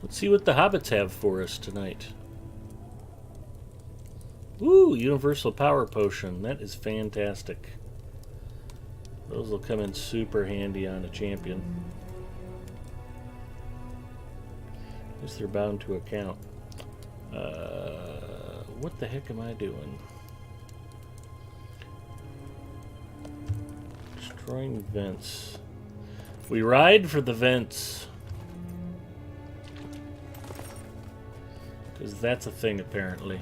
Let's see what the hobbits have for us tonight. Ooh, universal power potion. That is fantastic. Those will come in super handy on a champion. At least they're bound to account. What the heck am I doing? Destroying vents. We ride for the vents. Because that's a thing, apparently.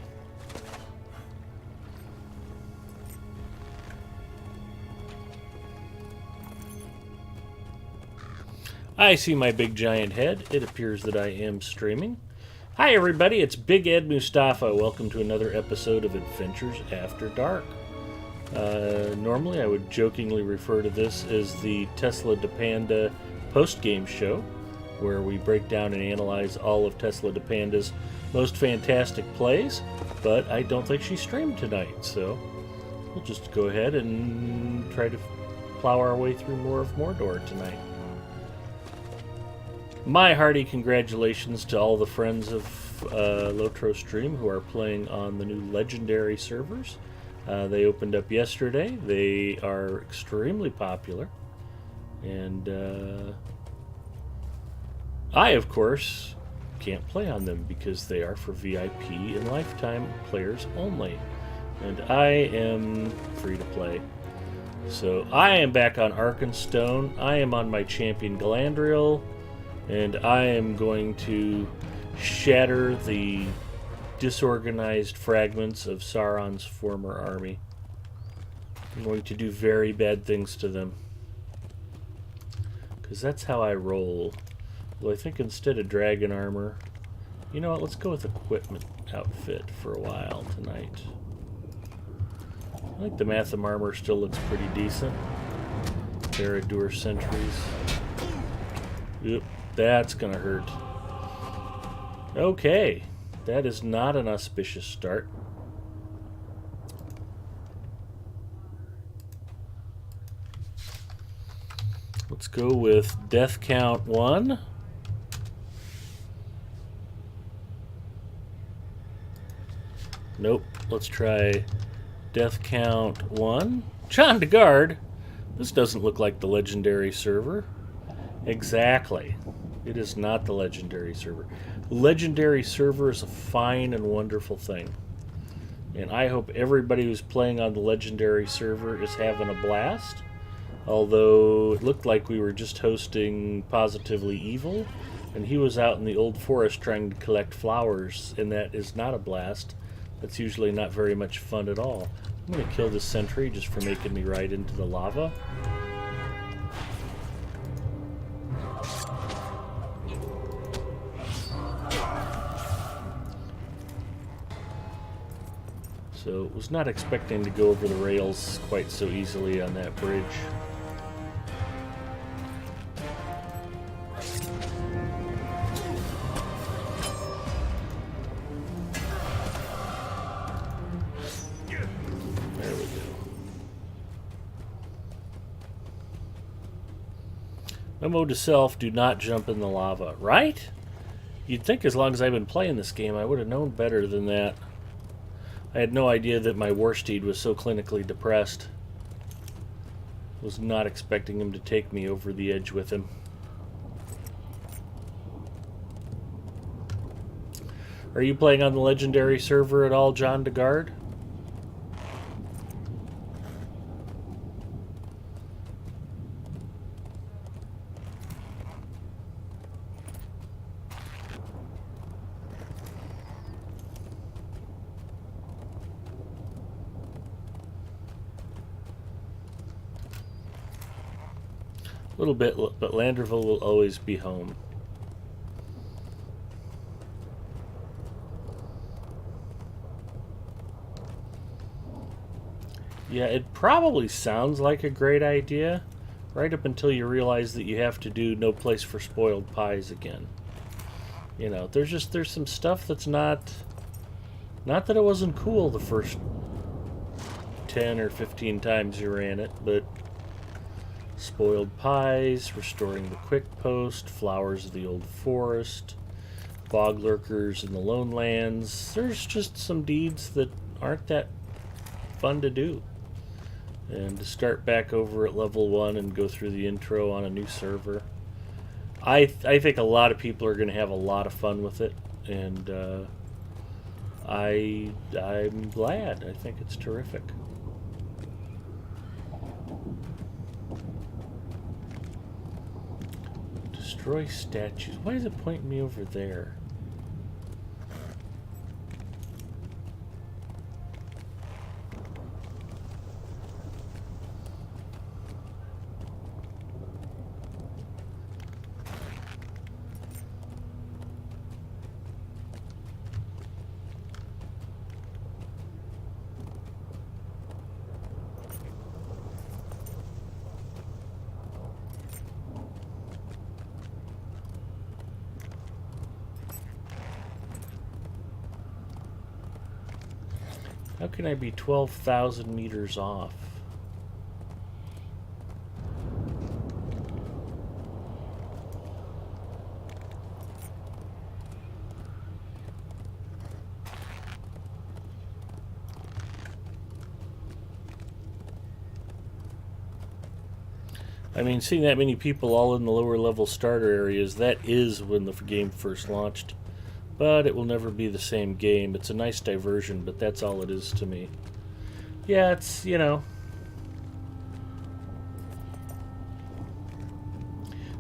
I see my big giant head. It appears that I am streaming. Hi everybody, it's Big Ed Mustafa. Welcome to another episode of Adventures After Dark. Normally I would jokingly refer to this as the Tesla de Panda post-game show, where we break down and analyze all of Tesla de Panda's most fantastic plays, but I don't think she streamed tonight, so we'll just go ahead and try to plow our way through more of Mordor tonight. My hearty congratulations to all the friends of Lotro Stream who are playing on the new Legendary servers. They opened up yesterday. They are extremely popular. And I, of course, can't play on them because they are for VIP and lifetime players only. And I am free to play. So I am back on Arkenstone. I am on my champion Galadriel. And I am going to shatter the disorganized fragments of Sauron's former army. I'm going to do very bad things to them. Because that's how I roll. Well, I think instead of dragon armor, you know what, let's go with equipment outfit for a while tonight. I think the Matham armor still looks pretty decent. Barad-dûr sentries. Yep. That's gonna hurt. Okay, that is not an auspicious start. Let's go with death count 1. Nope, let's try death count 1. John DeGard, this doesn't look like the Legendary server. Exactly. It is not the Legendary server. The Legendary server is a fine and wonderful thing. And I hope everybody who's playing on the Legendary server is having a blast. Although it looked like we were just hosting Positively Evil, and he was out in the old forest trying to collect flowers, and that is not a blast. That's usually not very much fun at all. I'm going to kill this sentry just for making me ride into the lava. So, was not expecting to go over the rails quite so easily on that bridge. There we go. Memo to self, do not jump in the lava. Right? You'd think as long as I've been playing this game, I would have known better than that. I had no idea that my Warsteed was so clinically depressed. Was not expecting him to take me over the edge with him. Are you playing on the Legendary server at all, John DeGard? A little bit, but Landerville will always be home. Yeah, it probably sounds like a great idea, right up until you realize that you have to do No Place for Spoiled Pies again. You know, there's some stuff that's not that it wasn't cool the first 10 or 15 times you ran it, but spoiled pies, restoring the quick post, flowers of the old forest, fog lurkers in the lone lands. There's just some deeds that aren't that fun to do. And to start back over at level 1 and go through the intro on a new server, I think a lot of people are going to have a lot of fun with it, and I'm glad. I think it's terrific. Destroy statues. Why is it pointing me over there? How can I be 12,000 meters off? I mean, seeing that many people all in the lower level starter areas, that is when the game first launched. But it will never be the same game. It's a nice diversion, but that's all it is to me. Yeah, it's, you know,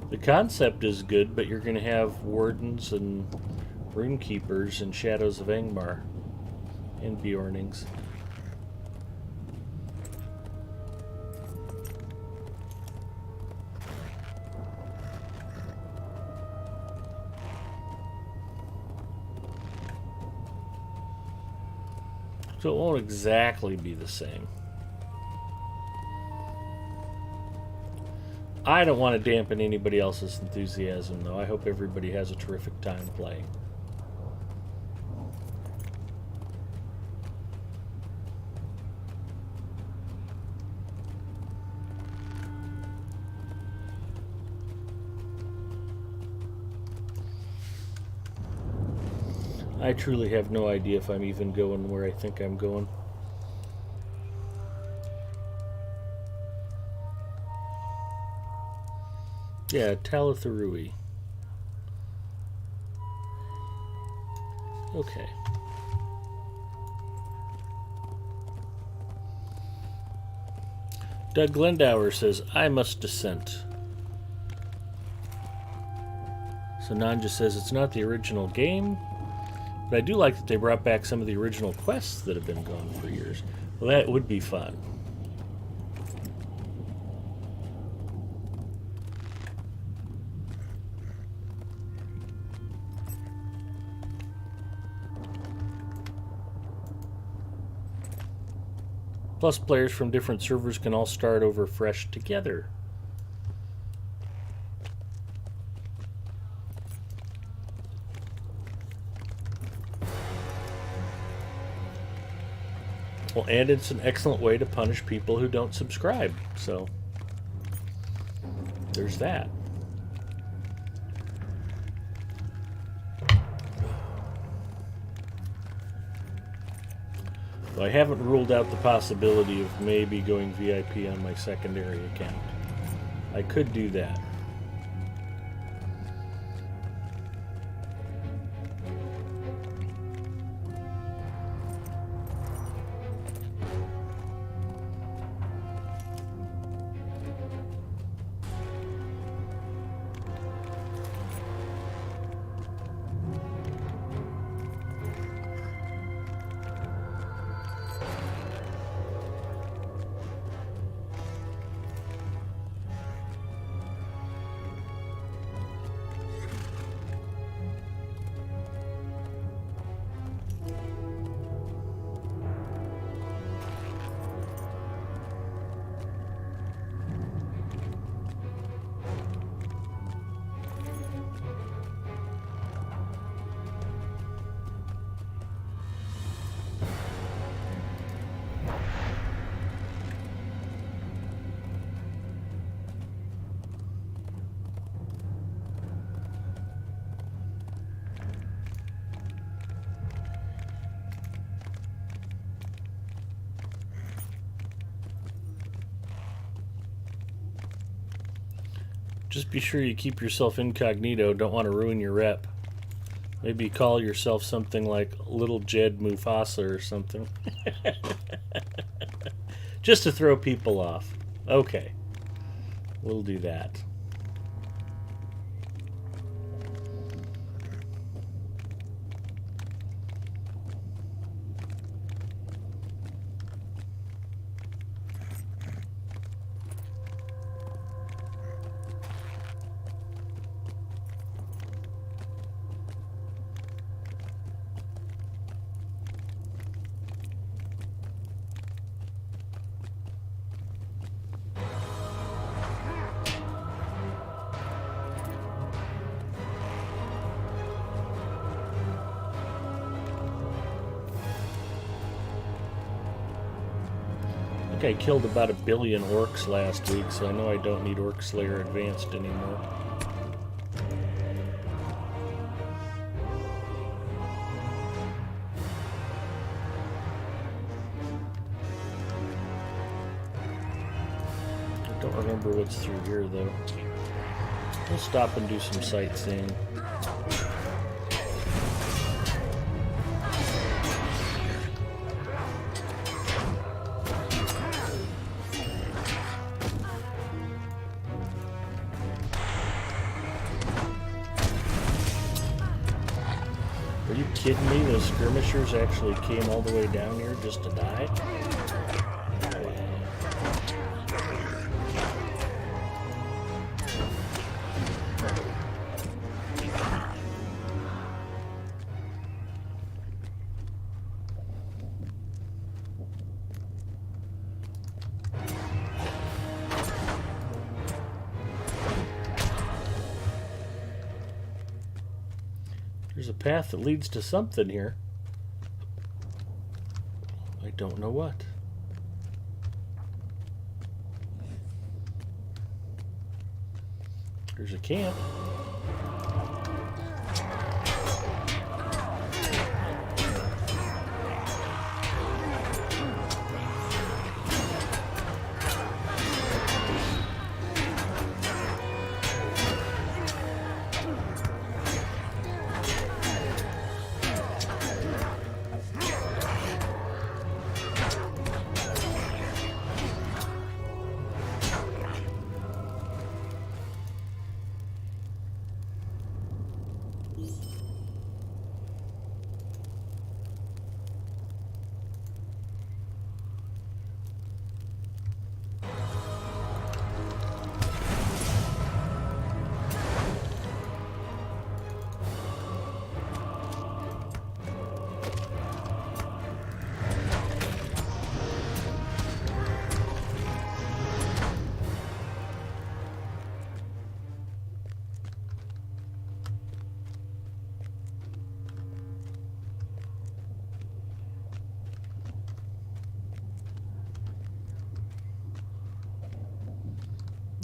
the concept is good, but you're going to have wardens and runekeepers and Shadows of Angmar and Bjornings. So it won't exactly be the same. I don't want to dampen anybody else's enthusiasm, though. I hope everybody has a terrific time playing. I truly have no idea if I'm even going where I think I'm going. Yeah, Talatharui. Okay. Doug Glendower says, I must dissent. So Nanja says, it's not the original game, but I do like that they brought back some of the original quests that have been gone for years. Well, that would be fun. Plus, players from different servers can all start over fresh together. Well, and it's an excellent way to punish people who don't subscribe. So, there's that. I haven't ruled out the possibility of maybe going VIP on my secondary account. I could do that. Just be sure you keep yourself incognito. Don't want to ruin your rep. Maybe call yourself something like Little Jed Mufasa or something. Just to throw people off. Okay. We'll do that. I killed about 1 billion orcs last week, so I know I don't need Orc Slayer Advanced anymore. I don't remember what's through here, though. We'll stop and do some sightseeing. Are you kidding me? Those skirmishers actually came all the way down here just to die? There's a path that leads to something here. I don't know what. There's a camp.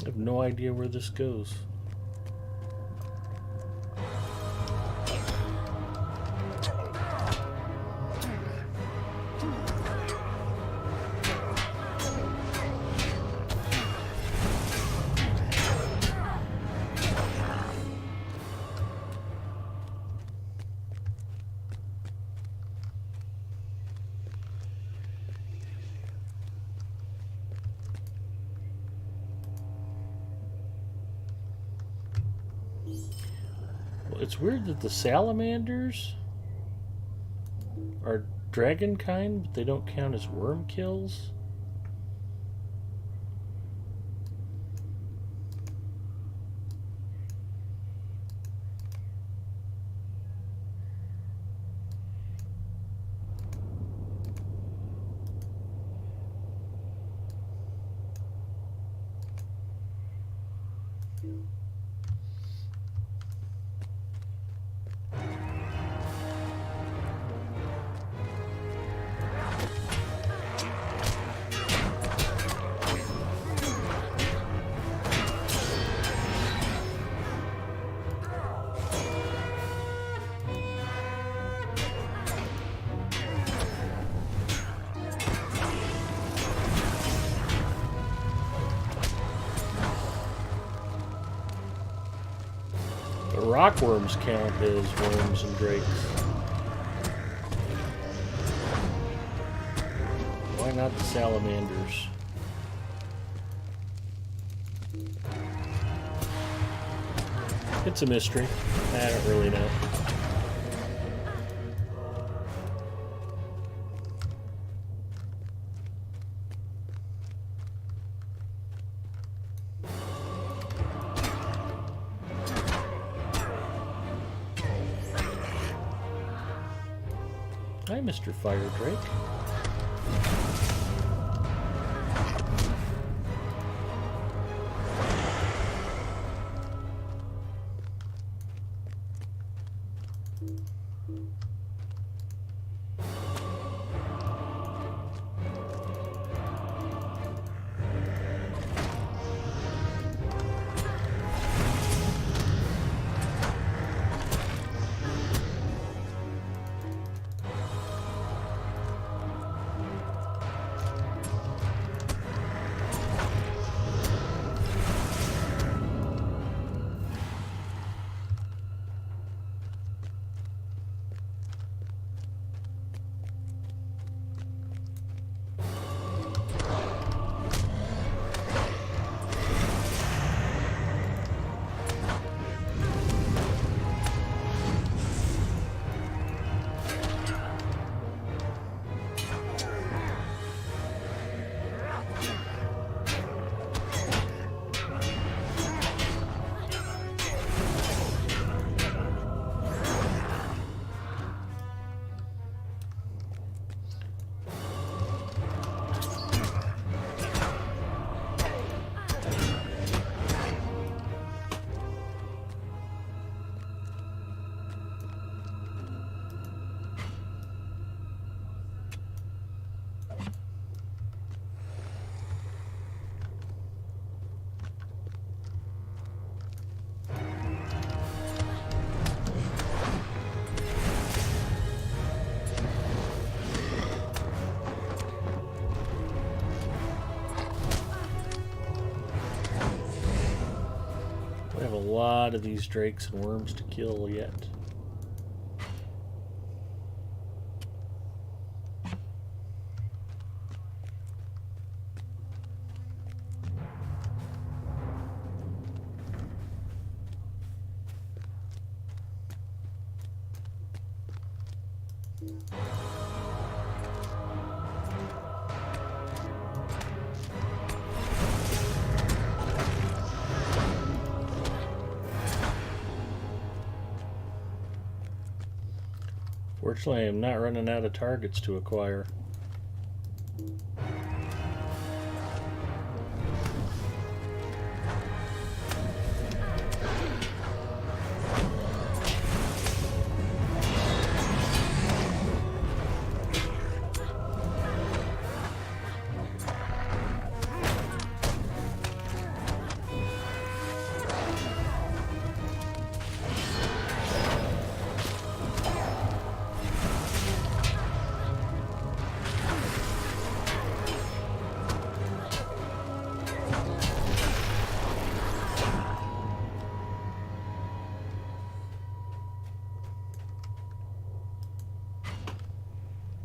I have no idea where this goes. It's weird that the salamanders are dragon kind, but they don't count as worm kills. rockworms count as worms and drakes. Why not the salamanders? It's a mystery. I don't really know. Hi, Mr. Fire Drake. We have a lot of these drakes and worms to kill yet. Fortunately, I'm not running out of targets to acquire.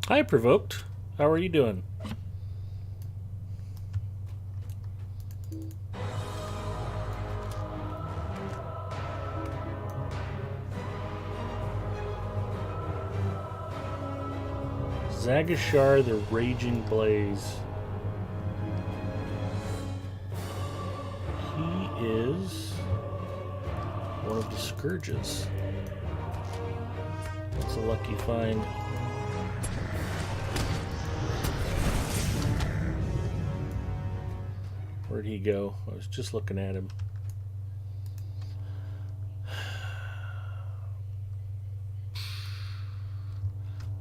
Hi, Provoked. How are you doing? Zagashar the Raging Blaze. He is one of the Scourges. That's a lucky find. Where'd he go? I was just looking at him.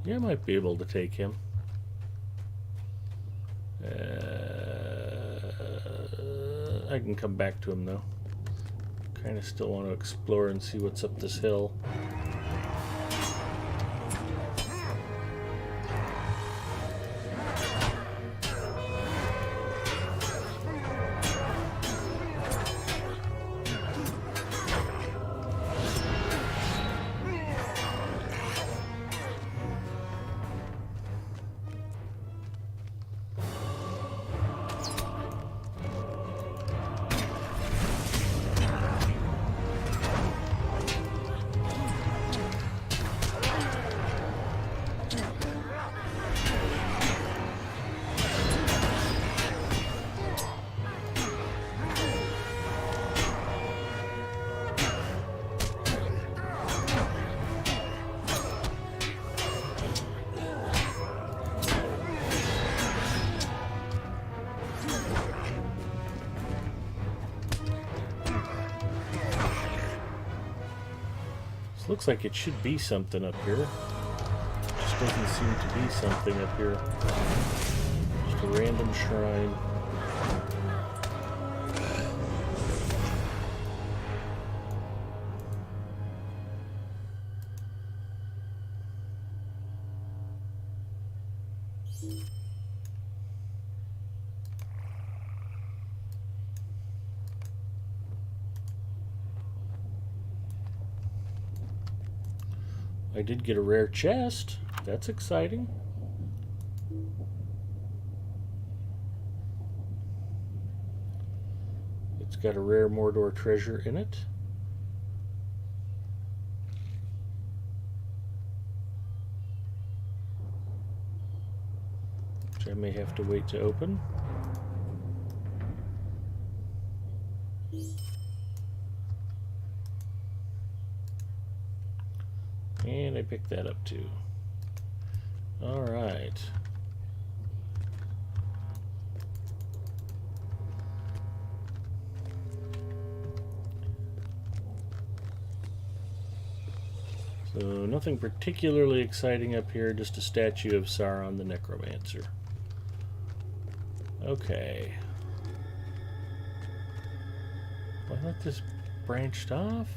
Yeah, I might be able to take him. I can come back to him though. Kind of still want to explore and see what's up this hill. This looks like it should be something up here. Just doesn't seem to be something up here. Just a random shrine. I did get a rare chest. That's exciting. It's got a rare Mordor treasure in it. Which I may have to wait to open. And I picked that up too. Alright. So nothing particularly exciting up here, just a statue of Sauron the Necromancer. Okay. I thought this branched off.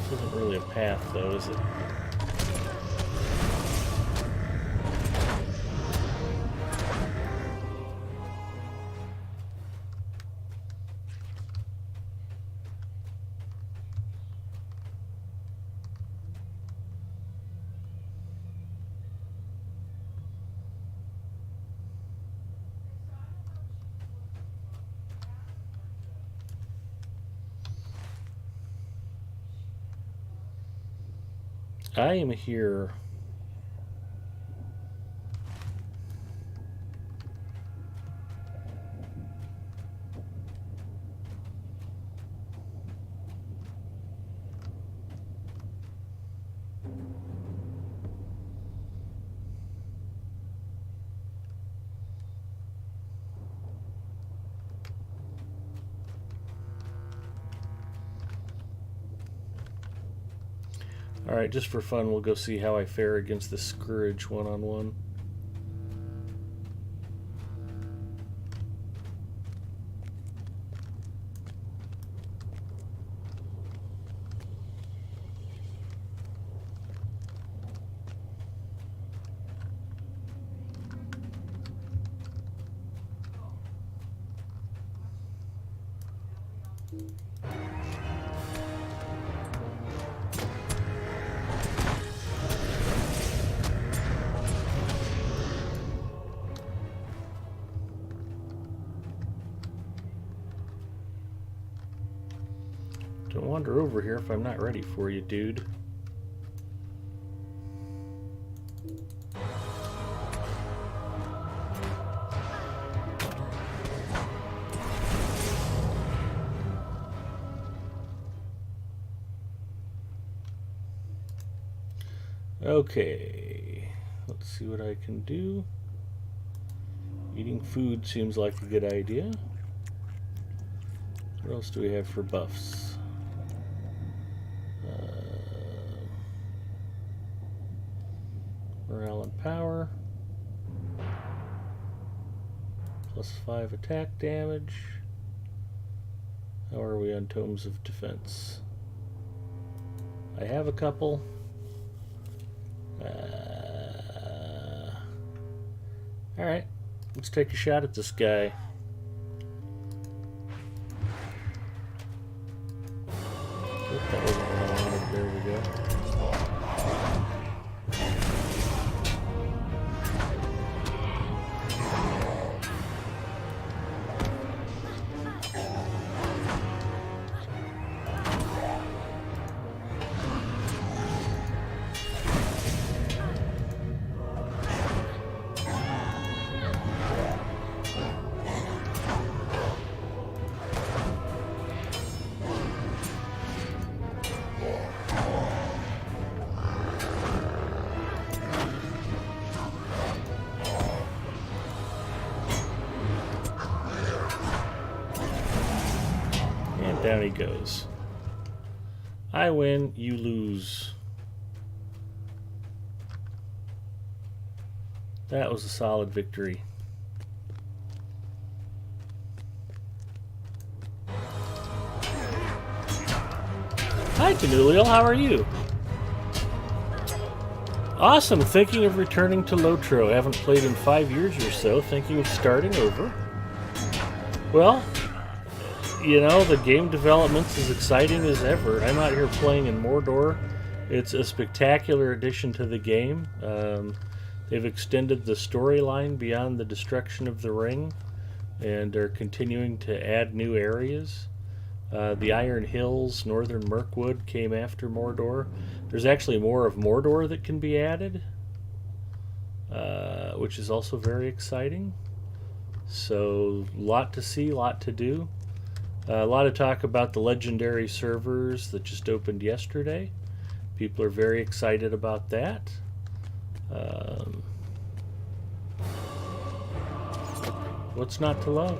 This isn't really a path, though, is it? I am here. Alright, just for fun, we'll go see how I fare against the Scourge one-on-one. Don't wander over here if I'm not ready for you, dude. Okay, let's see what I can do. Eating food seems like a good idea. What else do we have for buffs? Morale and power. +5 attack damage. How are we on Tomes of Defense? I have a couple. Alright, let's take a shot at this guy. Oop, that wasn't what I wanted. There we go. Down he goes. I win, you lose. That was a solid victory. Hi, Tanuliel, how are you? Awesome, thinking of returning to Lotro. Haven't played in 5 years or so, thinking of starting over. Well, you know, the game development's as exciting as ever. I'm out here playing in Mordor. It's a spectacular addition to the game. They've extended the storyline beyond the destruction of the ring and are continuing to add new areas. The Iron Hills, Northern Mirkwood came after Mordor. There's actually more of Mordor that can be added, which is also very exciting. So, lot to see, lot to do. A lot of talk about the legendary servers that just opened yesterday. People are very excited about that. What's not to love?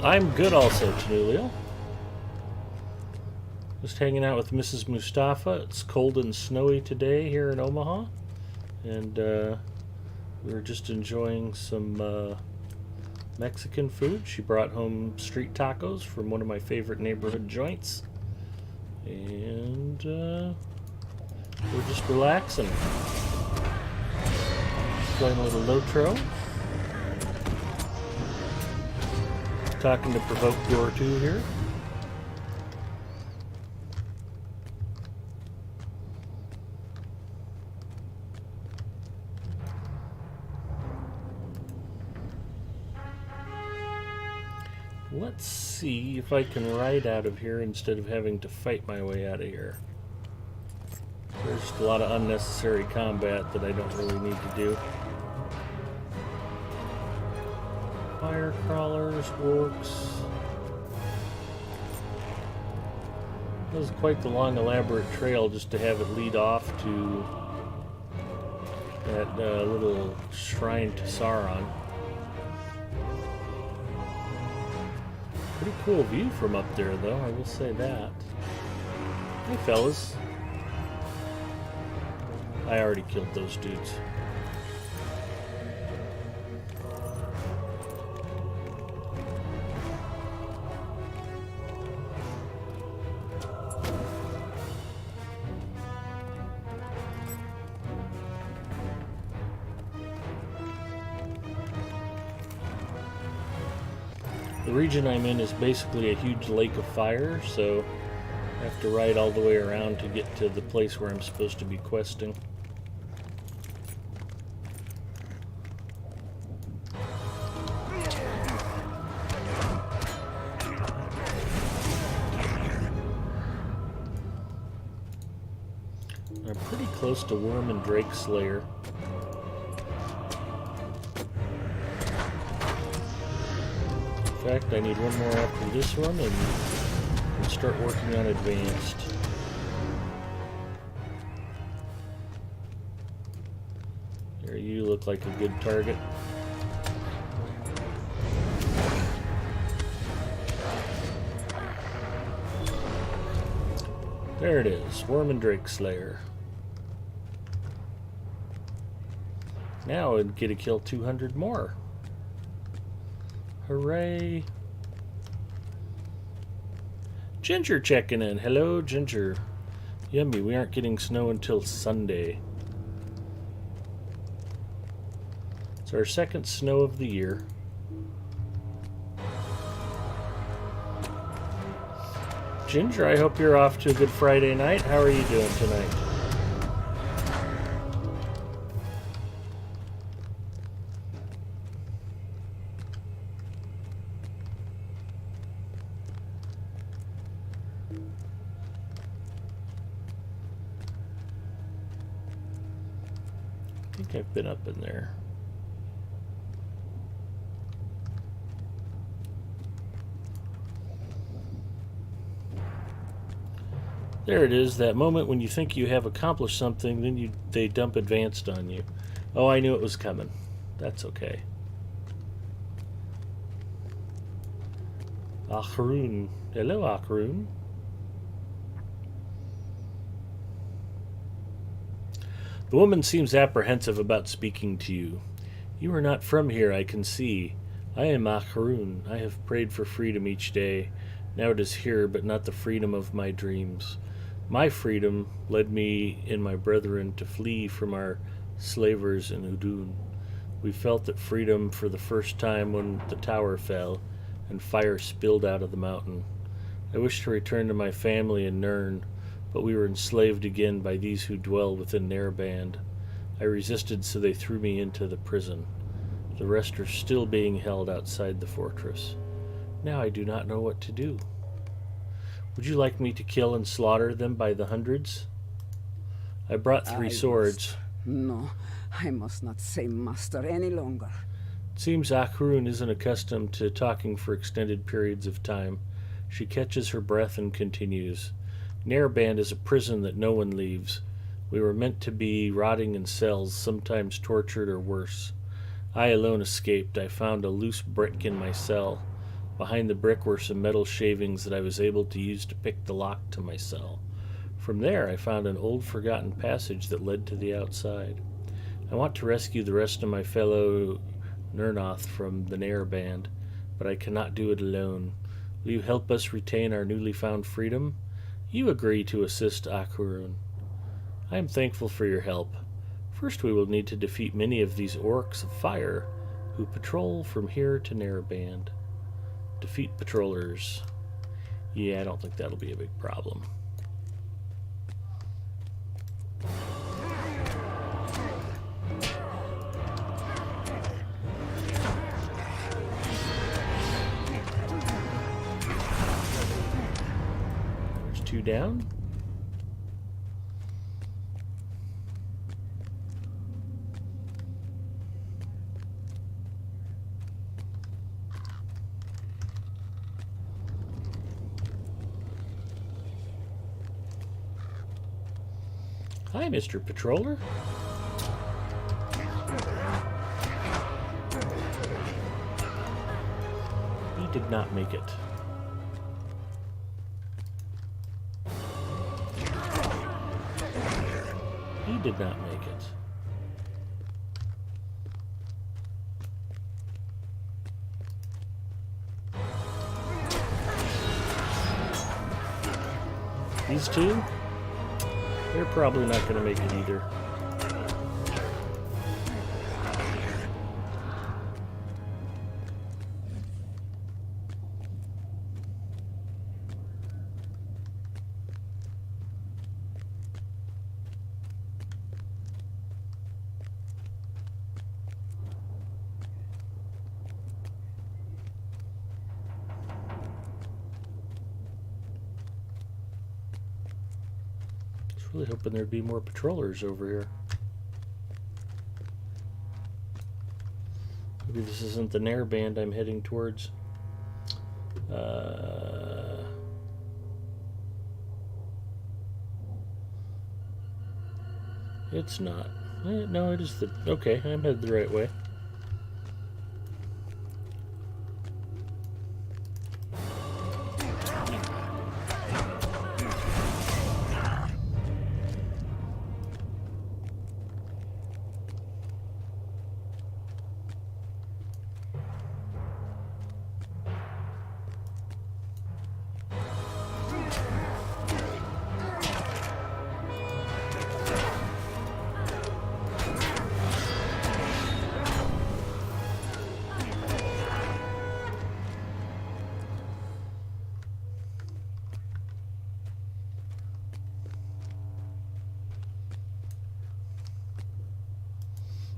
I'm good also, Tanuliel. Just hanging out with Mrs. Mustafa. It's cold and snowy today here in Omaha. And we were just enjoying some Mexican food. She brought home street tacos from one of my favorite neighborhood joints. And we're just relaxing. Playing a little Lotro. Talking to Provoke Door 2 here. Let's see if I can ride out of here instead of having to fight my way out of here. There's just a lot of unnecessary combat that I don't really need to do. Fire crawlers, orcs. This is quite the long, elaborate trail just to have it lead off to that little shrine to Sauron. Pretty cool view from up there, though, I will say that. Hey, fellas. I already killed those dudes. The region I'm in is basically a huge lake of fire, so I have to ride all the way around to get to the place where I'm supposed to be questing. I'm pretty close to Worm and Drake Slayer. In fact, I need one more after this one and start working on advanced. There, you look like a good target. There it is, Worm and Drake Slayer. Now I'd get to kill 200 more. Hooray. Ginger checking in. Hello, Ginger. Yummy, we aren't getting snow until Sunday. It's our second snow of the year. Ginger, I hope you're off to a good Friday night. How are you doing tonight? I think I've been up in there. There it is, that moment when you think you have accomplished something, then they dump advanced on you. Oh, I knew it was coming. That's okay. Akhroon. Hello, Akhroon. The woman seems apprehensive about speaking to you. You are not from here, I can see. I am Akhroon. I have prayed for freedom each day. Now it is here, but not the freedom of my dreams. My freedom led me and my brethren to flee from our slavers in Udun. We felt that freedom for the first time when the tower fell and fire spilled out of the mountain. I wished to return to my family in Nirn, but we were enslaved again by these who dwell within Narraband. I resisted, so they threw me into the prison. The rest are still being held outside the fortress. Now I do not know what to do. Would you like me to kill and slaughter them by the hundreds? I brought 3 swords. No, I must not say master any longer. It seems Akhroon isn't accustomed to talking for extended periods of time. She catches her breath and continues. Narraband is a prison that no one leaves. We were meant to be rotting in cells, sometimes tortured or worse. I alone escaped. I found a loose brick in my cell. Behind the brick were some metal shavings that I was able to use to pick the lock to my cell. From there, I found an old forgotten passage that led to the outside. I want to rescue the rest of my fellow Nirnoth from the Narraband, but I cannot do it alone. Will you help us retain our newly found freedom? You agree to assist Akhroon. I am thankful for your help. First, we will need to defeat many of these orcs of fire who patrol from here to Narraband. Defeat patrollers. Yeah, I don't think that'll be a big problem. There's 2 down. Hi, Mr. Patroller. He did not make it. He did not make it. These 2? They're probably not going to make it either. Really hoping there'd be more patrollers over here. Maybe this isn't the Narraband I'm heading towards. It's not. No, it is the... Okay, I'm headed the right way.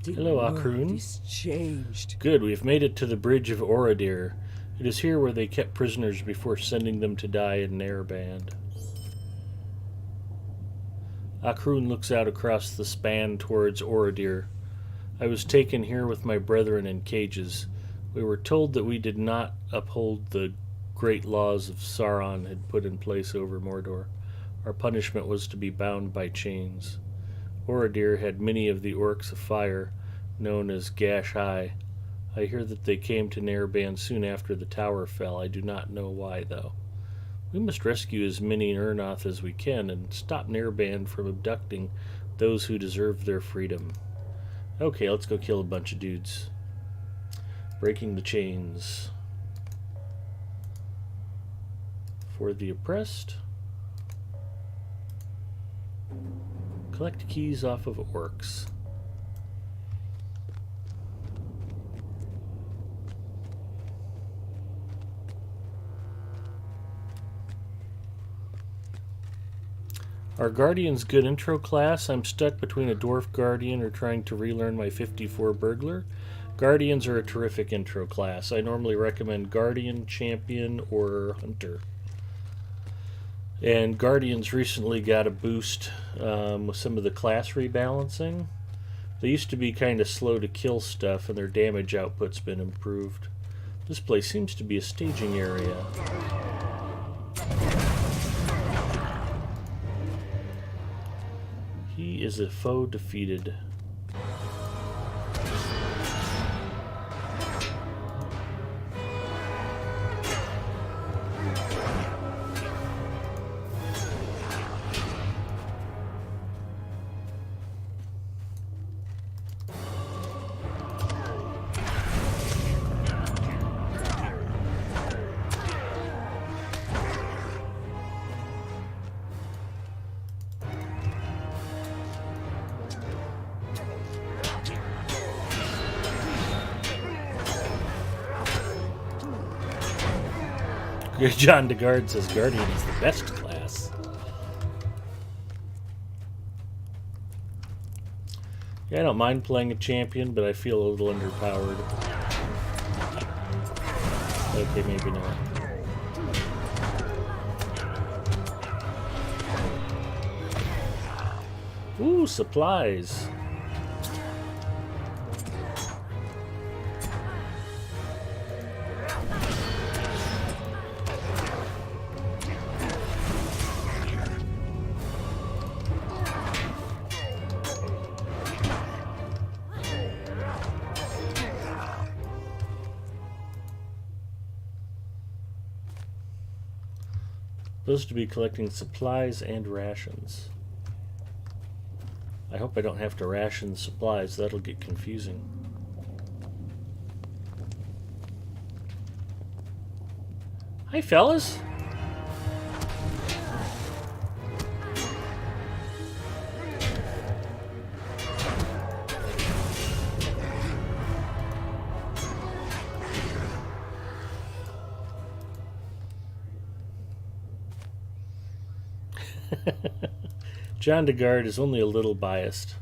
Hello, Akhroon. Is changed. Good, we've made it to the bridge of Oradir. It is here where they kept prisoners before sending them to die in Narraband. Akhroon looks out across the span towards Oradir. I was taken here with my brethren in cages. We were told that we did not uphold the great laws of Sauron had put in place over Mordor. Our punishment was to be bound by chains. Oradir had many of the orcs of fire, known as Gash High. I hear that they came to Narraband soon after the tower fell. I do not know why, though. We must rescue as many Urnoth as we can and stop Narraband from abducting those who deserve their freedom. Okay, let's go kill a bunch of dudes. Breaking the chains. For the oppressed. Collect keys off of orcs. Are Guardians good intro class? I'm stuck between a Dwarf Guardian or trying to relearn my 54 Burglar. Guardians are a terrific intro class. I normally recommend Guardian, Champion, or Hunter. And Guardians recently got a boost with some of the class rebalancing. They used to be kind of slow to kill stuff, and their damage output's been improved. This place seems to be a staging area. He is a foe defeated. John DeGard says Guardian is the best class. Yeah, I don't mind playing a champion, but I feel a little underpowered. Okay, maybe not. Ooh, supplies. Supposed to be collecting supplies and rations. I hope I don't have to ration supplies. That'll get confusing. Hi, fellas. John DeGard is only a little biased.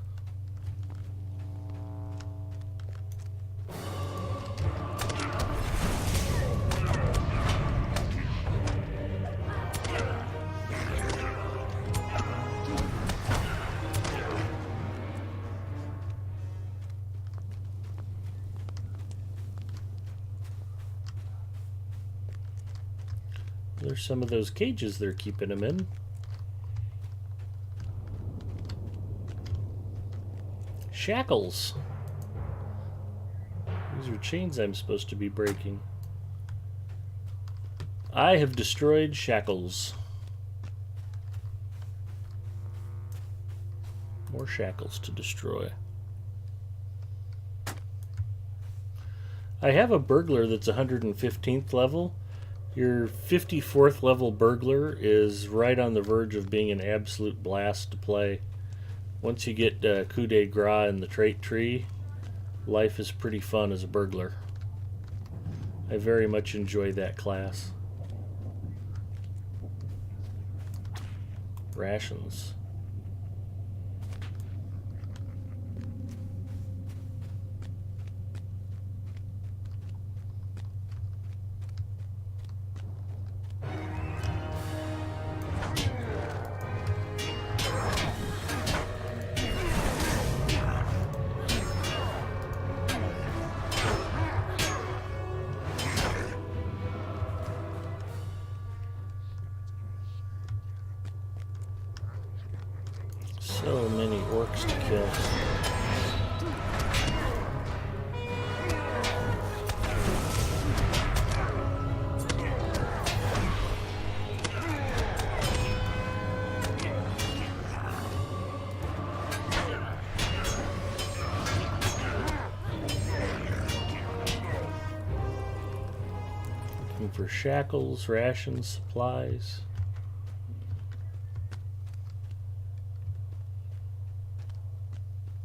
There's some of those cages they're keeping him in. Shackles. These are chains I'm supposed to be breaking. I have destroyed shackles. More shackles to destroy. I have a burglar that's 115th level. Your 54th level burglar is right on the verge of being an absolute blast to play. Once you get coup de grace in the trait tree, life is pretty fun as a burglar. I very much enjoy that class. Rations. guards to kill. Looking for shackles, rations, supplies.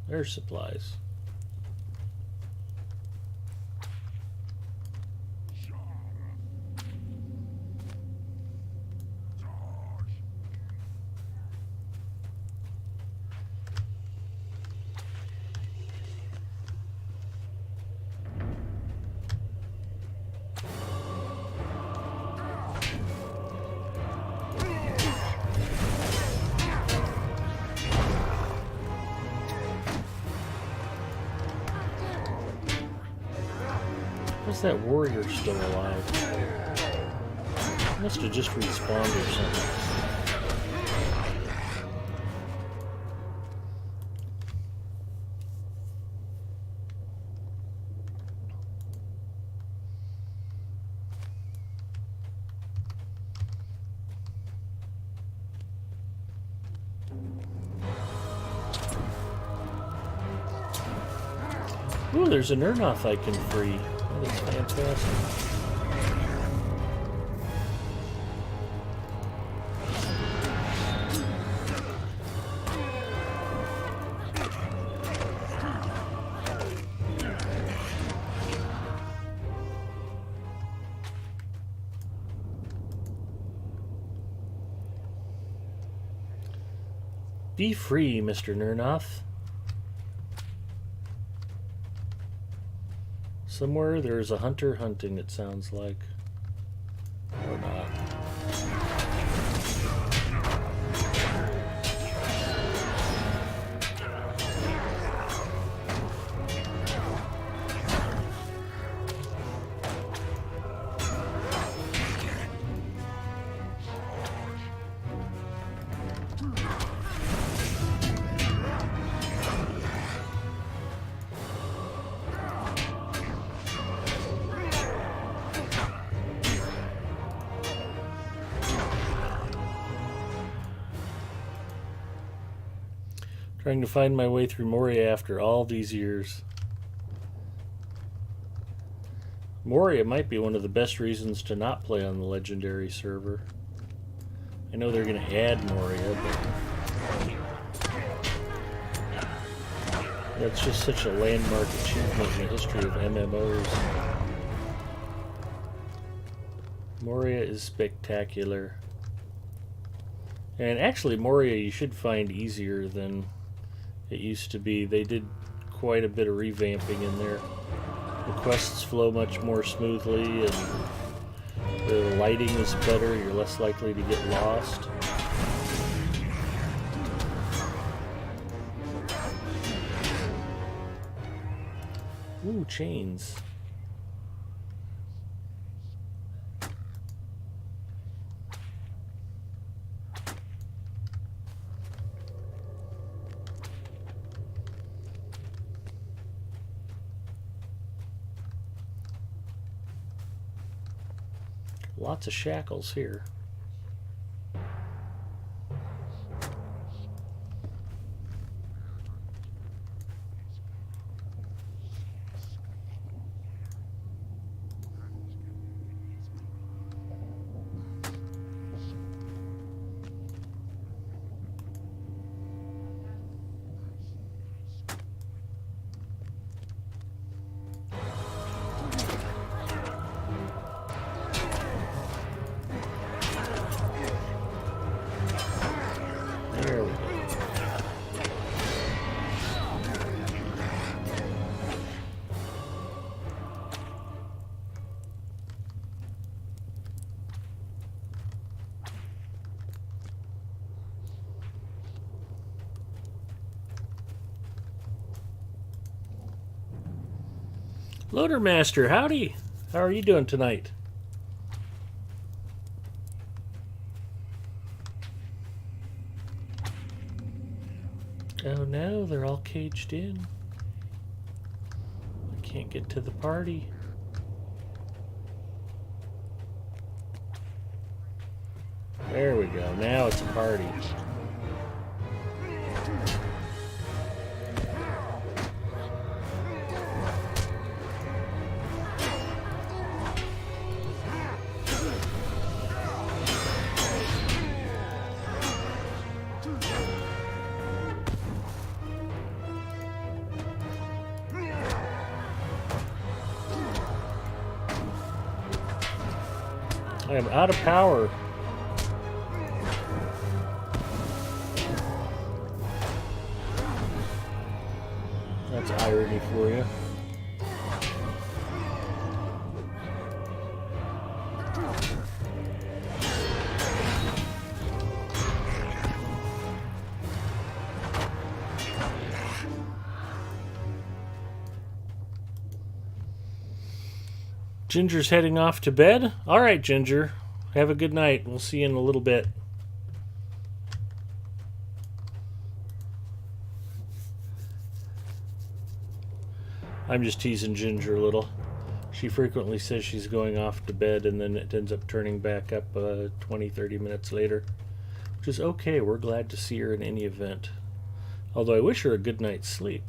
There's supplies. Why's that warrior still alive? Must have just respawned or something. Ooh, there's an Urnoth I can free. That is fantastic. Be free, Mr. Urnoth. Somewhere there's a hunter hunting, it sounds like. Or not. Trying to find my way through Moria after all these years. Moria might be one of the best reasons to not play on the Legendary server. I know they're going to add Moria, but that's just such a landmark achievement in the history of MMOs. Moria is spectacular. And actually, Moria you should find easier than it used to be. They did quite a bit of revamping in there. The quests flow much more smoothly, and the lighting is better. You're less likely to get lost. Ooh, chains. Lots of shackles here. There we go. Loader Master, howdy. How are you doing tonight? Oh No, they're all caged in. I can't get to the party. There we go. Now it's a party. I am out of power. That's irony for you. Ginger's heading off to bed. All right, Ginger. Have a good night. We'll see you in a little bit. I'm just teasing Ginger a little. She frequently says she's going off to bed and then it ends up turning back up 20-30 minutes later. Which is okay. We're glad to see her in any event. Although I wish her a good night's sleep.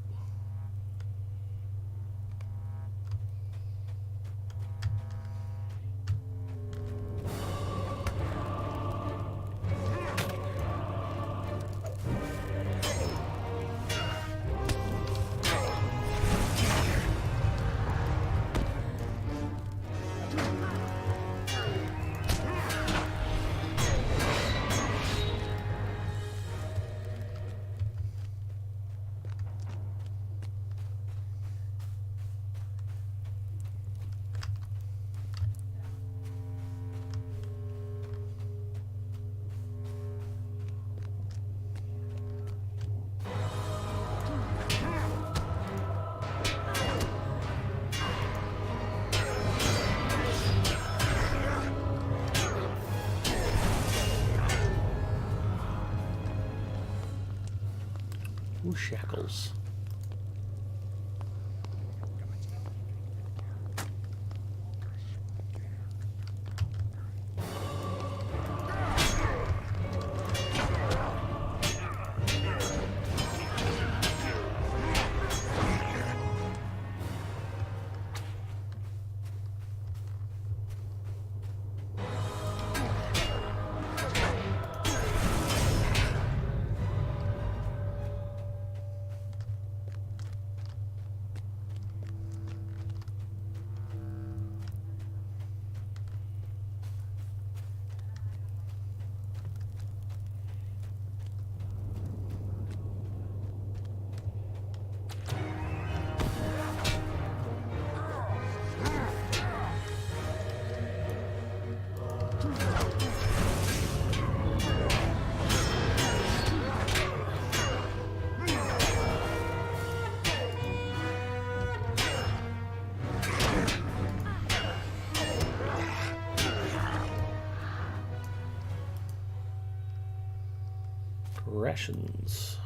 Ooh, shackles. Rations.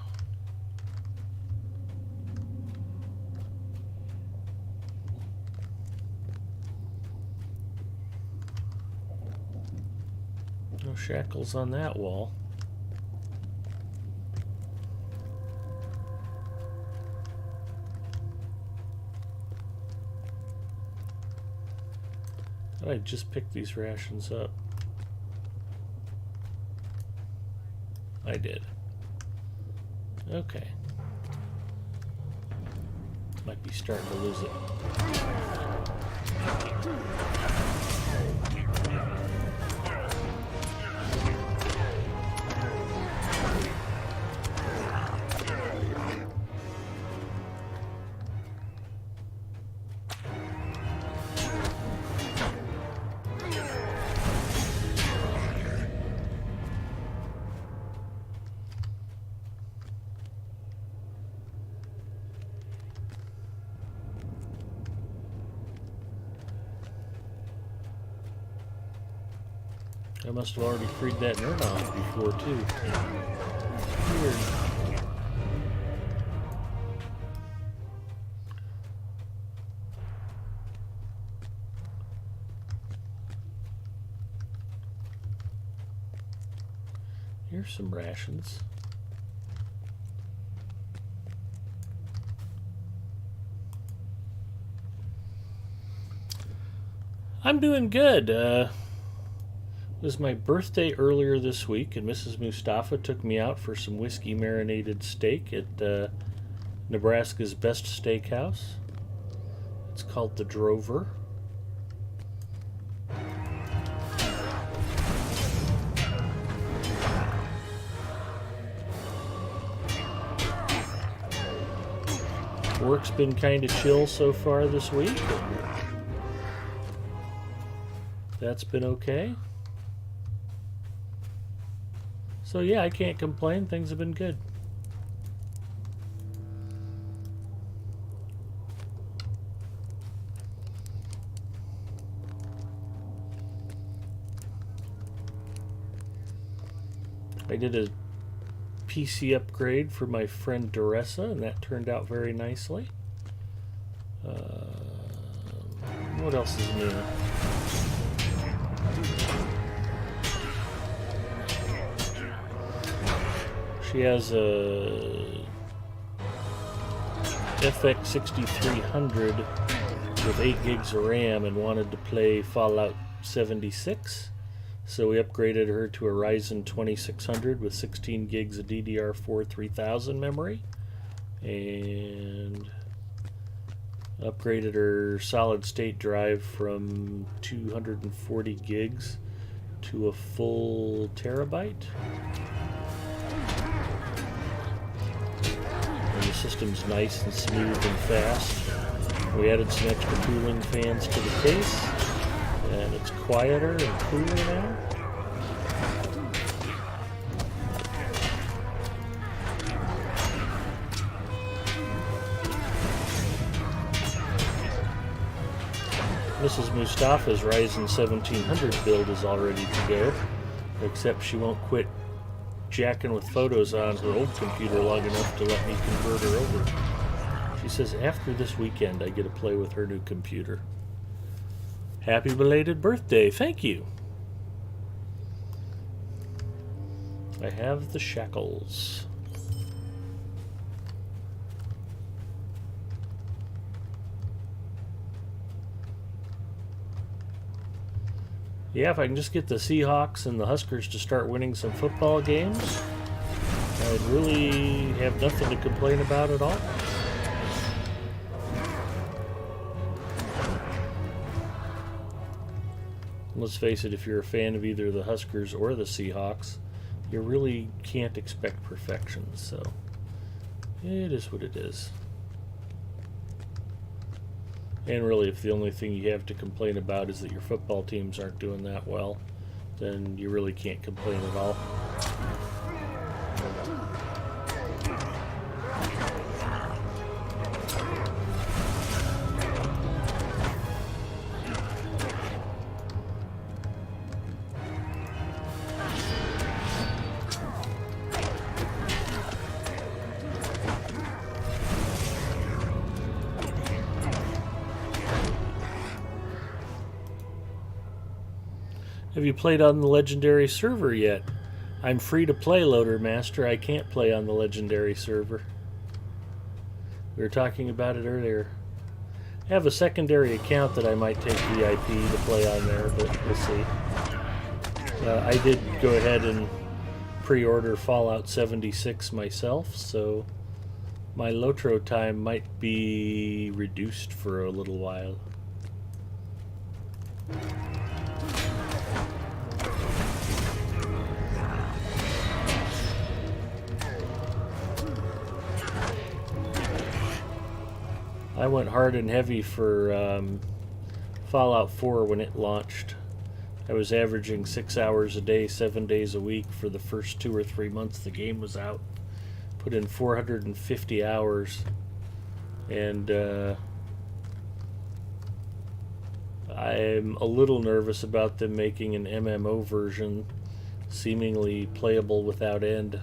No shackles on that wall. I just picked these rations up. I did. Okay. Might be starting to lose it. I must have already freed that nerd off before, too. Weird. Here's some rations. I'm doing good. It was my birthday earlier this week, and Mrs. Mustafa took me out for some whiskey marinated steak at Nebraska's best steakhouse. It's called the Drover. Work's been kind of chill so far this week. That's been okay. So yeah, I can't complain. Things have been good. I did a PC upgrade for my friend Doressa, and that turned out very nicely. What else is new? She has a FX 6300 with 8 gigs of RAM and wanted to play Fallout 76. So we upgraded her to a Ryzen 2600 with 16 gigs of DDR4 3000 memory, and upgraded her solid state drive from 240 gigs to a full terabyte. And the system's nice and smooth and fast. We added some extra cooling fans to the case, and it's quieter and cooler now. Mrs. Mustafa's Ryzen 1700 build is all ready to go, except she won't quit jacking with photos on her old computer long enough to let me convert her over. She says after this weekend I get to play with her new computer. Happy belated birthday, thank you. I have the shackles. Yeah, if I can just get the Seahawks and the Huskers to start winning some football games, I'd really have nothing to complain about at all. Let's face it, if you're a fan of either the Huskers or the Seahawks, you really can't expect perfection, so it is what it is. And really, if the only thing you have to complain about is that your football teams aren't doing that well, then you really can't complain at all. Have you played on the Legendary server yet? I'm free to play, Loader Master. I can't play on the Legendary server. We were talking about it earlier. I have a secondary account that I might take VIP to play on there, but we'll see. I did go ahead and pre-order Fallout 76 myself, so my Lotro time might be reduced for a little while. I went hard and heavy for Fallout 4 when it launched. I was averaging 6 hours a day, 7 days a week for the first 2 or 3 months the game was out. Put in 450 hours, and I'm a little nervous about them making an MMO version seemingly playable without end.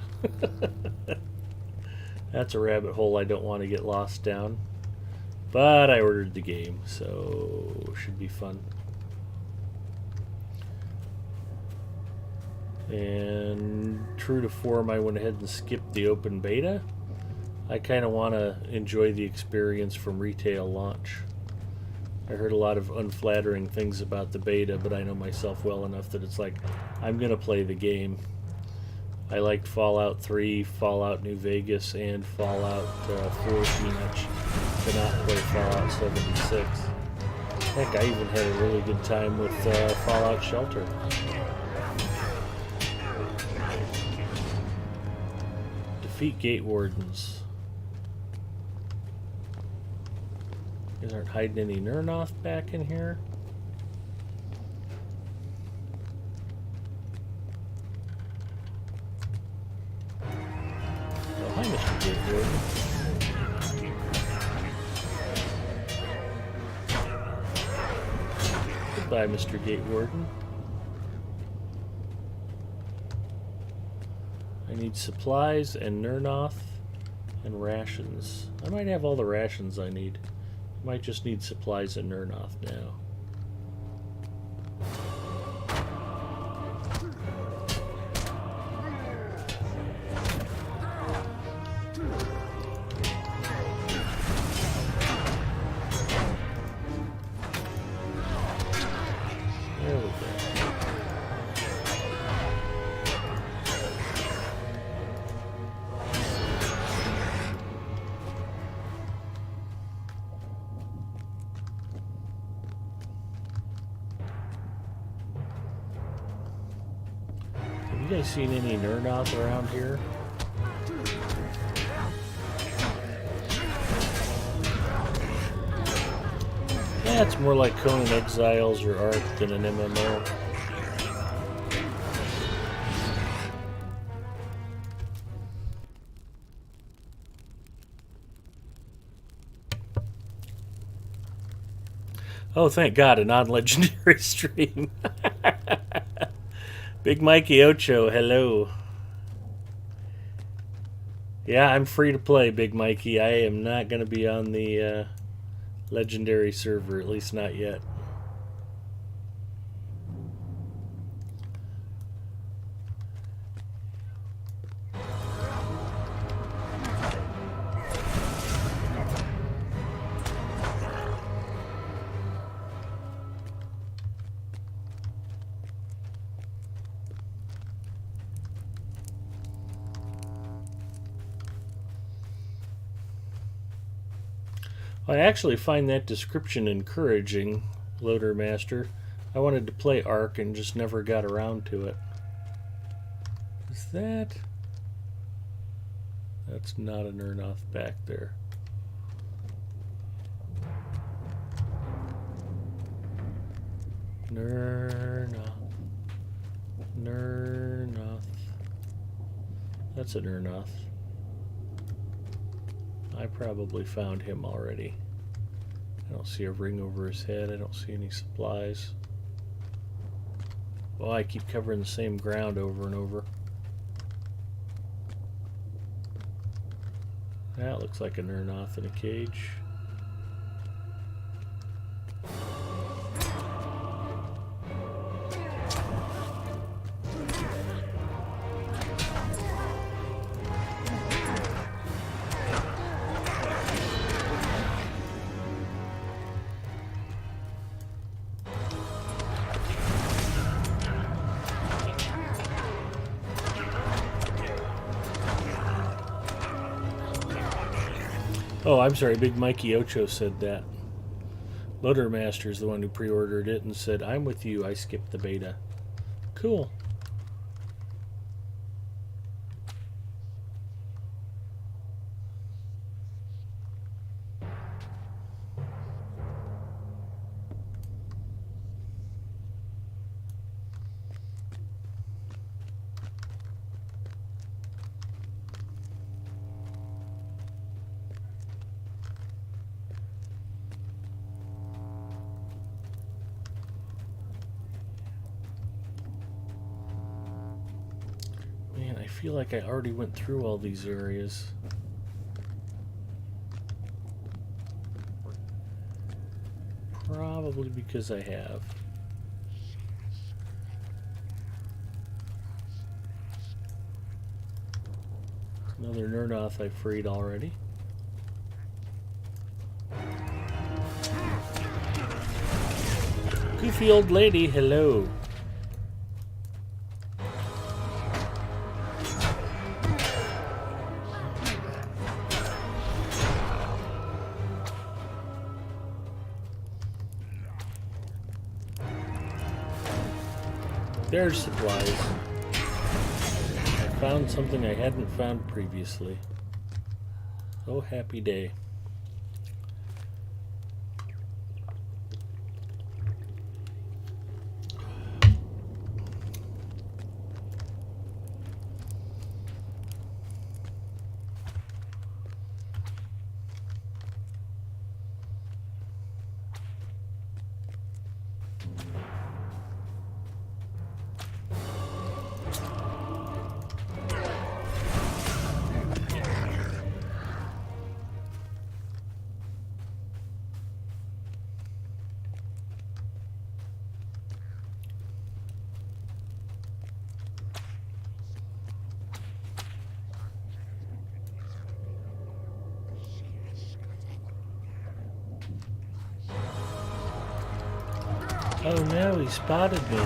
That's a rabbit hole I don't want to get lost down. But I ordered the game, so it should be fun. And true to form, I went ahead and skipped the open beta. I kind of want to enjoy the experience from retail launch. I heard a lot of unflattering things about the beta, but I know myself well enough that it's like, I'm going to play the game. I liked Fallout 3, Fallout New Vegas, and Fallout 4 too much to not play Fallout 76. Heck, I even had a really good time with Fallout Shelter. Defeat gate wardens. You guys aren't hiding any Nernoth back in here? Oh, hi, Mr. Gate Warden. Goodbye, Mr. Gate Warden. I need supplies and Nernoth and rations. I might have all the rations I need. I might just need supplies and Nernoth now. There we go. Have you guys seen any Nernoth around here? Yeah, it's more like Conan Exiles or Ark than an MMO. Oh, thank God, a non-legendary stream. Big Mikey Ocho, hello. Yeah, I'm free to play, Big Mikey. I am not going to be on the legendary server, at least not yet. I actually find that description encouraging, Loader Master. I wanted to play Ark and just never got around to it. Is that... That's not a Nernoth back there. Nernoth. Nernoth. That's a Nernoth. I probably found him already. I don't see a ring over his head. I don't see any supplies. Oh, I keep covering the same ground over and over. That looks like a Nernoth in a cage. Oh, I'm sorry, Big Mikey Ocho said that. Loader Master is the one who pre-ordered it and said, I'm with you, I skipped the beta. Cool. I feel like I already went through all these areas. Probably because I have. Another Nernoth I freed already. Goofy old lady, hello. There's supplies. I found something I hadn't found previously. Oh, happy day. Oh no, he spotted me.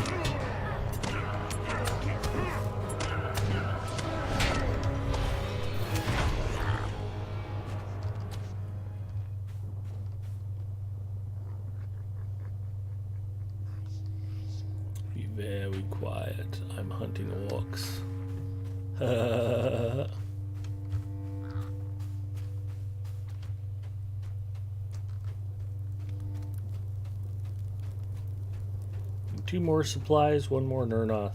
Be very quiet. I'm hunting orcs. 2 more supplies, 1 more Nernoth.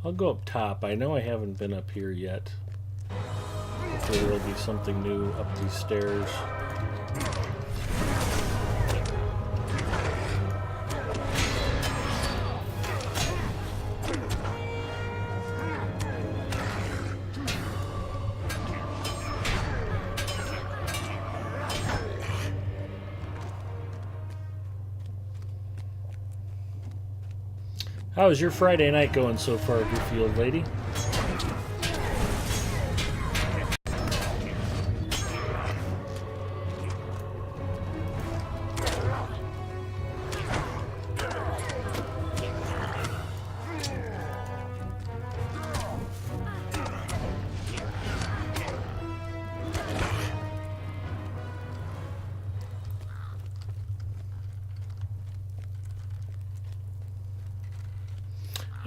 I'll go up top. I know I haven't been up here yet. Hopefully there'll be something new up these stairs. How's your Friday night going so far, goofy old lady?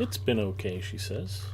It's been okay, she says.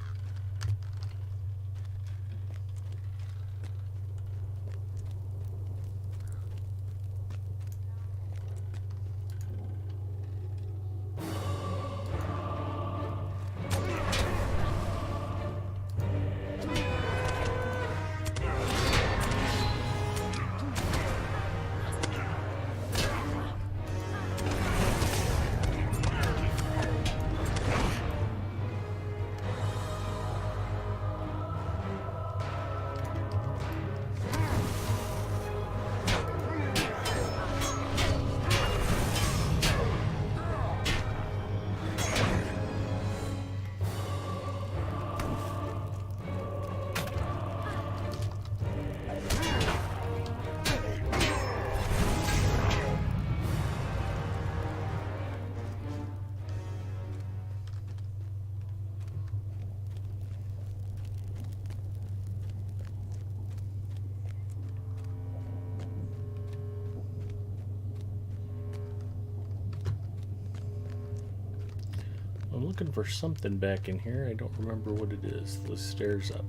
I'm looking for something back in here. I don't remember what it is. The stairs up.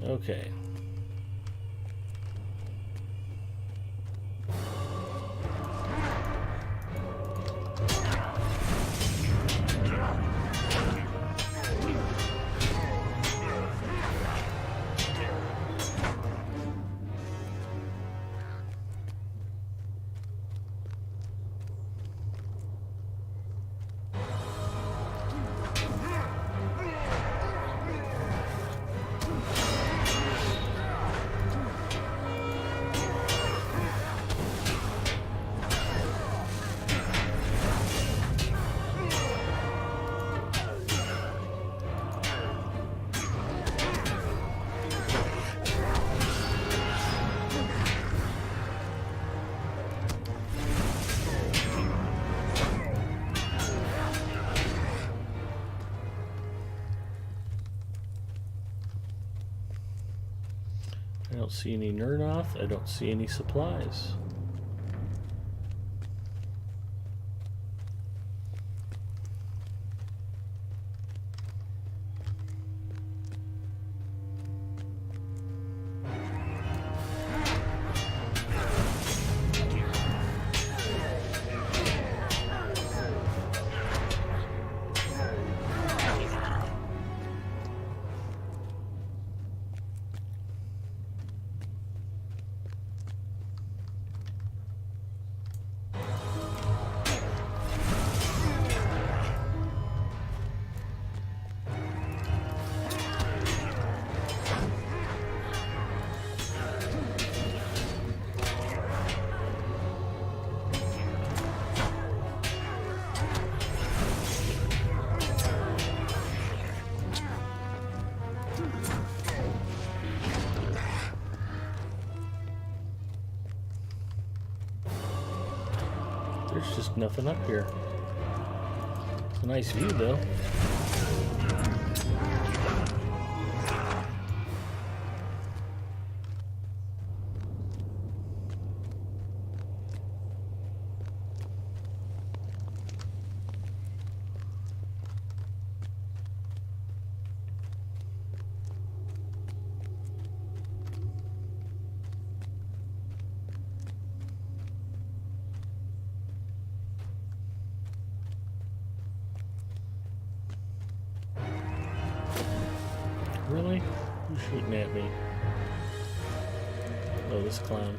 Okay. don't see any Nernoth. I don't see any supplies. There's just nothing up here. It's a nice view, though. Really? Who's shooting at me? Oh, this clown.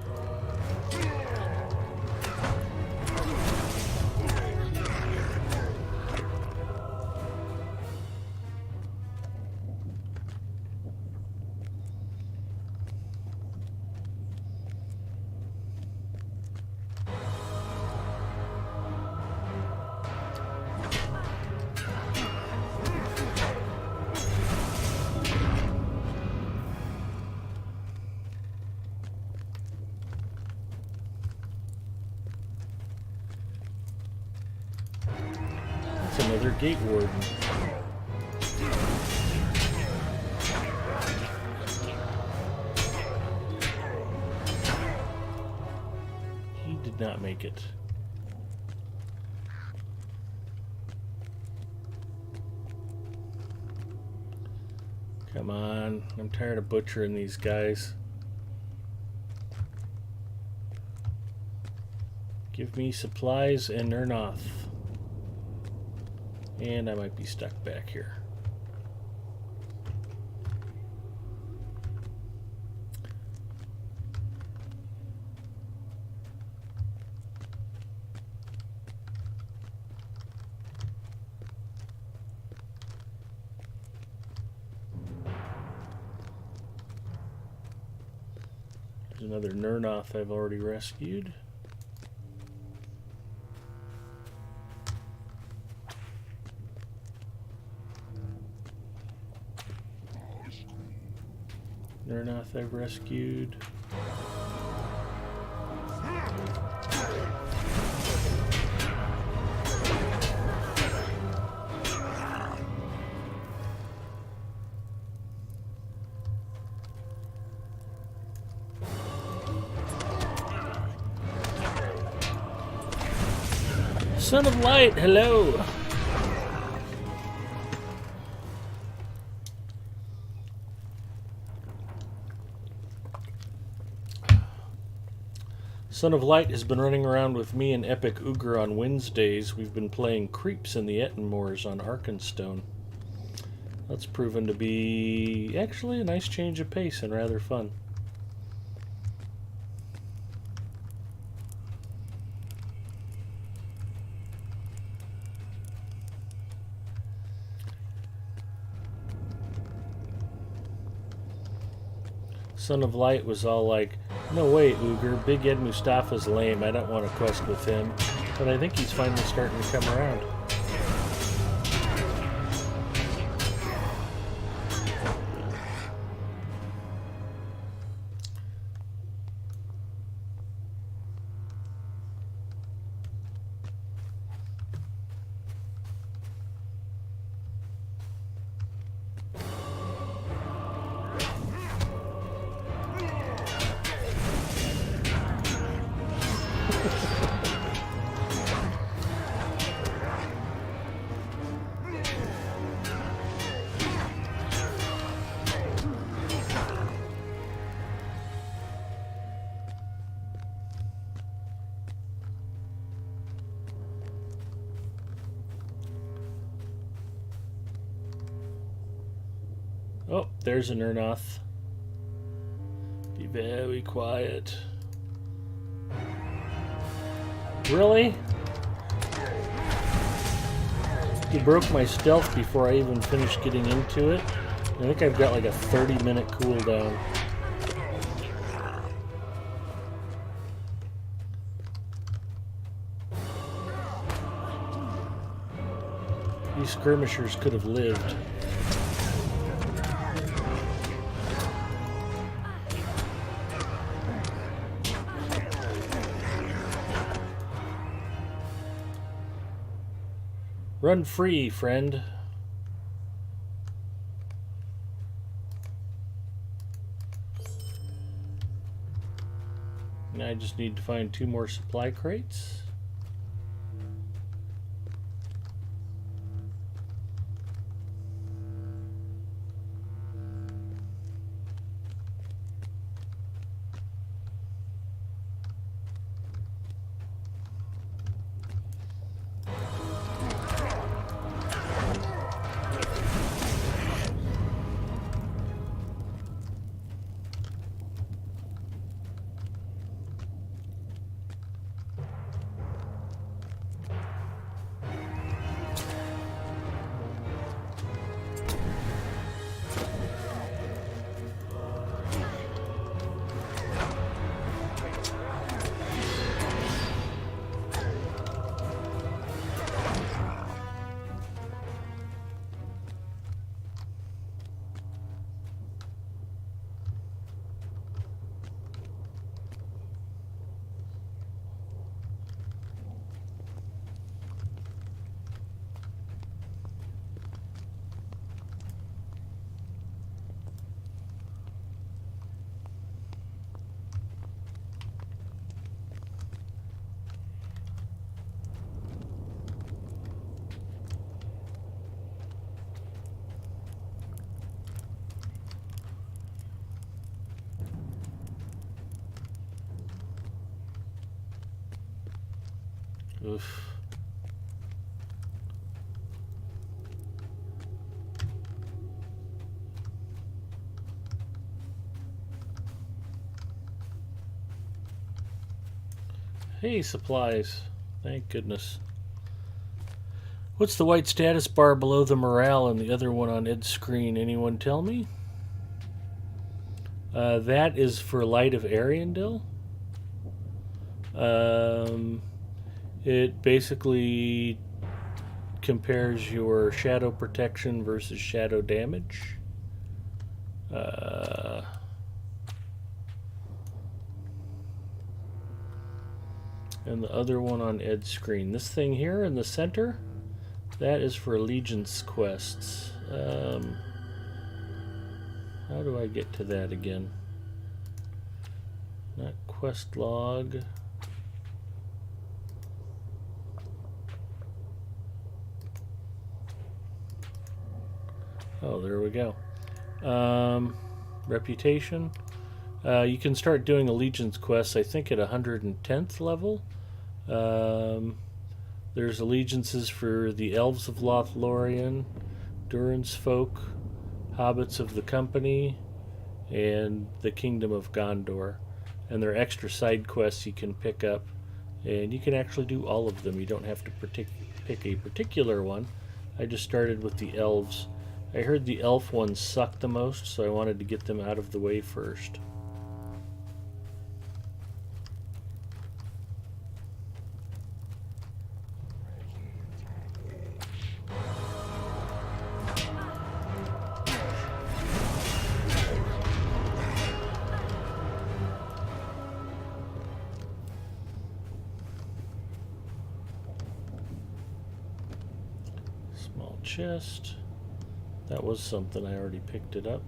That's another gate warden. He did not make it. Come on, I'm tired of butchering these guys. Give me supplies and Nernoth. And I might be stuck back here. There's another Nernoth I've already rescued. Nernoth I've rescued. Son of Light, hello! Son of Light has been running around with me and Epic Ogre on Wednesdays. We've been playing Creeps in the Ettenmoors on Arkenstone. That's proven to be actually a nice change of pace and rather fun. Son of Light was all like, "No way, Ogre, Big Ed Mustafa's lame, I don't want to quest with him." But I think he's finally starting to come around. Oh, there's an Urnoth. Be very quiet. Really? He broke my stealth before I even finished getting into it. I think I've got like a 30-minute cooldown. These skirmishers could have lived. Run free, friend. Now I just need to find 2 more supply crates. Oof. Hey, supplies. Thank goodness. What's the white status bar below the morale and the other one on Ed's screen? Anyone tell me? That is for Light of Ariandel. It basically compares your shadow protection versus shadow damage. And the other one on Ed's screen. This thing here in the center, that is for allegiance quests. How do I get to that again? Not quest log. Oh, there we go. Reputation. You can start doing allegiance quests, I think, at 110th level. There's allegiances for the Elves of Lothlorien, Durin's Folk, Hobbits of the Company, and the Kingdom of Gondor. And there are extra side quests you can pick up, and you can actually do all of them. You don't have to pick a particular one. I just started with the elves. I heard the elf ones suck the most, so I wanted to get them out of the way first. Small chest. That was something, I already picked it up.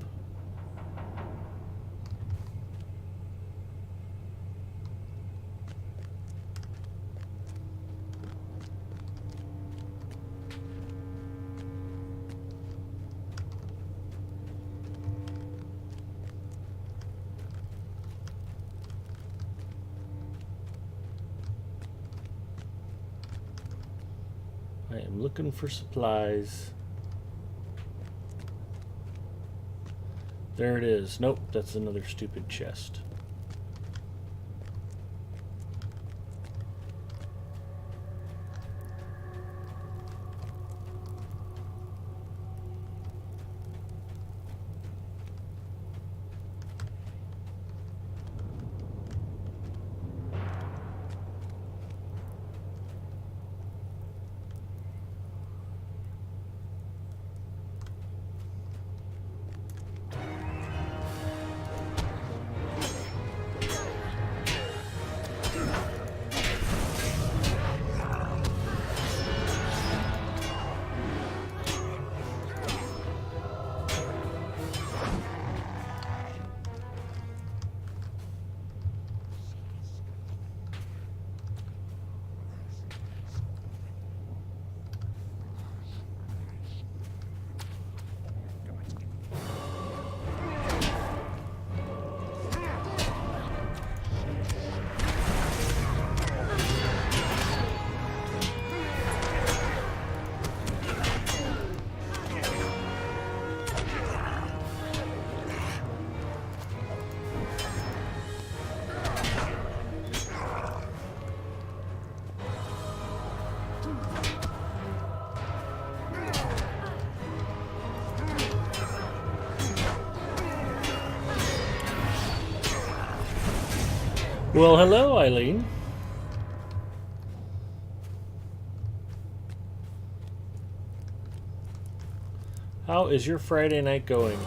I am looking for supplies. There it is. Nope, that's another stupid chest. Well, hello, Eileen. How is your Friday night going?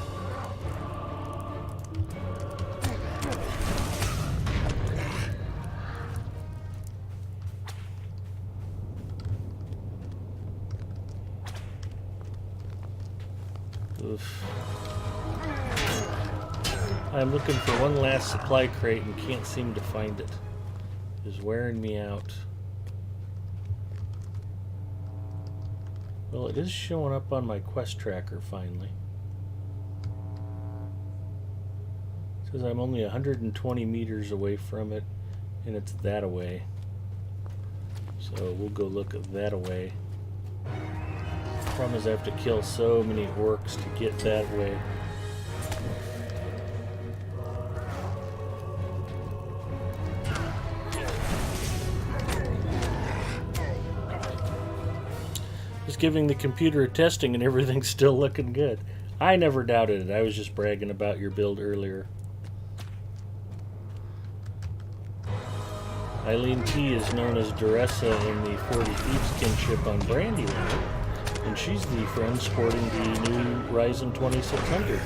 Oof. I'm looking for one last supply crate and can't seem to find it. It's wearing me out. Well, it is showing up on my quest tracker finally. It says I'm only 120 meters away from it, and it's that away. So we'll go look at that away. Problem is I have to kill so many orcs to get that way. Just giving the computer a testing and everything's still looking good. I never doubted it. I was just bragging about your build earlier. Eileen T is known as Duressa in the 40 Thieves kinship on Brandyland, and she's the friend sporting the new Ryzen 2600.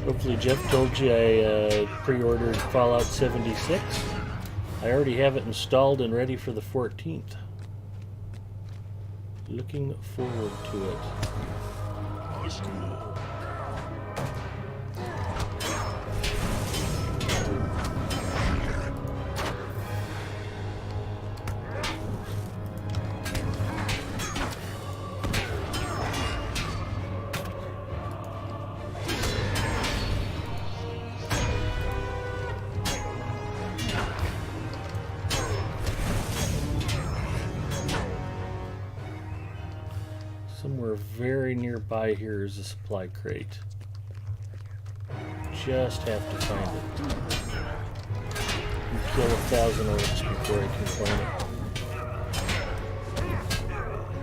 Hopefully Jeff told you I pre-ordered Fallout 76. I already have it installed and ready for the 14th. Looking forward to it. Somewhere very nearby here is a supply crate. Just have to find it. And kill 1,000 orcs before I can claim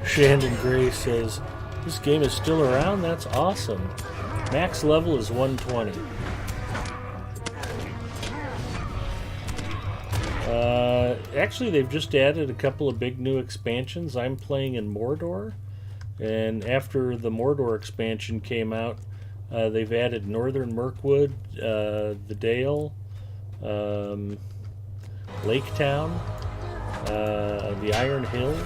it. Shandon Gray says, this game is still around? That's awesome. Max level is 120. Actually, they've just added a couple of big new expansions. I'm playing in Mordor. And after the Mordor expansion came out, they've added Northern Mirkwood, the Dale, Lake Town, the Iron Hills.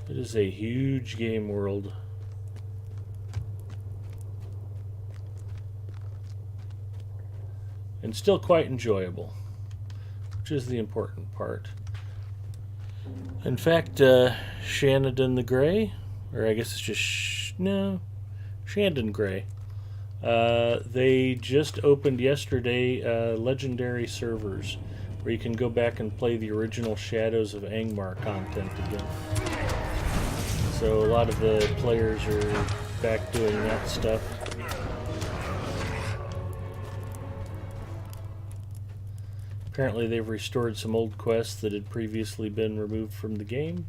It is a huge game world. And still quite enjoyable, which is the important part. In fact, Shandon the Gray, or I guess it's just, Shandon Gray, They just opened yesterday legendary servers where you can go back and play the original Shadows of Angmar content again. So a lot of the players are back doing that stuff. Apparently they've restored some old quests that had previously been removed from the game.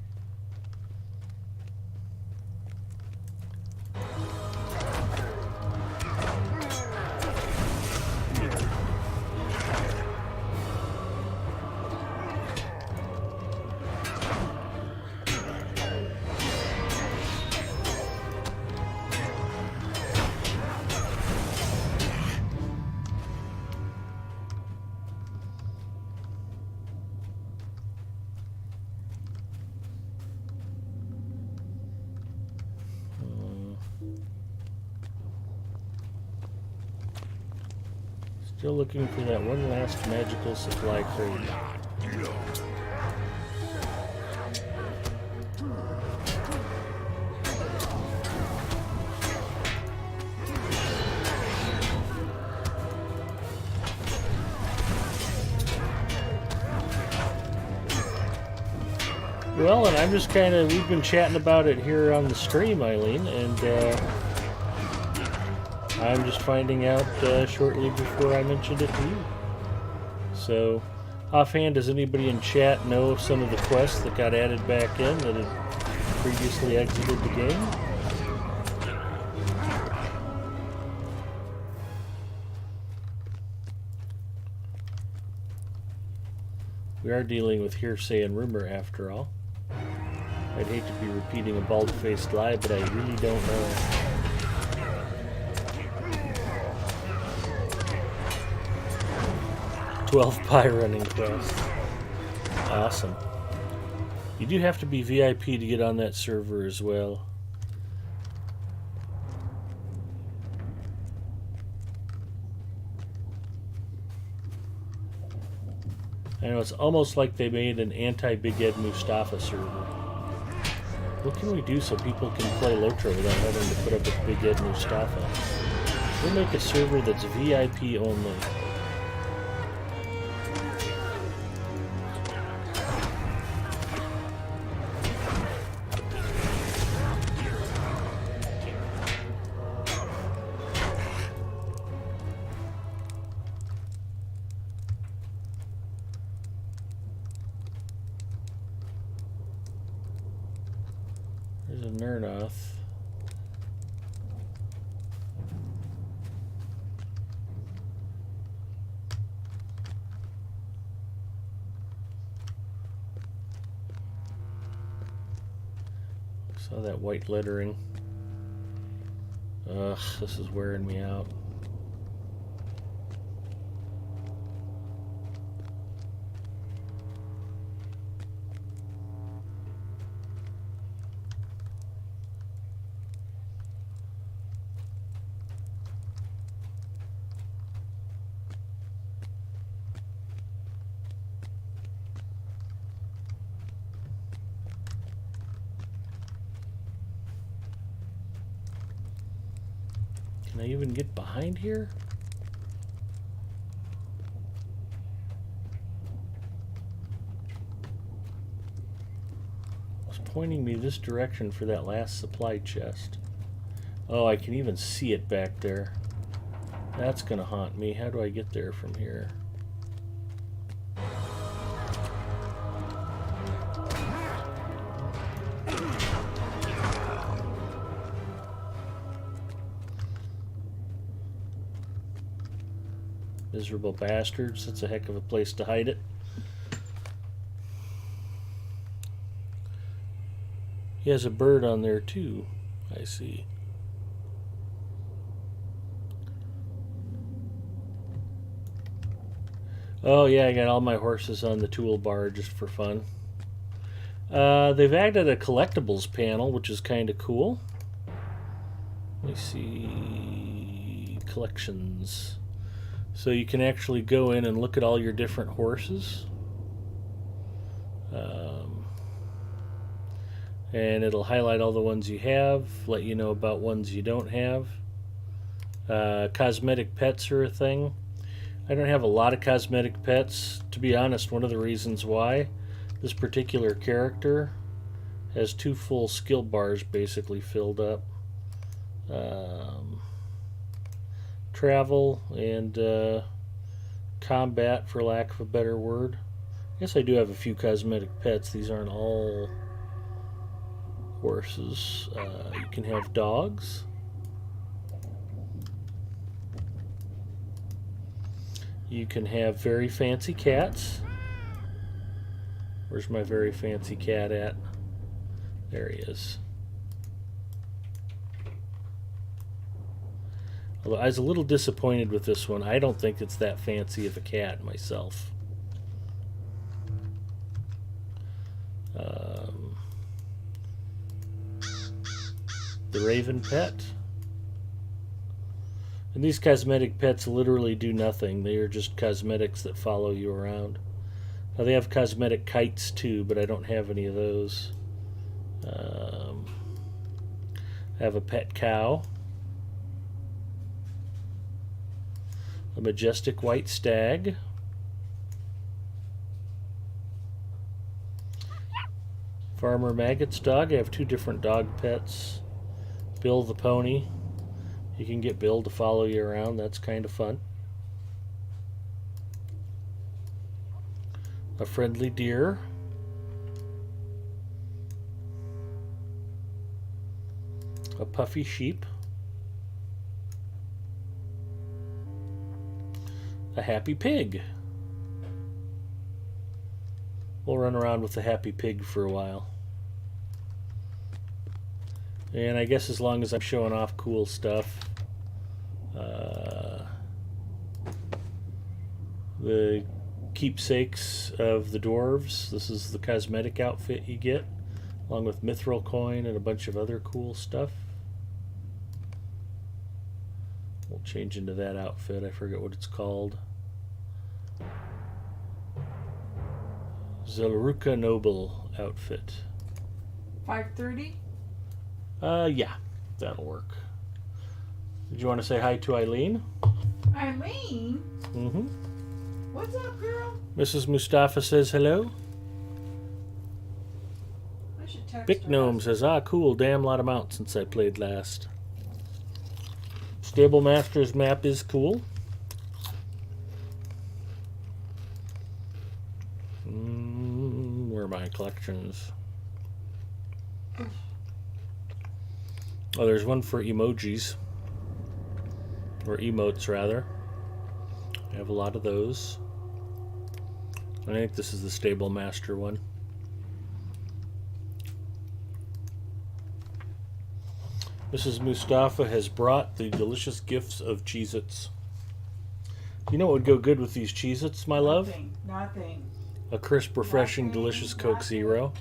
Still looking for that one last magical supply crate. Well, and I'm just we've been chatting about it here on the stream, Eileen, and I'm just finding out shortly before I mentioned it to you. So, offhand, does anybody in chat know some of the quests that got added back in that had previously exited the game? We are dealing with hearsay and rumor after all. I'd hate to be repeating a bald-faced lie, but I really don't know. 12 pie running quests. Awesome. You do have to be VIP to get on that server as well. I know, it's almost like they made an anti-Big Ed Mustafa server. What can we do so people can play Lotra without having to put up with Big Ed Mustafa? We'll make a server that's VIP only. There's a Nernoth. Saw that white lettering. Ugh, this is wearing me out. Can I even get behind here? It's pointing me this direction for that last supply chest. Oh, I can even see it back there. That's gonna haunt me. How do I get there from here? Miserable bastards. That's a heck of a place to hide it. He has a bird on there too. I see. Oh yeah, I got all my horses on the toolbar just for fun. They've added a collectibles panel, which is kind of cool. Let me see. Collections. So you can actually go in and look at all your different horses. And it'll highlight all the ones you have, let you know about ones you don't have. Cosmetic pets are a thing. I don't have a lot of cosmetic pets. To be honest, one of the reasons why this particular character has 2 full skill bars basically filled up. Travel and combat, for lack of a better word. I guess I do have a few cosmetic pets. These aren't all horses. You can have dogs. You can have very fancy cats. Where's my very fancy cat at? There he is. Although I was a little disappointed with this one. I don't think it's that fancy of a cat myself. The Raven Pet. And these cosmetic pets literally do nothing. They are just cosmetics that follow you around. Now they have cosmetic kites too, but I don't have any of those. I have a pet cow. A majestic white stag. Farmer Maggot's dog. I have 2 different dog pets. Bill the pony. You can get Bill to follow you around. That's kind of fun. A friendly deer. A puffy sheep. A happy pig. We'll run around with the happy pig for a while. And I guess as long as I'm showing off cool stuff, the keepsakes of the dwarves. This is the cosmetic outfit you get, along with mithril coin and a bunch of other cool stuff. We'll change into that outfit. I forget what it's called. Zelruka Noble outfit. 5:30? Yeah, that'll work. Did you want to say hi to Eileen? Eileen? Mm-hmm. What's up, girl? Mrs. Mustafa says hello. I should text Bic her. Gnome says, cool, damn lot of mounts since I played last. Stable Master's map is cool. Where are my collections? Oh, there's one for emojis. Or emotes, rather. I have a lot of those. I think this is the Stable Master one. Mrs. Mustafa has brought the delicious gifts of Cheez-Its. You know what would go good with these Cheez-Its, my love? Nothing. A crisp, refreshing, Nothing, delicious Coke nothing. Zero.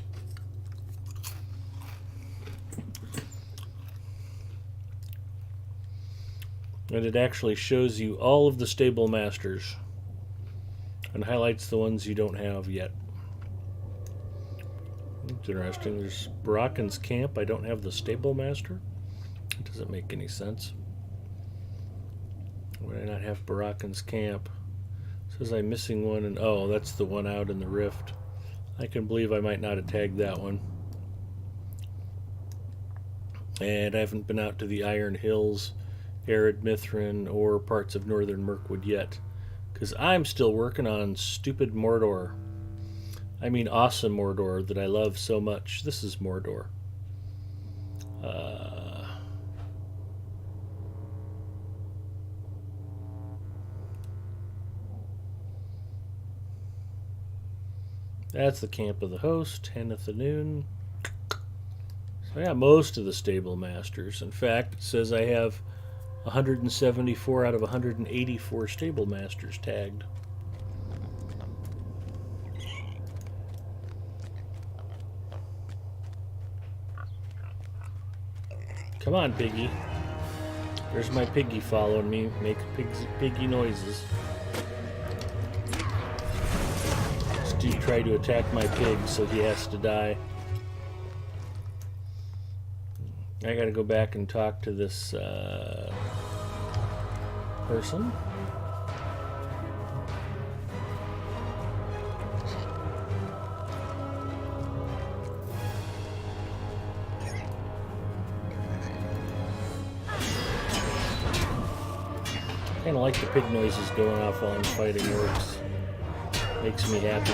And it actually shows you all of the Stable Masters and highlights the ones you don't have yet. It's interesting. There's Barachan's Camp. I don't have the Stable Master. It doesn't make any sense. Why do I not have Barachan's Camp? It says I'm missing one, and oh, that's the one out in the Rift. I can believe I might not have tagged that one. And I haven't been out to the Iron Hills, Arid Mithrin, or parts of northern Mirkwood yet, because I'm still working on stupid Mordor. I mean awesome Mordor that I love so much. This is Mordor. That's the Camp of the Host, Hannethanoon. So I got most of the Stable Masters. In fact, it says I have 174 out of 184 Stable Masters tagged. Come on, Piggy. There's my piggy following me, make piggy noises. Stu tried to attack my pig, so he has to die. I gotta go back and talk to this person. Kind of like the pig noises going off while I'm fighting orcs. Makes me happy.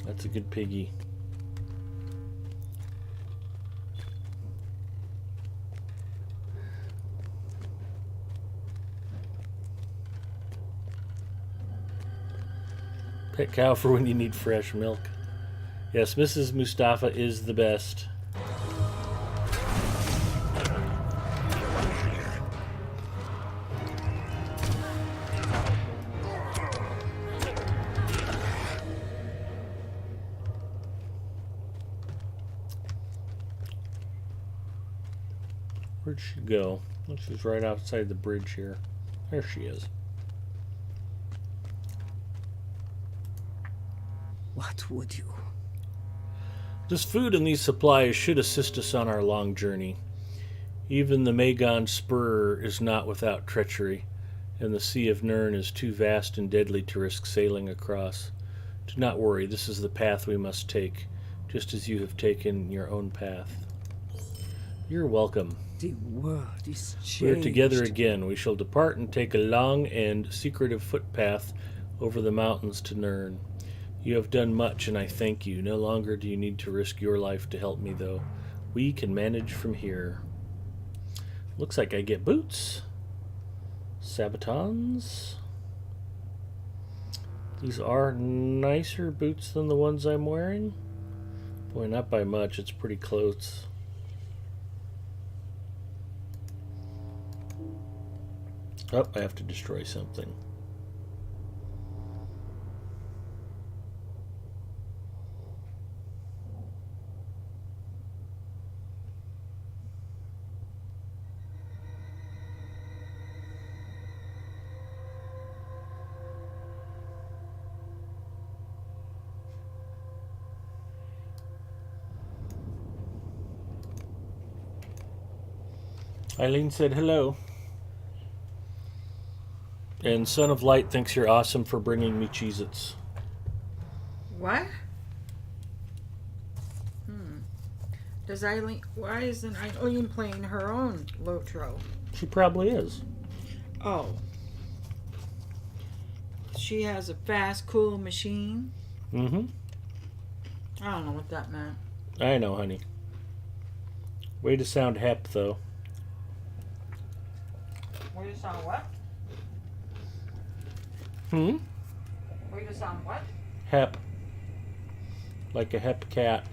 That's a good piggy. Pet cow for when you need fresh milk. Yes, Mrs. Mustafa is the best. Where'd she go? Well, she's right outside the bridge here. There she is. What would you? This food and these supplies should assist us on our long journey. Even the Magon Spur is not without treachery, and the Sea of Nirn is too vast and deadly to risk sailing across. Do not worry, this is the path we must take, just as you have taken your own path. You're welcome. The world is changed. We are together again. We shall depart and take a long and secretive footpath over the mountains to Nirn. You have done much, and I thank you. No longer do you need to risk your life to help me, though. We can manage from here. Looks like I get boots. Sabatons. These are nicer boots than the ones I'm wearing. Boy, not by much. It's pretty close. Oh, I have to destroy something. Eileen said hello. And Son of Light thinks you're awesome for bringing me Cheez-Its. What? Does Eileen? Why isn't Eileen playing her own Lotro? She probably is. Oh. She has a fast, cool machine. Mm-hmm. I don't know what that meant. I know, honey. Way to sound hep, though. Way to sound what? Hmm? Way to sound what? Hep. Like a hep cat.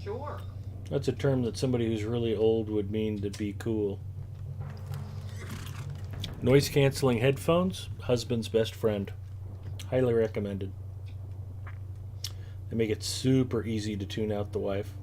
Sure. That's a term that somebody who's really old would mean to be cool. Noise-canceling headphones, husband's best friend. Highly recommended. They make it super easy to tune out the wife.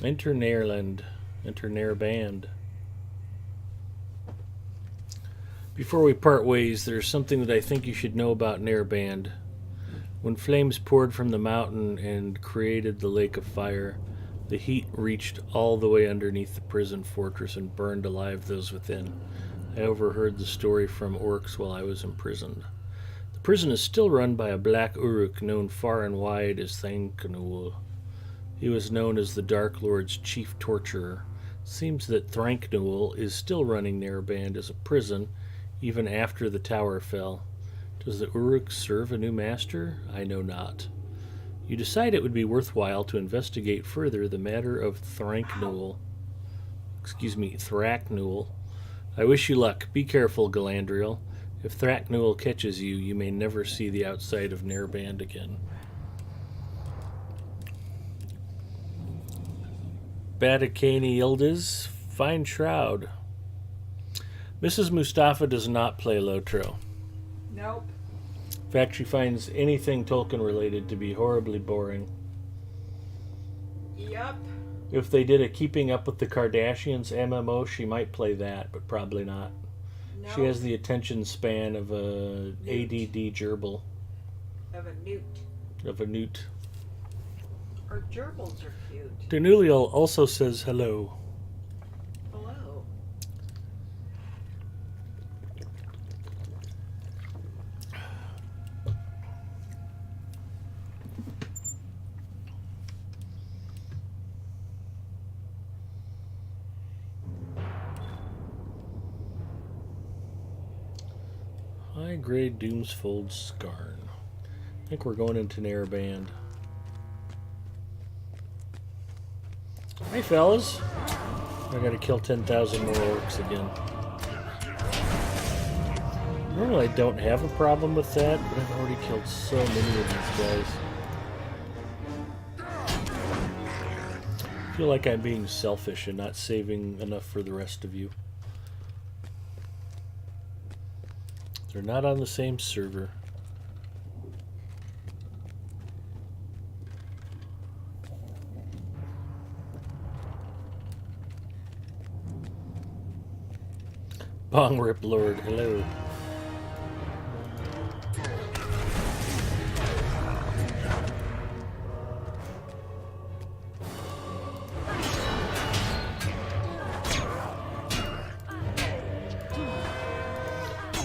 Enter Nairland. Enter Nairband. Before we part ways, there's something that I think you should know about Nairband. When flames poured from the mountain and created the lake of fire, the heat reached all the way underneath the prison fortress and burned alive those within. I overheard the story from orcs while I was imprisoned. The prison is still run by a black Uruk known far and wide as Thanknul. He was known as the Dark Lord's chief torturer. It seems that Thranknul is still running Nairband as a prison, even after the tower fell. Does the Uruk serve a new master? I know not. You decide it would be worthwhile to investigate further the matter of Thranknul. Thraknul. I wish you luck. Be careful, Galandriel. If Thraknul catches you, you may never see the outside of Nairband again. Batakani Yildiz, fine shroud. Mrs. Mustafa does not play Lotro. Nope. In fact, she finds anything Tolkien related to be horribly boring. Yep. If they did a Keeping Up with the Kardashians MMO, she might play that, but probably not. Nope. She has the attention span of a Newt. ADD gerbil. Of a newt. Of a newt. Or gerbils are cute. Danuliel also says hello. Hello. High grade Doomsfold Skarn. I think we're going into Nairband. Hey fellas. I gotta kill 10,000 more orcs again. Normally I don't have a problem with that, but I've already killed so many of these guys. I feel like I'm being selfish and not saving enough for the rest of you. They're not on the same server. Bong Rip Lord, hello.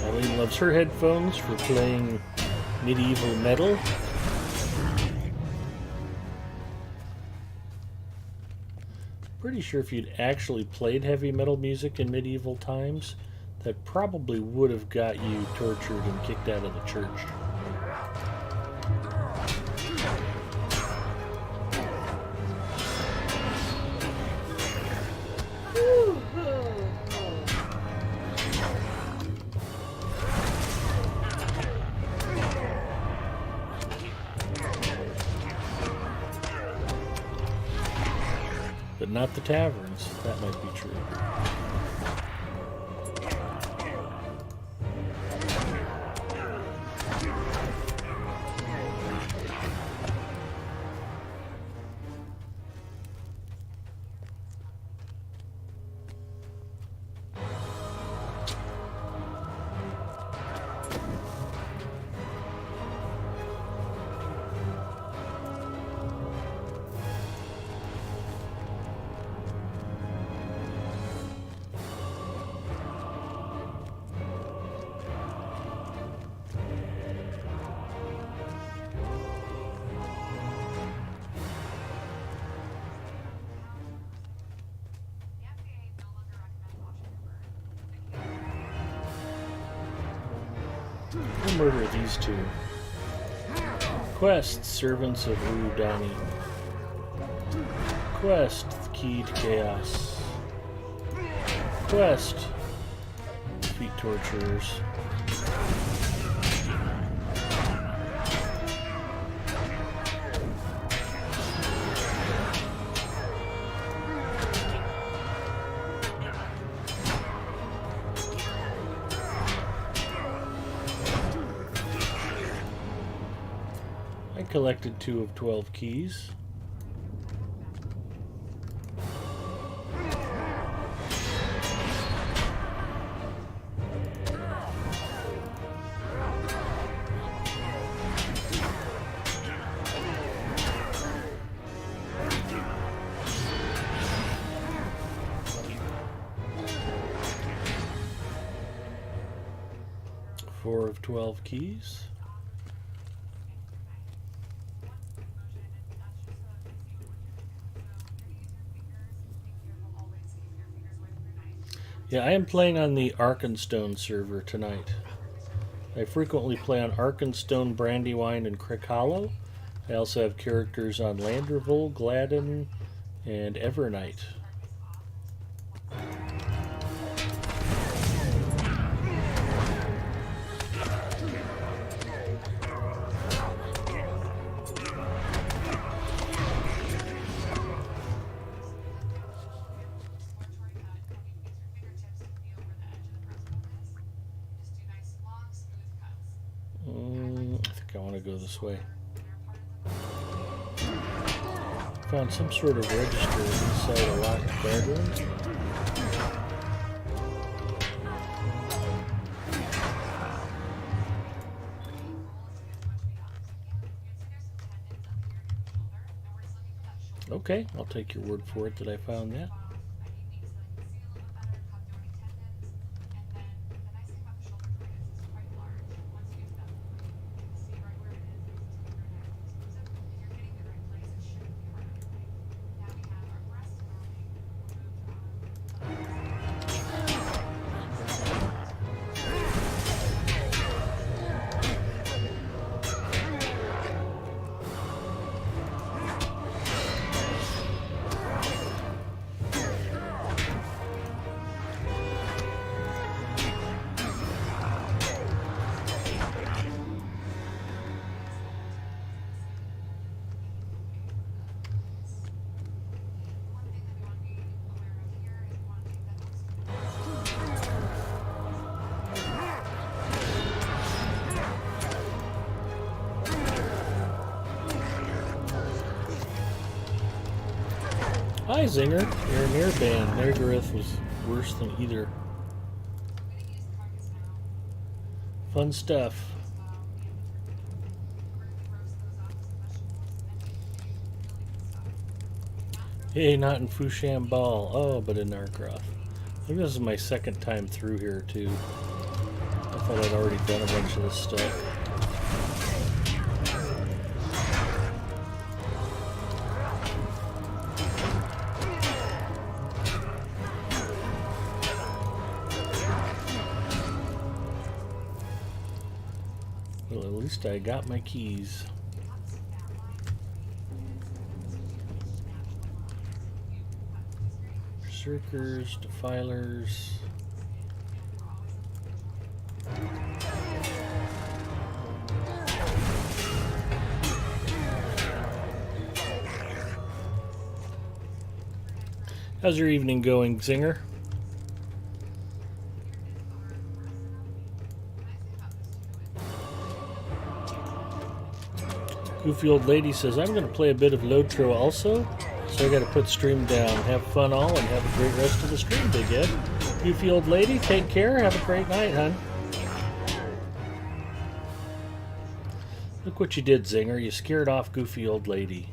Eileen loves her headphones for playing medieval metal. Pretty sure if you'd actually played heavy metal music in medieval times, that probably would have got you tortured and kicked out of the church. But not the taverns. That might be true. We'll murder these two. Quest, Servants of Urudani. Quest, Key to Chaos. Quest, Defeat Torturers. I collected 2 of 12 keys. Four of 12 keys. Yeah, I am playing on the Arkenstone server tonight. I frequently play on Arkenstone, Brandywine, and Crick Hollow. I also have characters on Landerville, Gladden, and Evernight. want to go this way. Found some sort of register inside a locked guardroom. Okay, I'll take your word for it that I found that. Hi, Zinger. You're an airband. Nergareth was worse than either. Fun stuff. Hey, not in Fusham Ball. Oh, but in Nargroth. I think this is my second time through here, too. I thought I'd already done a bunch of this stuff. Well, at least I got my keys. Berserkers, Defilers. How's your evening going, Zinger? Goofy Old Lady says, I'm going to play a bit of Lotro also, so I got to put stream down. Have fun all and have a great rest of the stream, Big Ed. Goofy Old Lady, take care. Have a great night, hon. Look what you did, Zinger. You scared off Goofy Old Lady.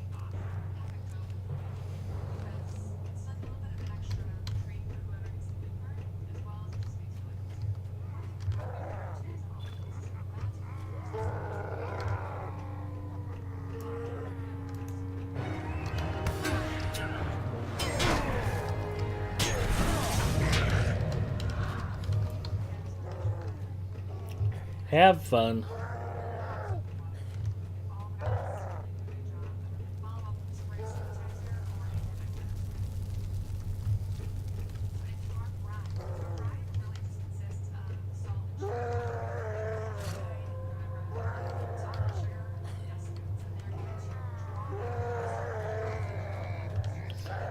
Have fun. I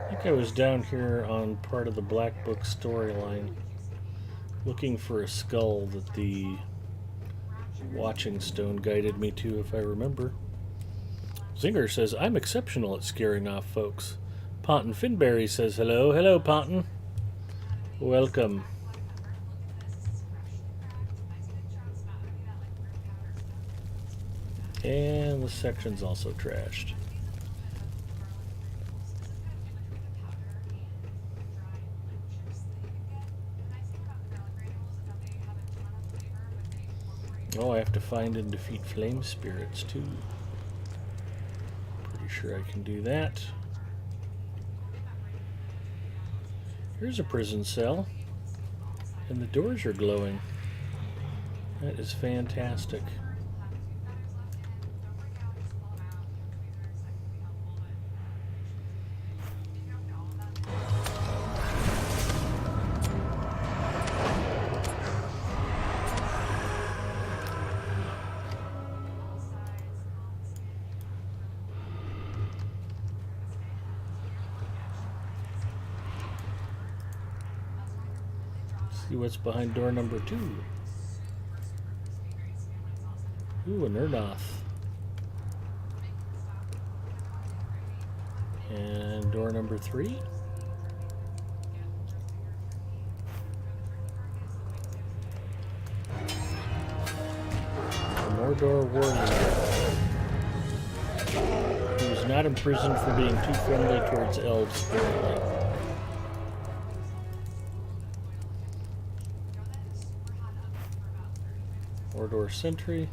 think I was down here on part of the Black Book storyline looking for a skull that the Watching Stone guided me to, if I remember. Zinger says, I'm exceptional at scaring off folks. Ponton Finberry says, hello. Hello, Ponton. Welcome. And the section's also trashed. Oh, I have to find and defeat flame spirits too. Pretty sure I can do that. Here's a prison cell. And the doors are glowing. That is fantastic. See what's behind door number 2. Ooh, a Nerdoth. And door number 3. A Mordor warrior who is not imprisoned for being too friendly towards elves, apparently. Mordor sentry.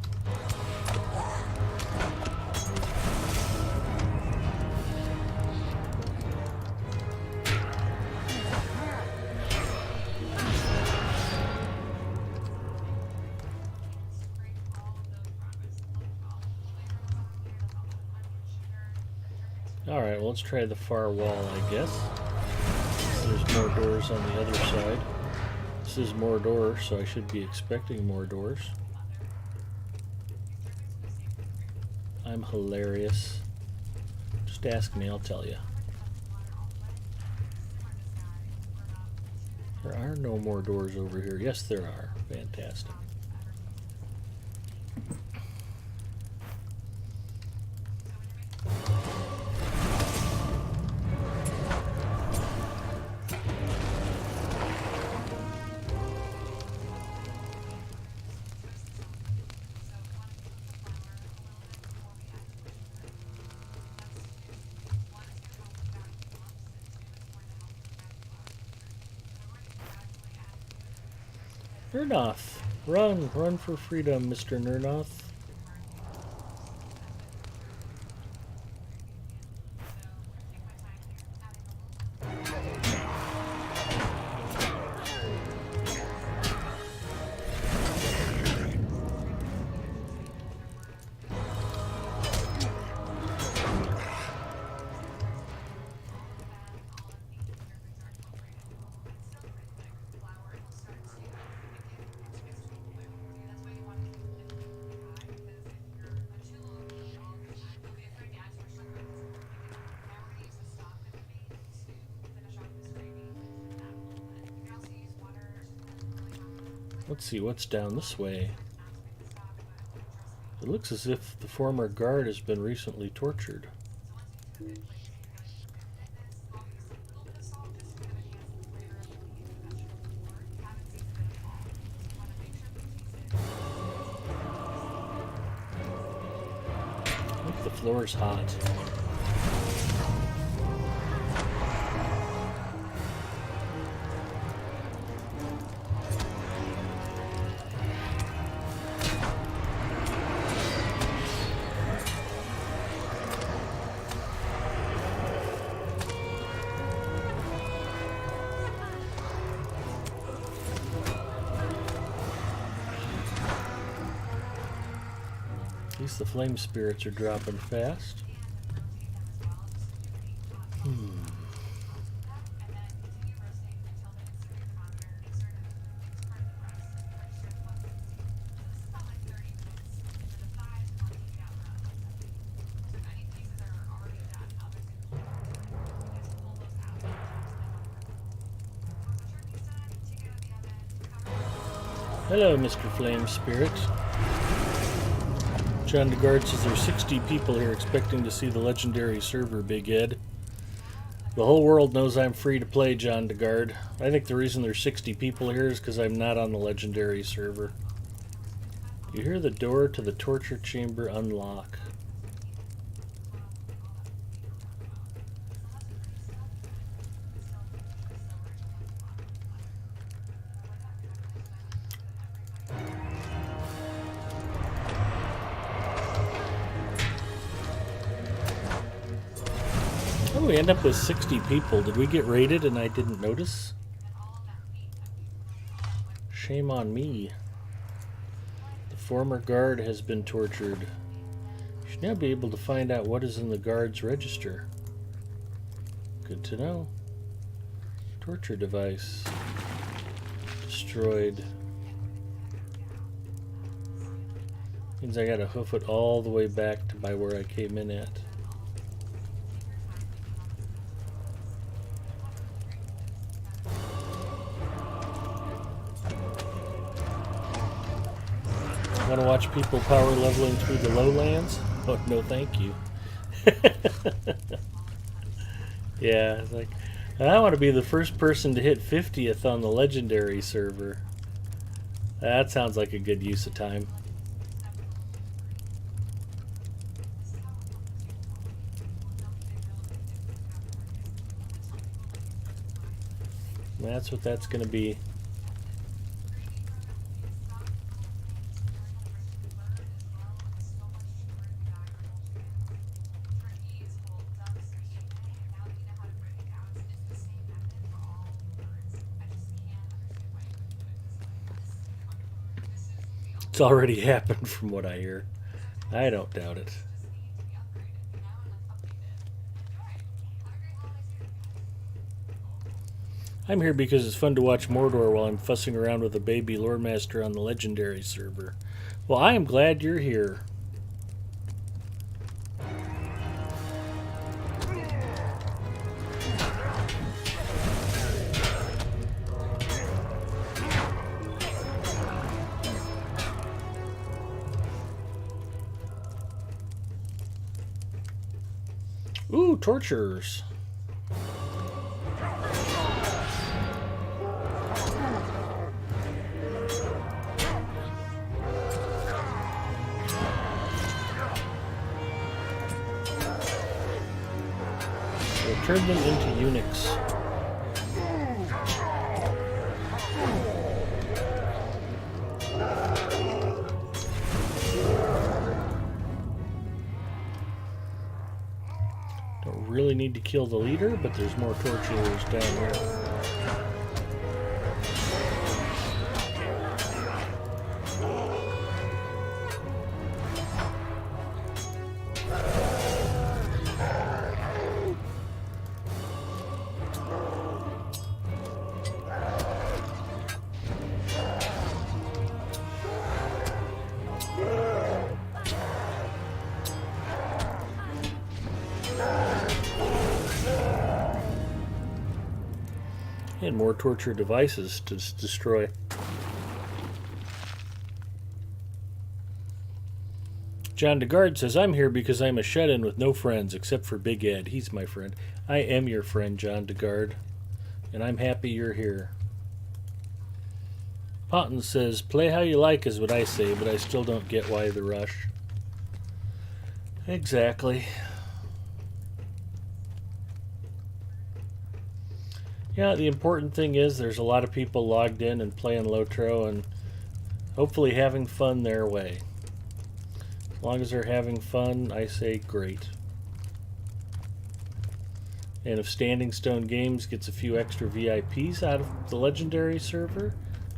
Alright, well, let's try the far wall, I guess. There's more doors on the other side. This is more doors, so I should be expecting more doors. I'm hilarious. Just ask me, I'll tell you. There are no more doors over here. Yes, there are. Fantastic. Nernoth! Run! Run for freedom, Mr. Nernoth. Let's see what's down this way. It looks as if the former guard has been recently tortured. I think the floor's hot. At least the flame spirits are dropping fast. Hello, Mr. Flame Spirit. John DeGard says there's 60 people here expecting to see the legendary server, Big Ed. The whole world knows I'm free to play, John DeGard. I think the reason there's 60 people here is because I'm not on the legendary server. You hear the door to the torture chamber unlock. Oh, we end up with 60 people. Did we get raided and I didn't notice? Shame on me. The former guard has been tortured. You should now be able to find out what is in the guard's register. Good to know. Torture device. Destroyed. Means I gotta hoof it all the way back to by where I came in at. Want to watch people power leveling through the lowlands? Oh, no thank you. Yeah, it's like, I want to be the first person to hit 50th on the legendary server. That sounds like a good use of time. That's what that's going to be. It's already happened from what I hear. I don't doubt it. I'm here because it's fun to watch Mordor while I'm fussing around with a baby Loremaster on the legendary server. Well, I am glad you're here. Ooh, torturers. We'll turn them into eunuchs. Don't really need to kill the leader, but there's more torturers down here. And more torture devices to destroy. John DeGard says, I'm here because I'm a shut-in with no friends except for Big Ed. He's my friend. I am your friend, John DeGard, and I'm happy you're here. Ponton says, play how you like is what I say, but I still don't get why the rush. Exactly. Yeah, the important thing is there's a lot of people logged in and playing Lotro and hopefully having fun their way. As long as they're having fun, I say great. And if Standing Stone Games gets a few extra VIPs out of the legendary server,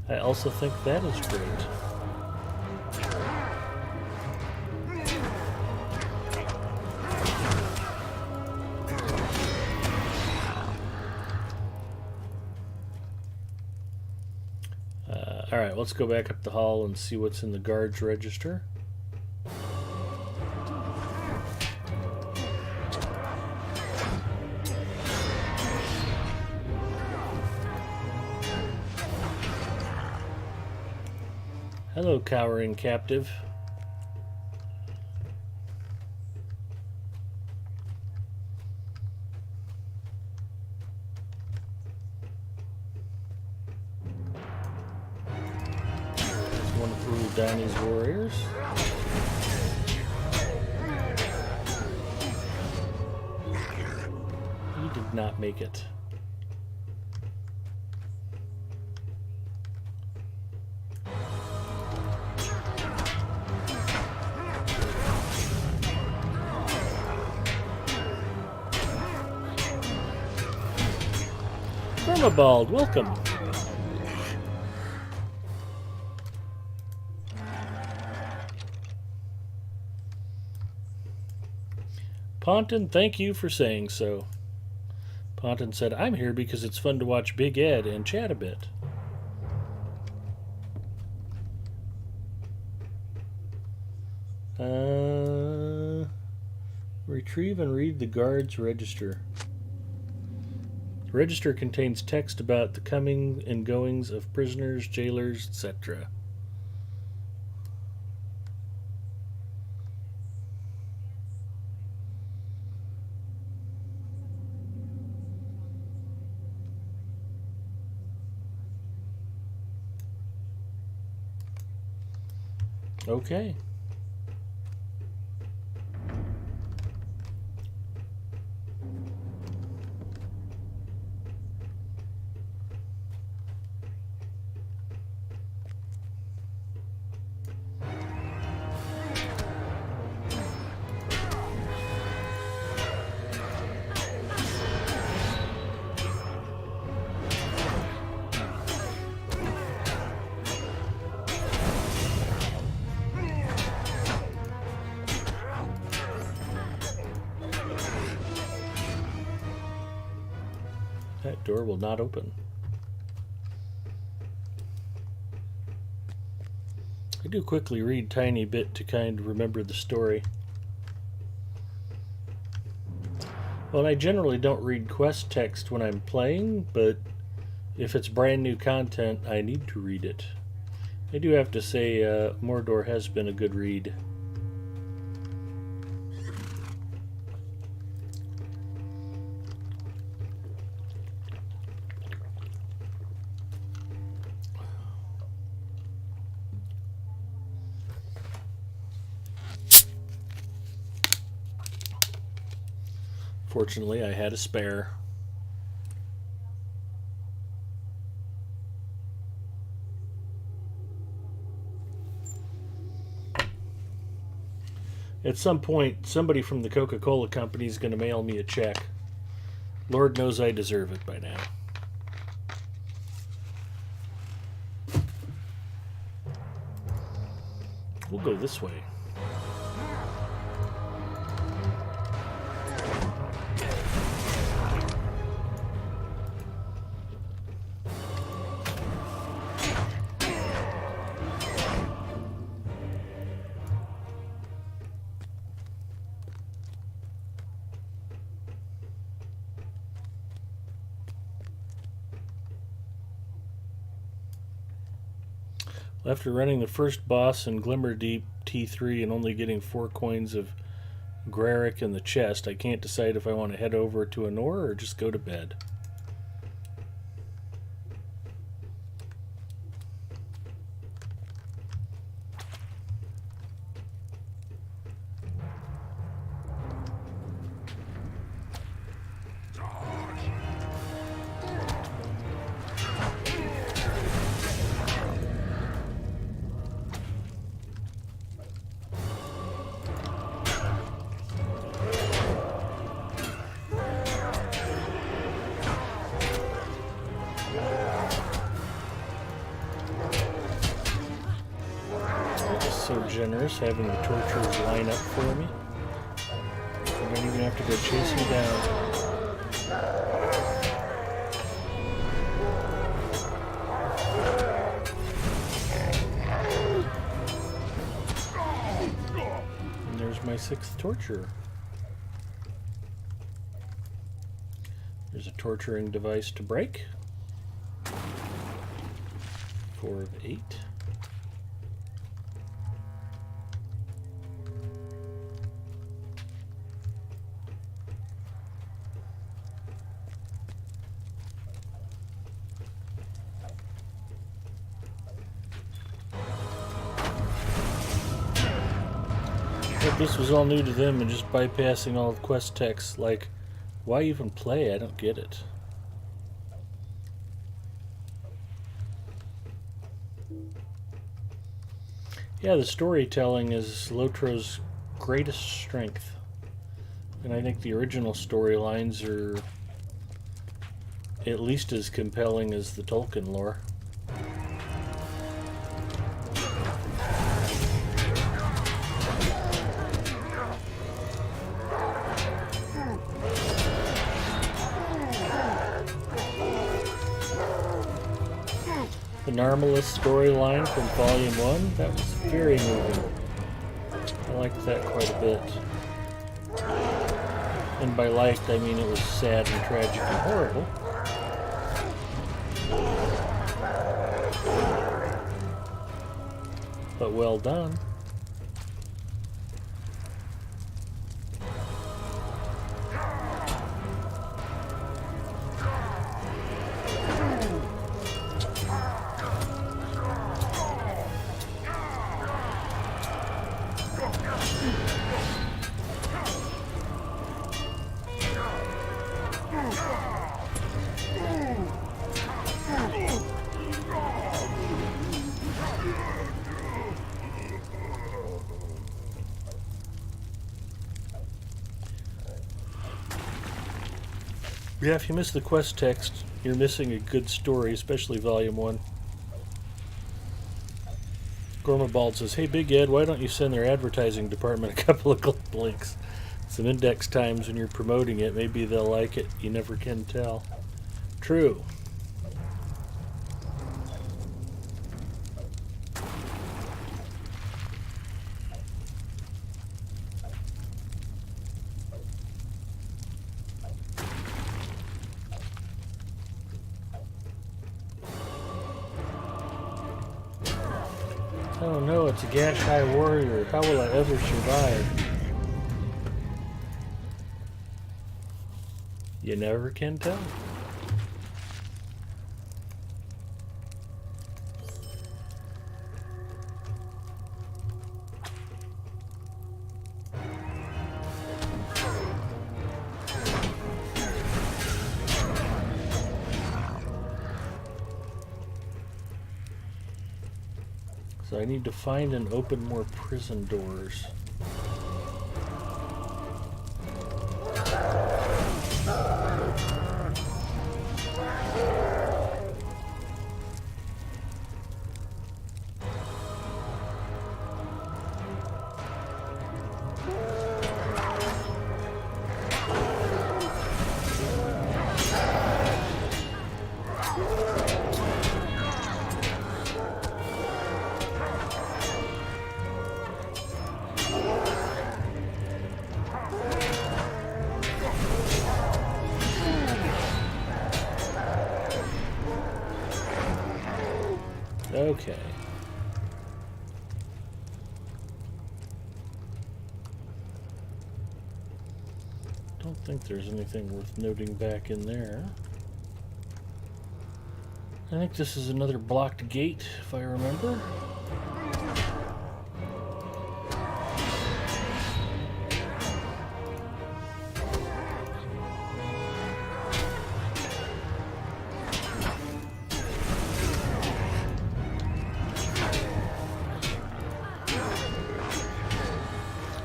I also think that is great. Alright, let's go back up the hall and see what's in the guard's register. Hello, cowering captive. One of Rule Danny's warriors. He did not make it. Vermibald, welcome. Ponton, thank you for saying so. Ponton said, I'm here because it's fun to watch Big Ed and chat a bit. Retrieve and read the guard's register. The register contains text about the coming and goings of prisoners, jailers, etc. Okay. That door will not open. I do quickly read tiny bit to kind of remember the story. Well, I generally don't read quest text when I'm playing, but if it's brand new content, I need to read it. I do have to say, Mordor has been a good read. Fortunately, I had a spare. At some point, somebody from the Coca-Cola company is going to mail me a check. Lord knows I deserve it by now. We'll go this way. After running the first boss in Glimmerdeep T3 and only getting 4 coins of Graric in the chest, I can't decide if I want to head over to Anor or just go to bed. So generous having the torturers line up for me. I don't even have to go chase me down. And there's my 6th torturer. There's a torturing device to break. 4 of 8. If this was all new to them and just bypassing all the quest text, like, why even play? I don't get it. Yeah, the storytelling is Lotro's greatest strength. And I think the original storylines are at least as compelling as the Tolkien lore. The Narmalus storyline from Volume 1, that was very moving. I liked that quite a bit. And by liked, I mean it was sad and tragic and horrible. But well done. Yeah, if you miss the quest text, you're missing a good story, especially Volume 1. Gormabald says, "Hey, Big Ed, why don't you send their advertising department a couple of links? Some index times when you're promoting it. Maybe they'll like it. You never can tell." True. Oh no, it's a Gash High Warrior. How will I ever survive? You never can tell. So I need to find and open more prison doors. Okay. Don't think there's anything worth noting back in there. I think this is another blocked gate, if I remember.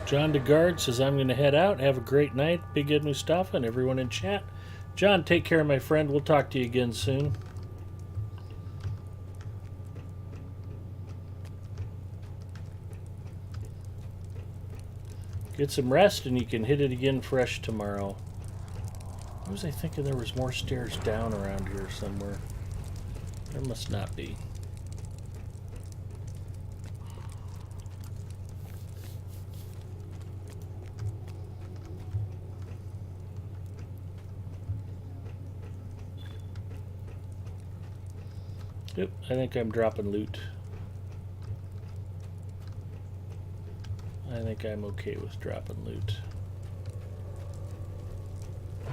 John DeGard says, "I'm going to head out. Have a great night. Big Ed, Mustafa, and everyone in chat." John, take care, my friend. We'll talk to you again soon. Get some rest, and you can hit it again fresh tomorrow. What was I thinking? There was more stairs down around here somewhere. There must not be. Yep, I think I'm dropping loot. I think I'm okay with dropping loot. I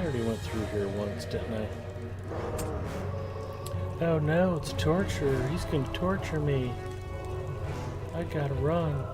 already went through here once, didn't I? Oh no, it's torture. He's gonna torture me. I gotta run.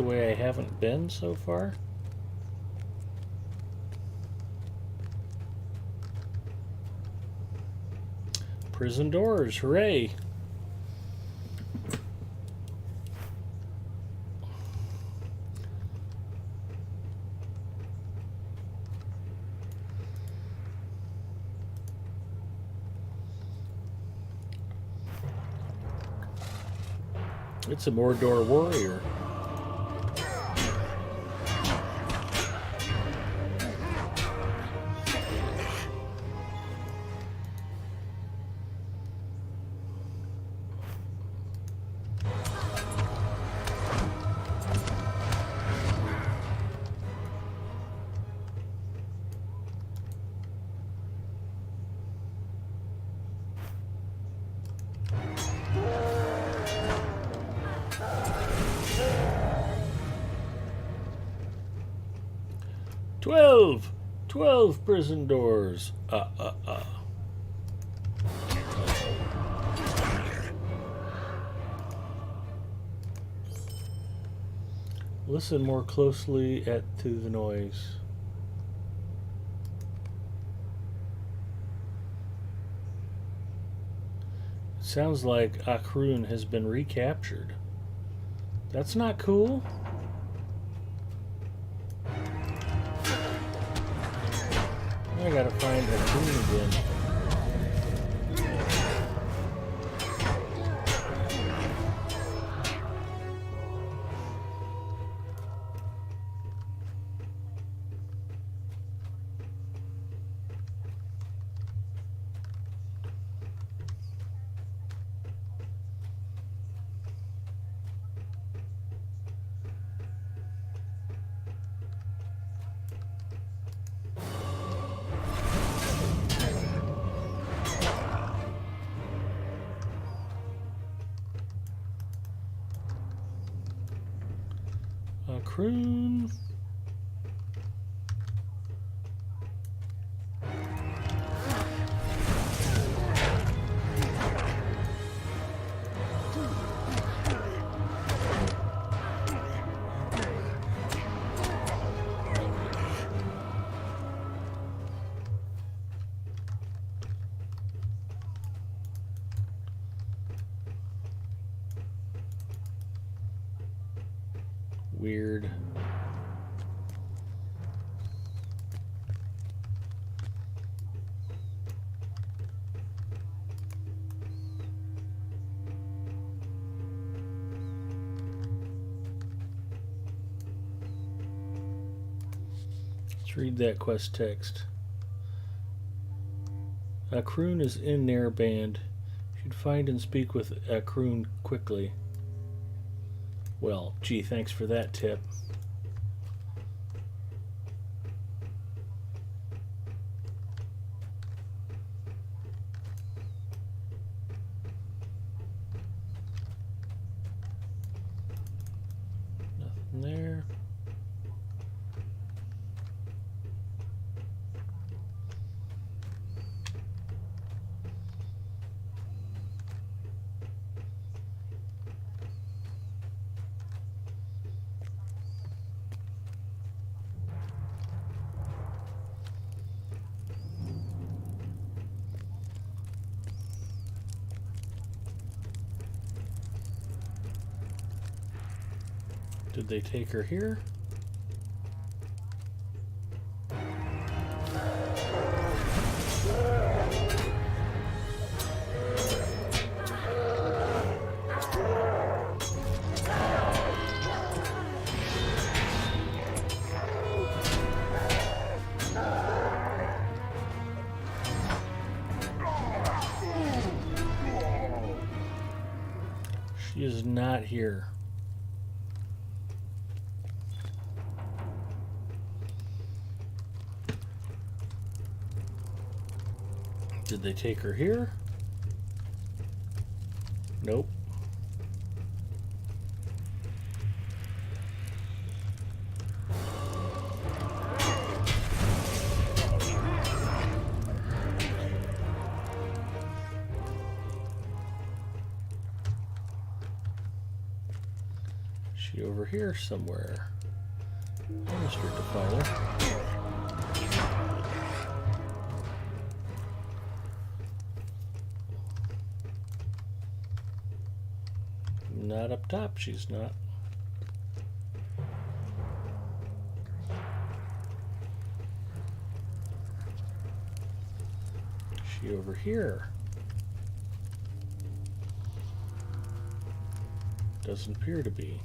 the way I haven't been so far? Prison doors, hooray! It's a Mordor warrior. Twelve prison doors. Listen more closely to the noise. It sounds like Akrun has been recaptured. That's not cool. I gotta find Akrun again. Akrun. Weird. Let's read that quest text. Akrun is in Narraband. You should find and speak with Akrun quickly. Well, gee, thanks for that tip. Nothing there. Did they take her here? She is not here. Did they take her here? Nope. She over here somewhere. Mr. Defiler. Not up top, she's not. She over here. Doesn't appear to be.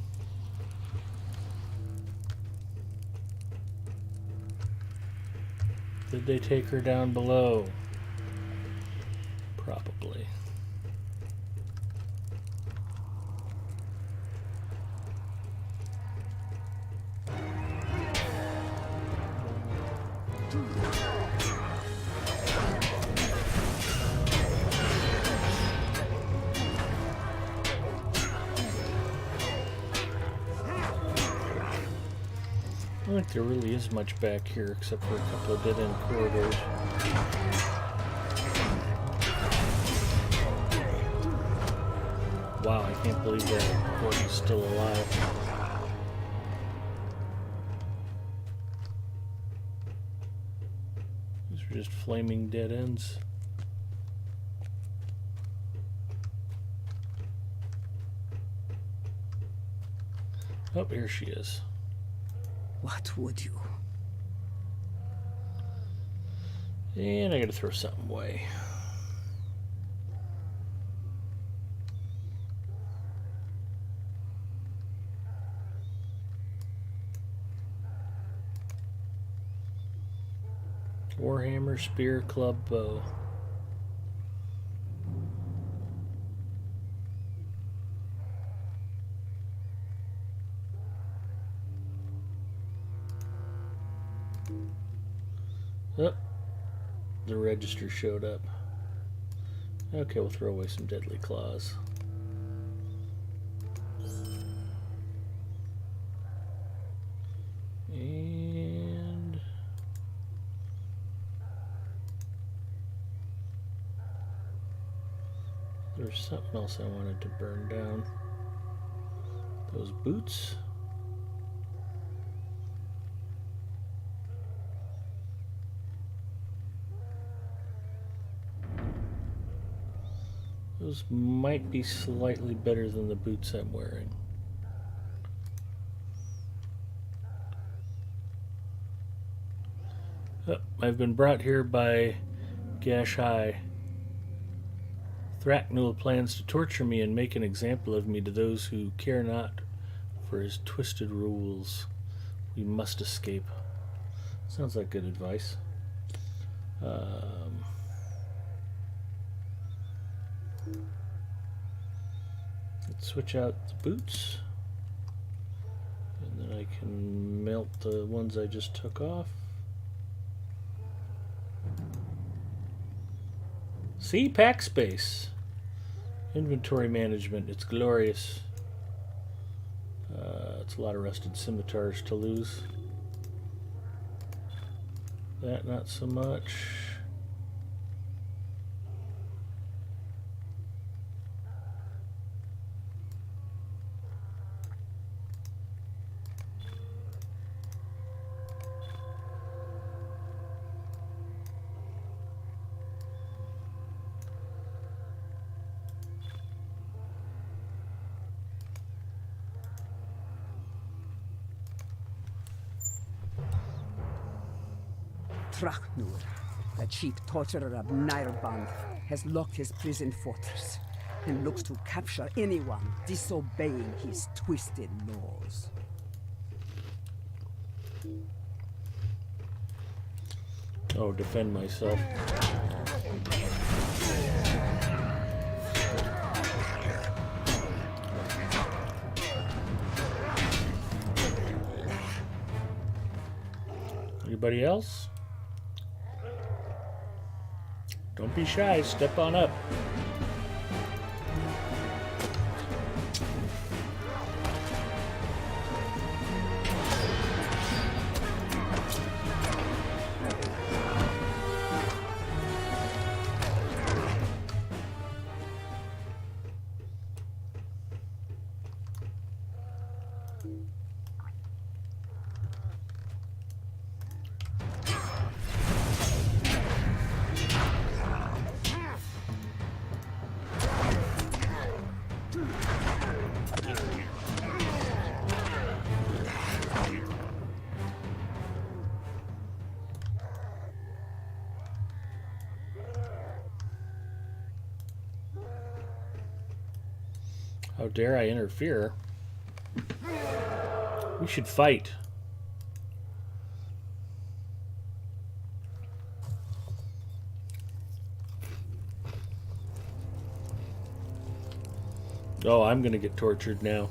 Did they take her down below? Probably. I don't think there really is much back here except for a couple of dead-end corridors. Wow, I can't believe that Gordon's still alive. These are just flaming dead ends. Oh, here she is. What would you? And I gotta throw something away. Warhammer, spear, club, bow. Oh, the register showed up. Okay, we'll throw away some deadly claws. And there's something else I wanted to burn down. Those boots. Those might be slightly better than the boots I'm wearing. Oh, I've been brought here by Gash High. Thraknul plans to torture me and make an example of me to those who care not for his twisted rules. We must escape. Sounds like good advice. Let's switch out the boots. And then I can melt the ones I just took off. See, pack space. Inventory management, it's glorious. It's a lot of rusted scimitars to lose. That not so much. Thraknur, the chief torturer of Nairband, has locked his prison fortress and looks to capture anyone disobeying his twisted laws. Oh, defend myself. Anybody else? Don't be shy, step on up. How dare I interfere? We should fight. Oh, I'm gonna get tortured now.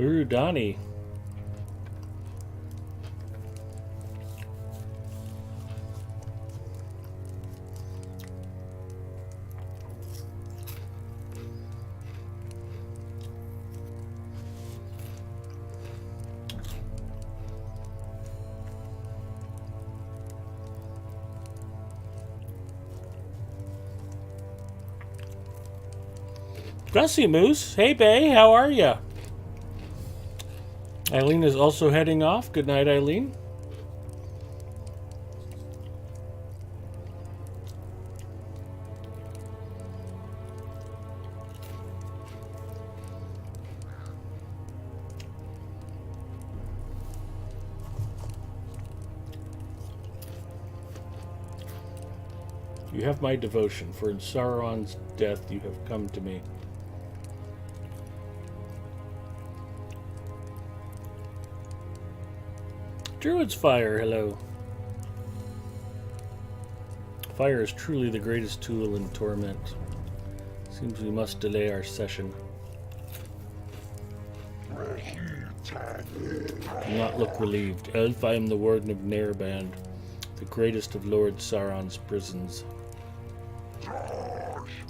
Ooh, Donnie. Gussie Moose. Hey, Bay. How are ya? Eileen is also heading off. Good night, Eileen. You have my devotion, for in Sauron's death you have come to me. Druid's Fire, hello. Fire is truly the greatest tool in torment. Seems we must delay our session. Do not look relieved. Elf, I am the warden of Nairband, the greatest of Lord Sauron's prisons.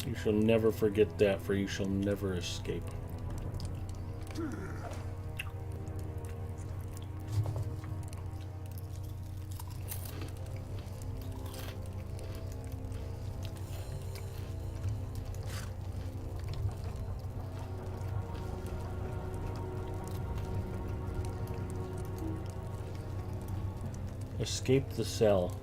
You shall never forget that, for you shall never escape. Escape the cell.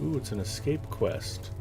Ooh, it's an escape quest.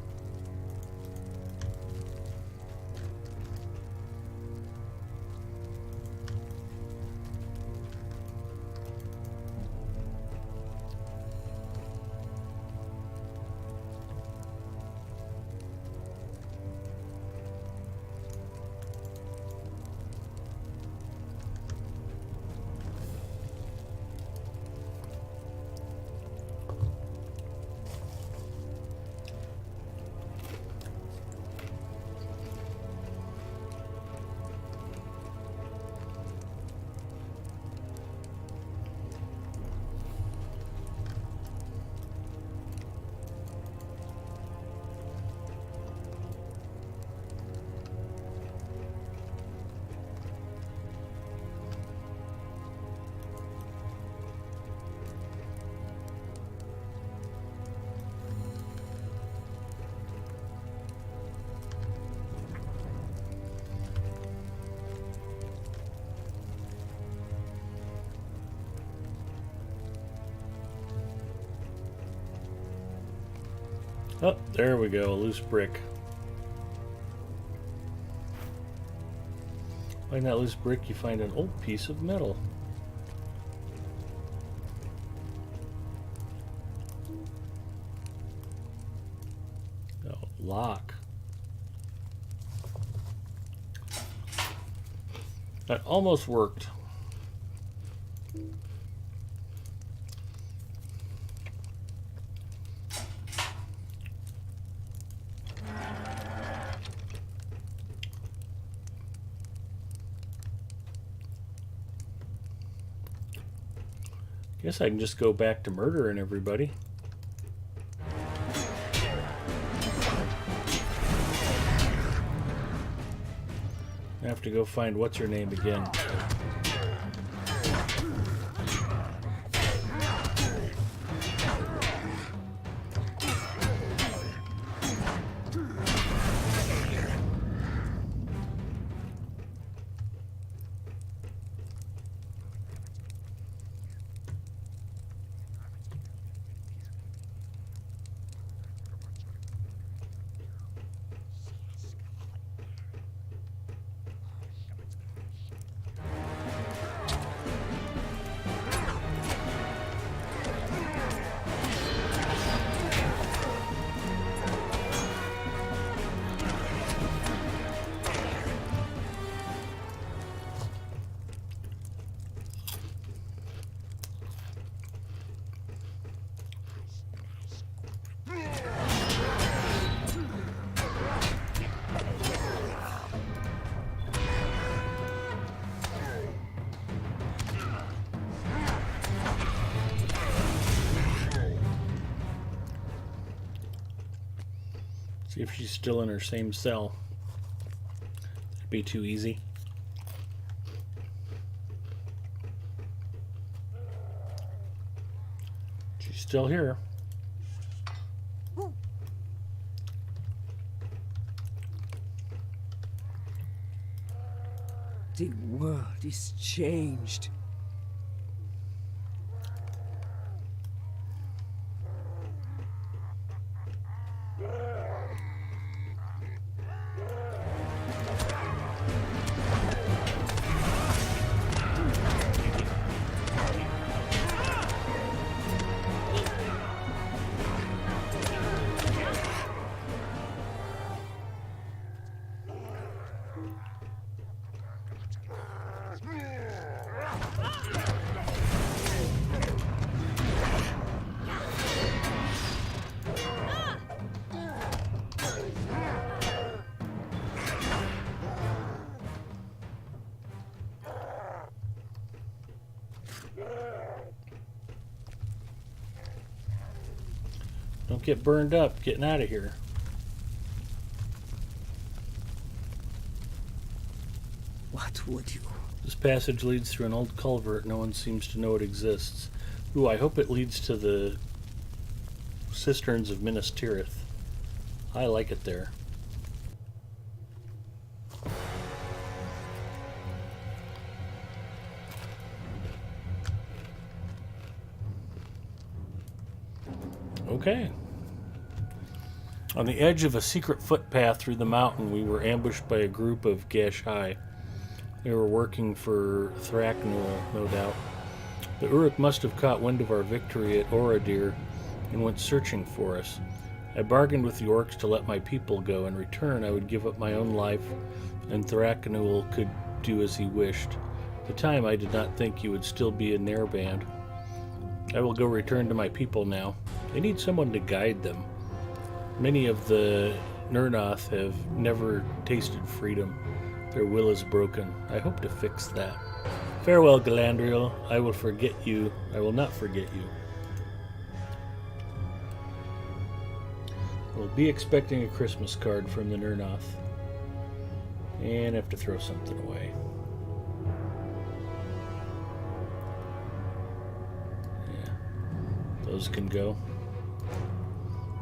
Oh, there we go, a loose brick. Find that loose brick, you find an old piece of metal. Oh, lock. That almost worked. Guess I can just go back to murdering everybody. have to go find what's her name again. See if she's still in her same cell. It'd be too easy. She's still here. The world is changed. Don't get burned up getting out of here. What would you? This passage leads through an old culvert. No one seems to know it exists. Ooh, I hope it leads to the cisterns of Minas Tirith. I like it there. Okay. On the edge of a secret footpath through the mountain, we were ambushed by a group of Gashai. They were working for Thraknul, no doubt. The Uruk must have caught wind of our victory at Oradir and went searching for us. I bargained with the orcs to let my people go. In return, I would give up my own life, and Thraknul could do as he wished. At the time, I did not think you would still be a Nair band. I will go return to my people now. They need someone to guide them. Many of the Nirnath have never tasted freedom. Their will is broken. I hope to fix that. Farewell, Galadriel. I will forget you. I will not forget you. We'll be expecting a Christmas card from the Nirnath. And have to throw something away. Yeah. Those can go.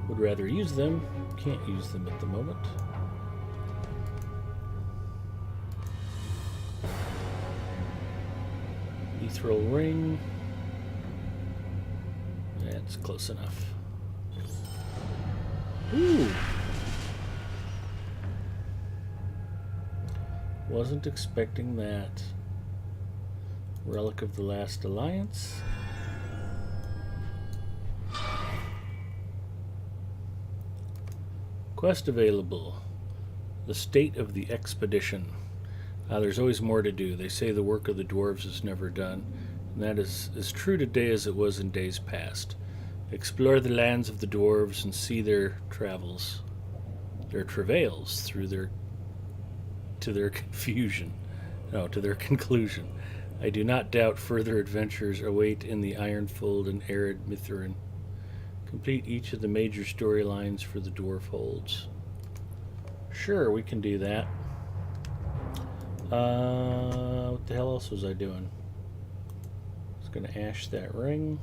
Would rather use them. Can't use them at the moment. Mithril ring. That's close enough. Ooh! Wasn't expecting that. Relic of the Last Alliance. Quest available. The state of the expedition. There's always more to do. They say the work of the dwarves is never done, and that is as true today as it was in days past. Explore the lands of the dwarves and see their travels, their travails through to their conclusion. I do not doubt further adventures await in the Ironfold and arid Mithrin. Complete each of the major storylines for the dwarf holds. Sure, we can do that. What the hell else was I doing? I was gonna ash that ring.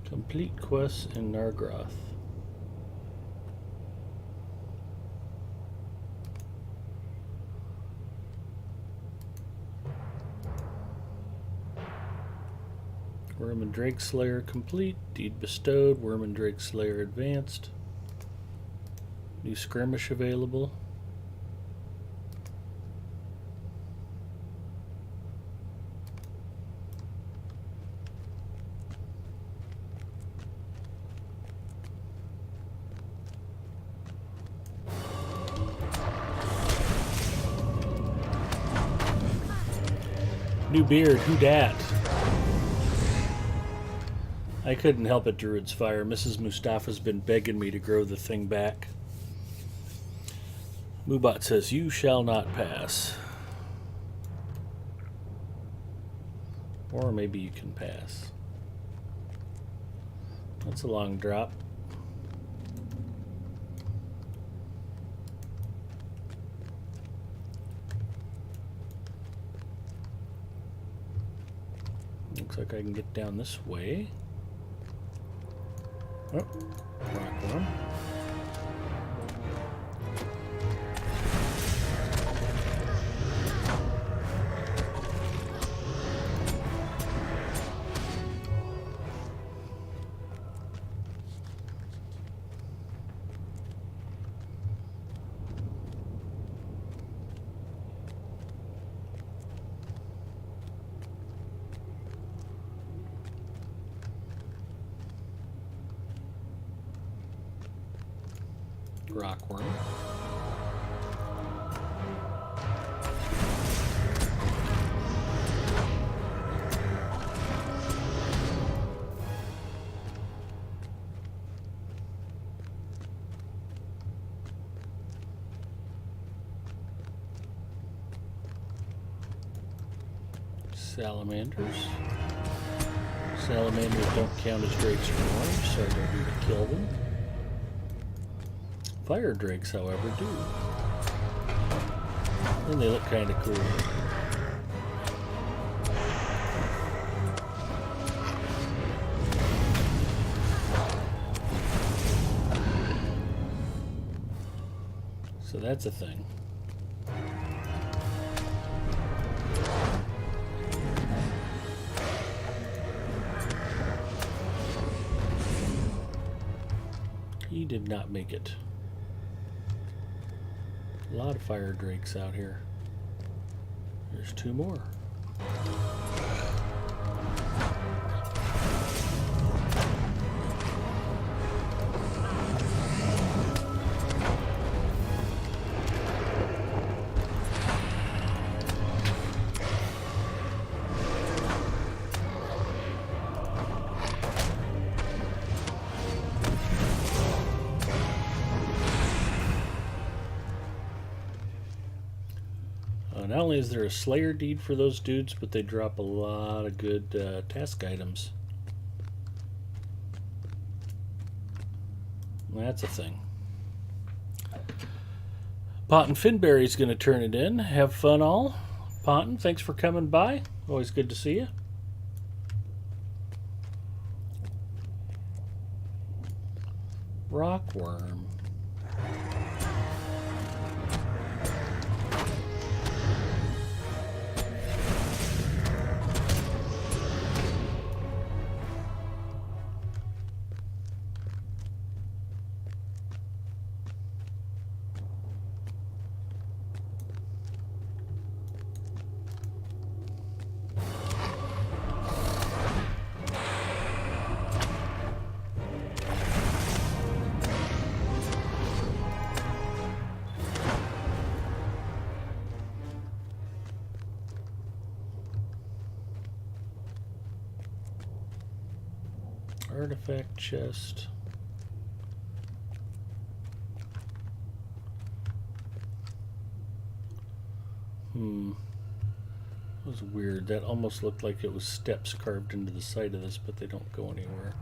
Complete quests in Nargroth. Worm and Drake Slayer complete. Deed bestowed. Worm and Drake Slayer advanced. New skirmish available. New beard, who dat? I couldn't help it, Druid's Fire. Mrs. Mustafa's been begging me to grow the thing back. Mubot says, you shall not pass. Or maybe you can pass. That's a long drop. Looks like I can get down this way. Oh, rock one. Rockworm. Salamanders. Salamanders don't count as drakes or orange, so I don't need to kill them. Fire drakes, however, do. And they look kind of cool. So that's a thing. He did not make it. A lot of fire drakes out here. There's two more. Not only is there a Slayer deed for those dudes, but they drop a lot of good task items. That's a thing. Ponton Finberry's going to turn it in. Have fun all. Ponton, thanks for coming by. Always good to see you. Rockworm. Artifact chest. That was weird. That almost looked like it was steps carved into the side of this, but they don't go anywhere.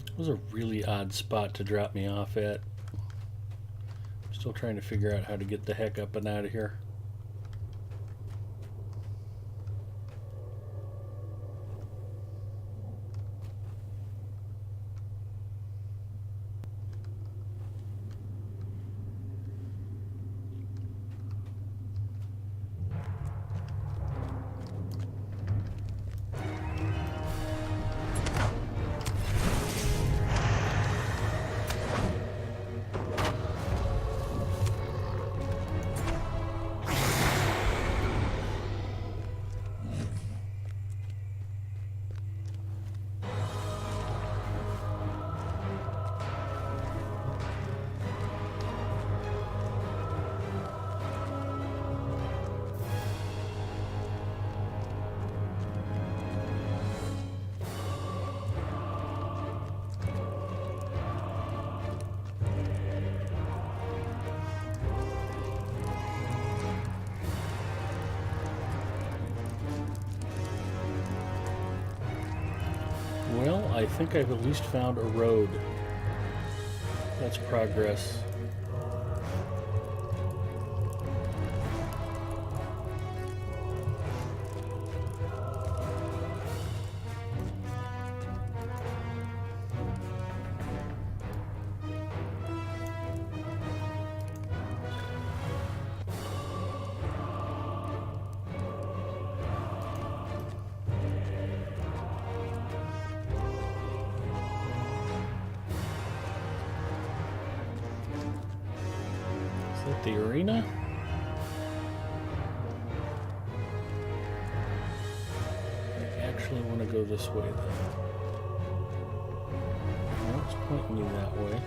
It was a really odd spot to drop me off at. Still trying to figure out how to get the heck up and out of here. Well, I think I've at least found a road. That's progress. Is that the arena? I actually want to go this way then. No, it's pointing me that way.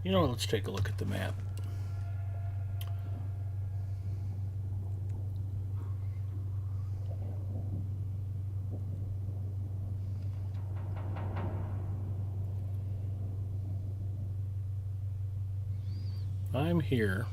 You know what? Let's take a look at the map. I'm here.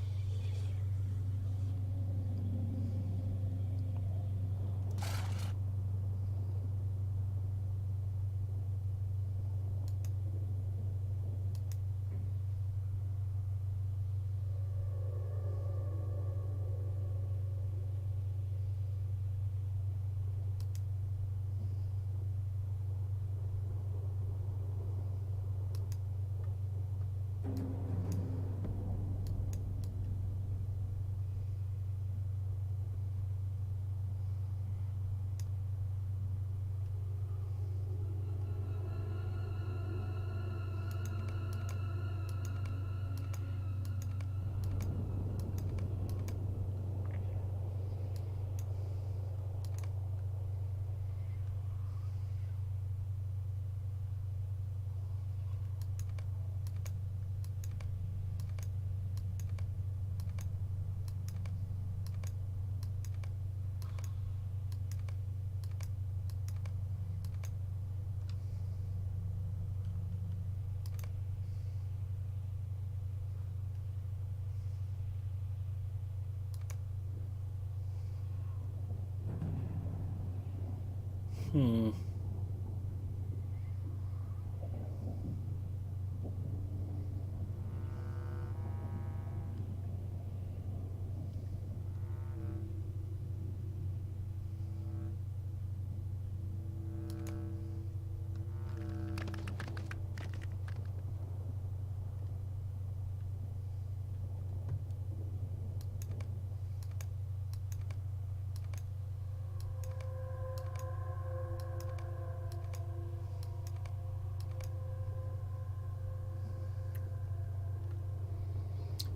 Hmm.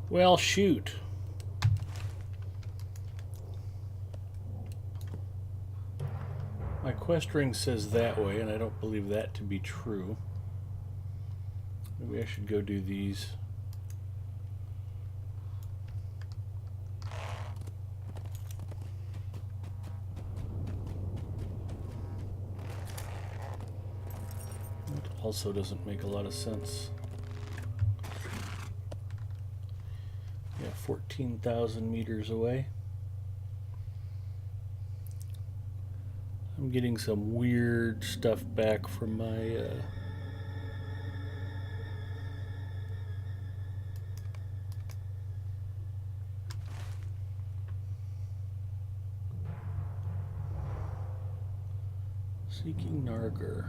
Well, shoot. My quest ring says that way, and I don't believe that to be true. Maybe I should go do these. That also doesn't make a lot of sense. Yeah, 14,000 meters away. I'm getting some weird stuff back from my seeking Nargar.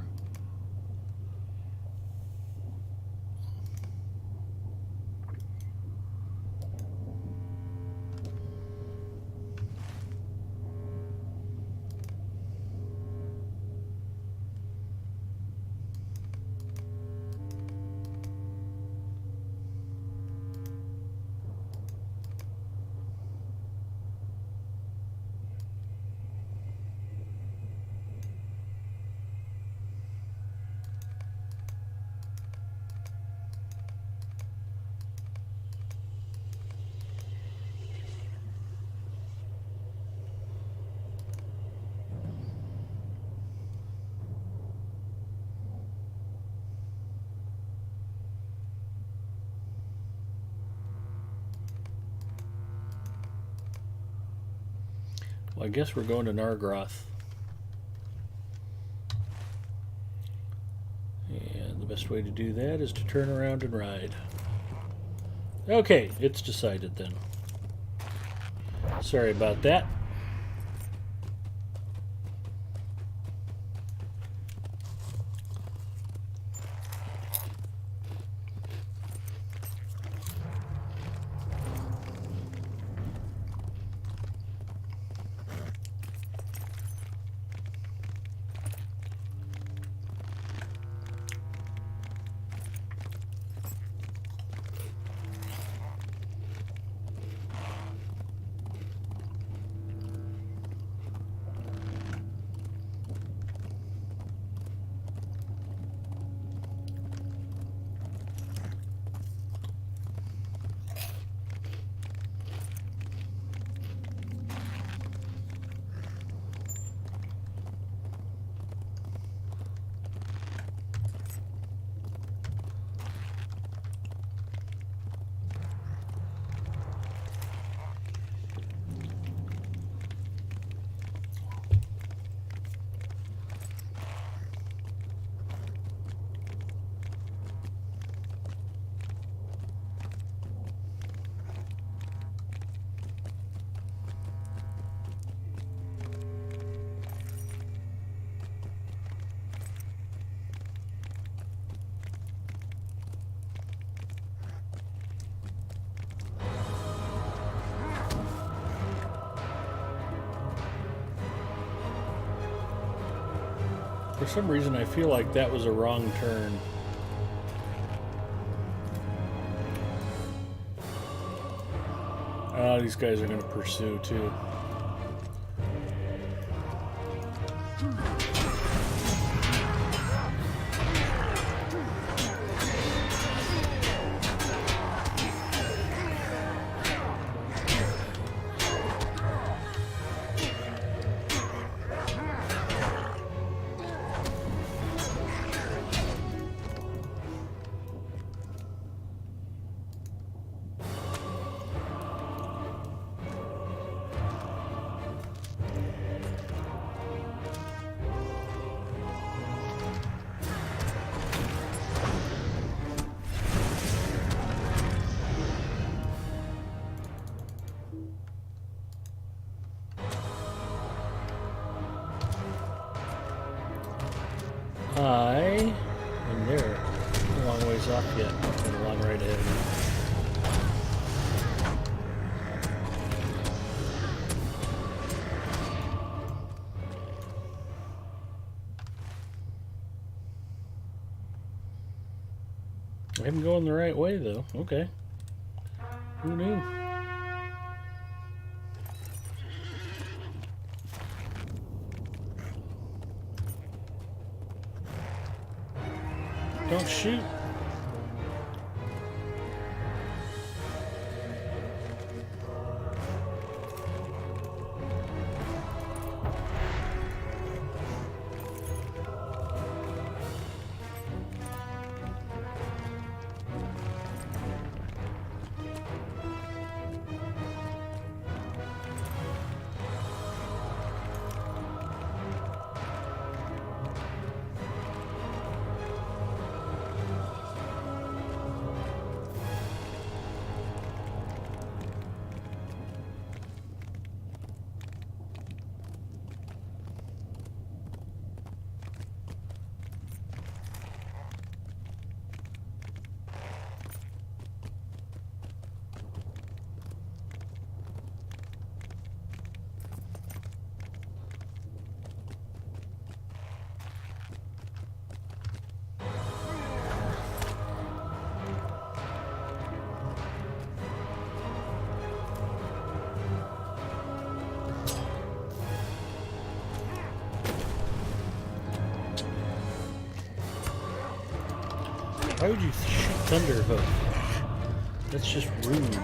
Well, I guess we're going to Nargroth. And the best way to do that is to turn around and ride. Okay, it's decided then. Sorry about that. For some reason, I feel like that was a wrong turn. These guys are going to pursue too. I am there. A long ways off yet. And a long right ahead of me. I'm going the right way though. Okay. Who knew? Don't shoot. Why would you shoot Thunderhoof? That's just rude.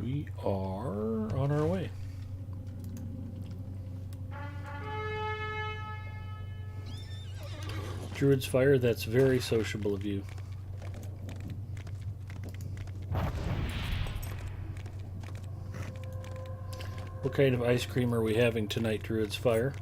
We are on our way. Druid's Fire, that's very sociable of you. What kind of ice cream are we having tonight, Druid's Fire?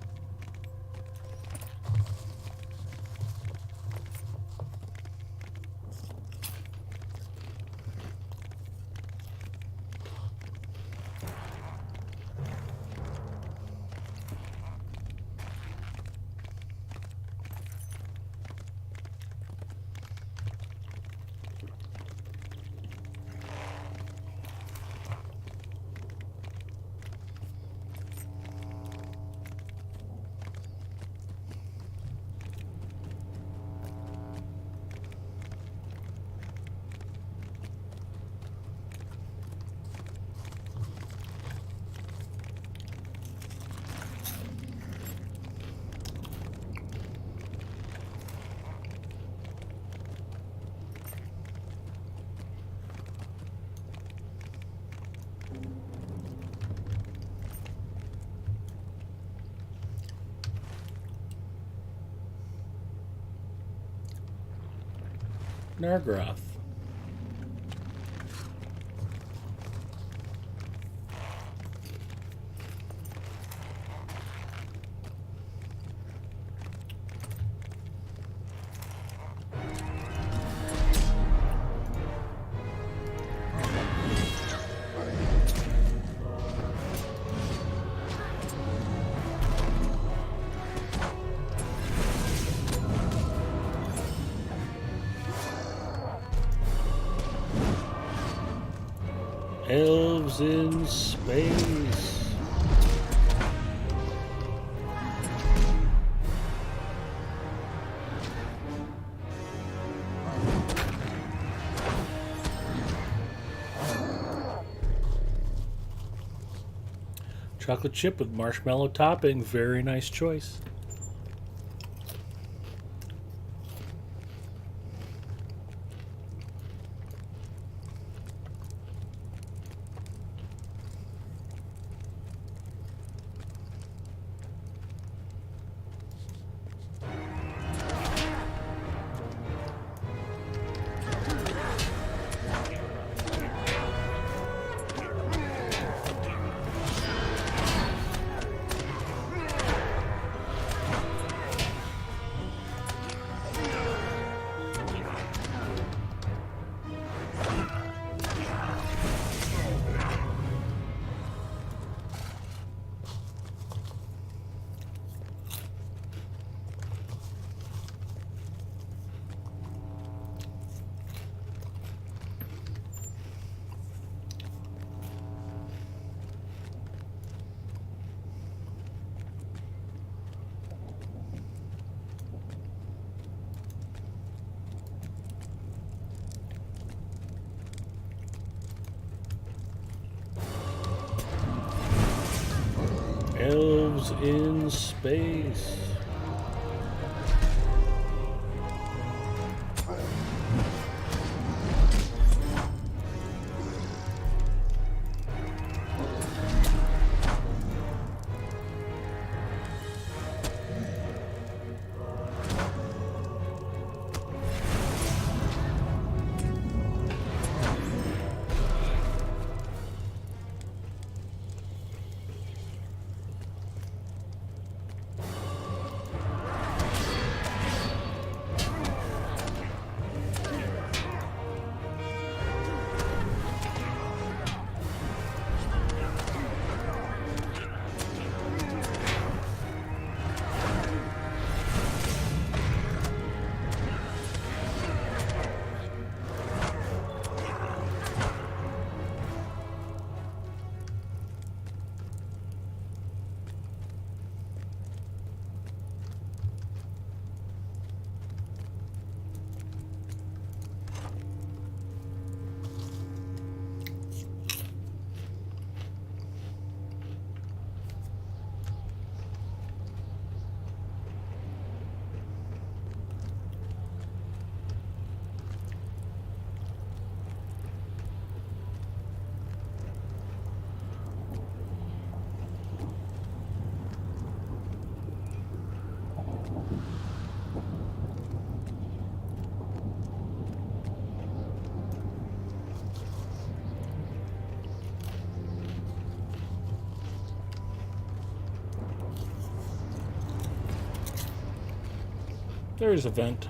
Nargroth. Elves in space. Chocolate chip with marshmallow topping. Very nice choice. Elves in space. There's a vent.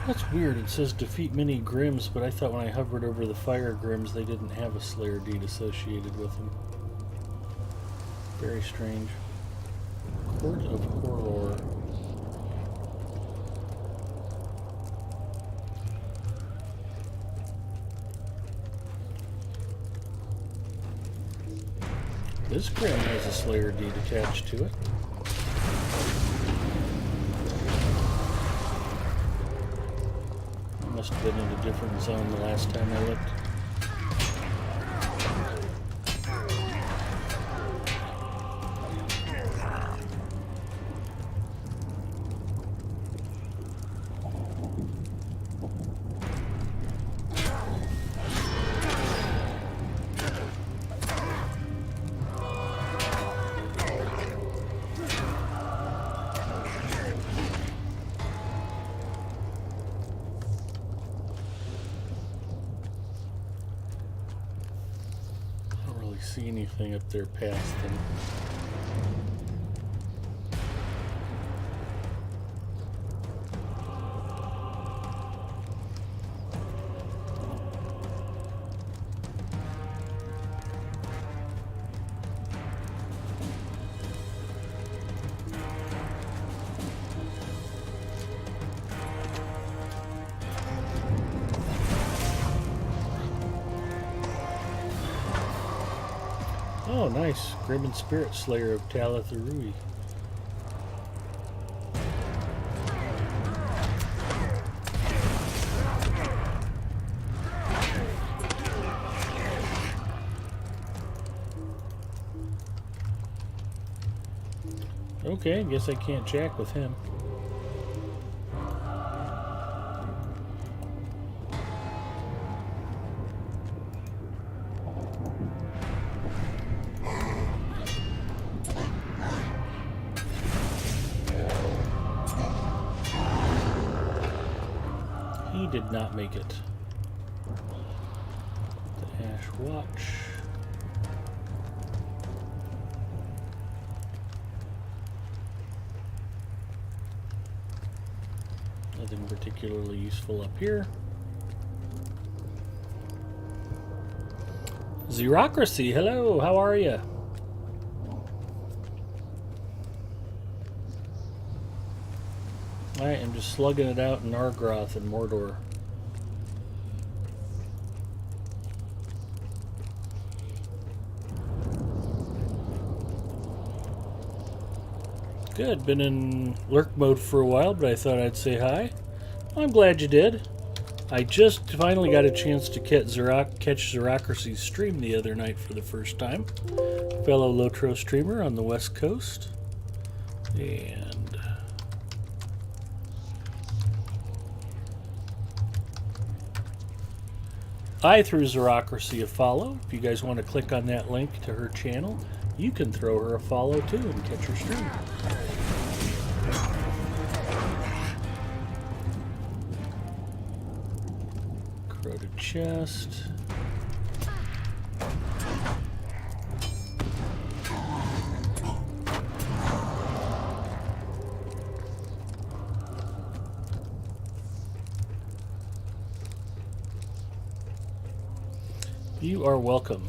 That's weird. It says defeat many Grims, but I thought when I hovered over the fire Grims, they didn't have a Slayer deed associated with them. Very strange. Court of Horror. This Grim has a Slayer deed attached to it. Must have been in a different zone the last time I looked. See anything up there past them. Oh, nice. Grim and Spirit Slayer of Talath-Arui. Okay, guess I can't jack with him. He did not make it. The Ash Watch. Nothing particularly useful up here. Xerocracy, hello, how are you? I am just slugging it out in Nargroth and Mordor. Good, been in lurk mode for a while, but I thought I'd say hi. I'm glad you did. I just finally got a chance to catch Xerocracy's stream the other night for the first time. Fellow Lotro streamer on the West Coast. And I threw Xerocracy a follow. If you guys want to click on that link to her channel, you can throw her a follow too and catch her stream. Corroded chest. You are welcome.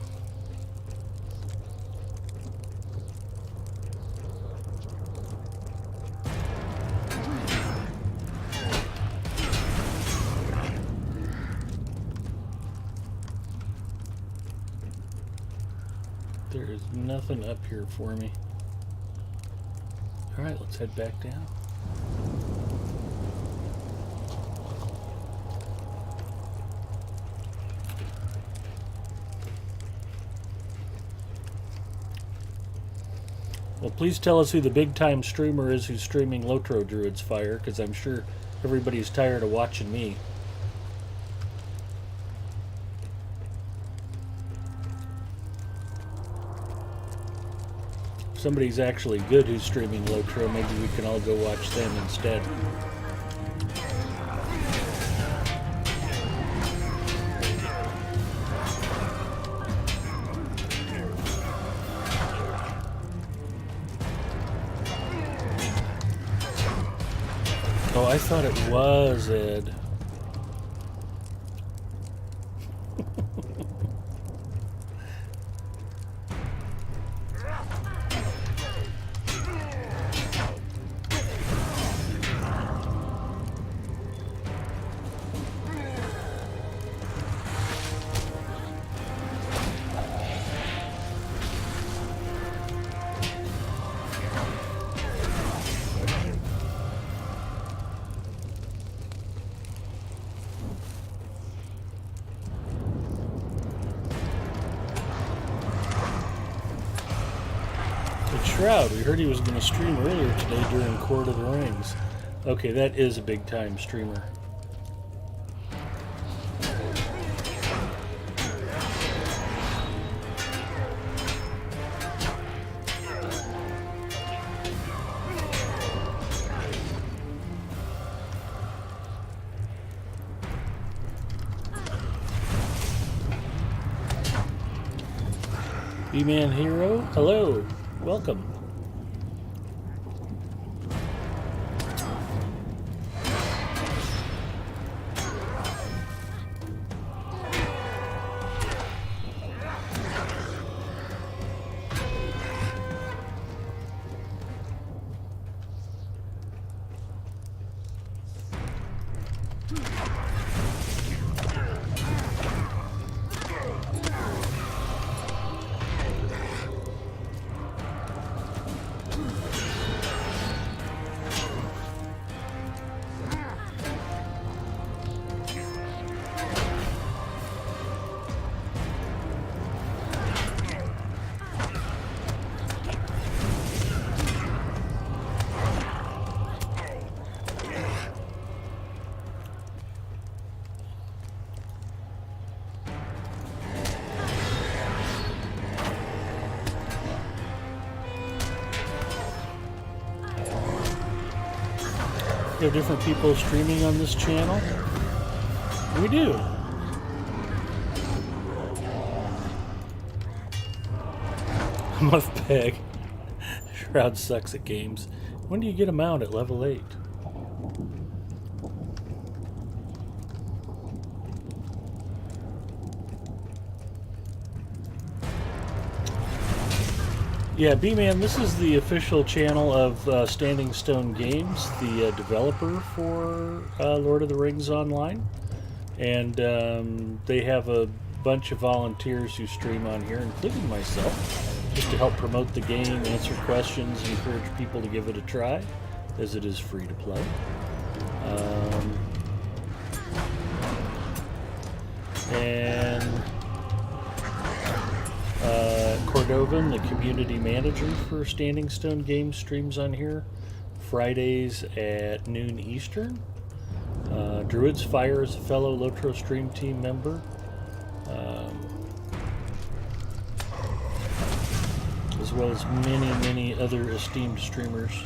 There is nothing up here for me. All right, let's head back down. Well, please tell us who the big-time streamer is who's streaming Lotro Druid's Fire, because I'm sure everybody's tired of watching me. If somebody's actually good who's streaming Lotro, maybe we can all go watch them instead. Oh, I thought it was Ed. Shroud. We heard he was going to stream earlier today during Court of the Rings. Okay, that is a big time streamer. B-Man Hero, hello, welcome. We have different people streaming on this channel. We do. Muff Peg. Shroud sucks at games. When do you get him out at level 8? Yeah, B-Man, this is the official channel of Standing Stone Games, the developer for Lord of the Rings Online. And they have a bunch of volunteers who stream on here, including myself, just to help promote the game, answer questions, and encourage people to give it a try, as it is free to play. Cordovan, the community manager for Standing Stone Games, streams on here Fridays at noon Eastern. Druid's Fire is a fellow Lotro stream team member. As well as many other esteemed streamers.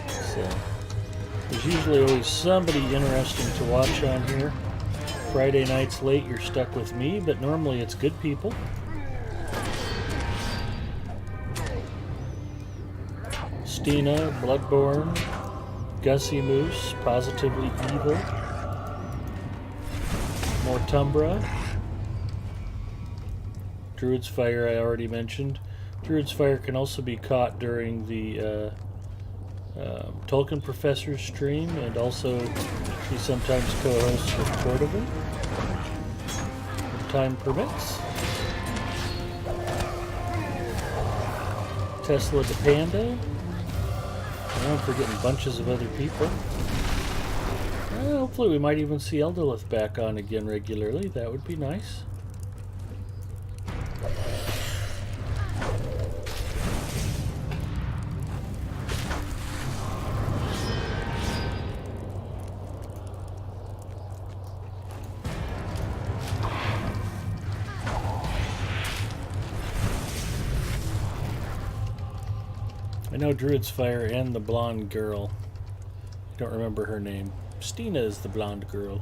So, there's usually always somebody interesting to watch on here. Friday nights late, you're stuck with me, but normally it's good people. Stina, Bloodborne, Gussie Moose, Positively Evil, Mortumbra, Druid's Fire I already mentioned. Druid's Fire can also be caught during the Tolkien Professor's stream, and also he sometimes co-hosts with Cordovan when time permits. Tesla the Panda. I'm forgetting bunches of other people. Hopefully we might even see Eldolith back on again regularly. That would be nice. I know Druid's Fire and the blonde girl. I don't remember her name. Stina is the blonde girl.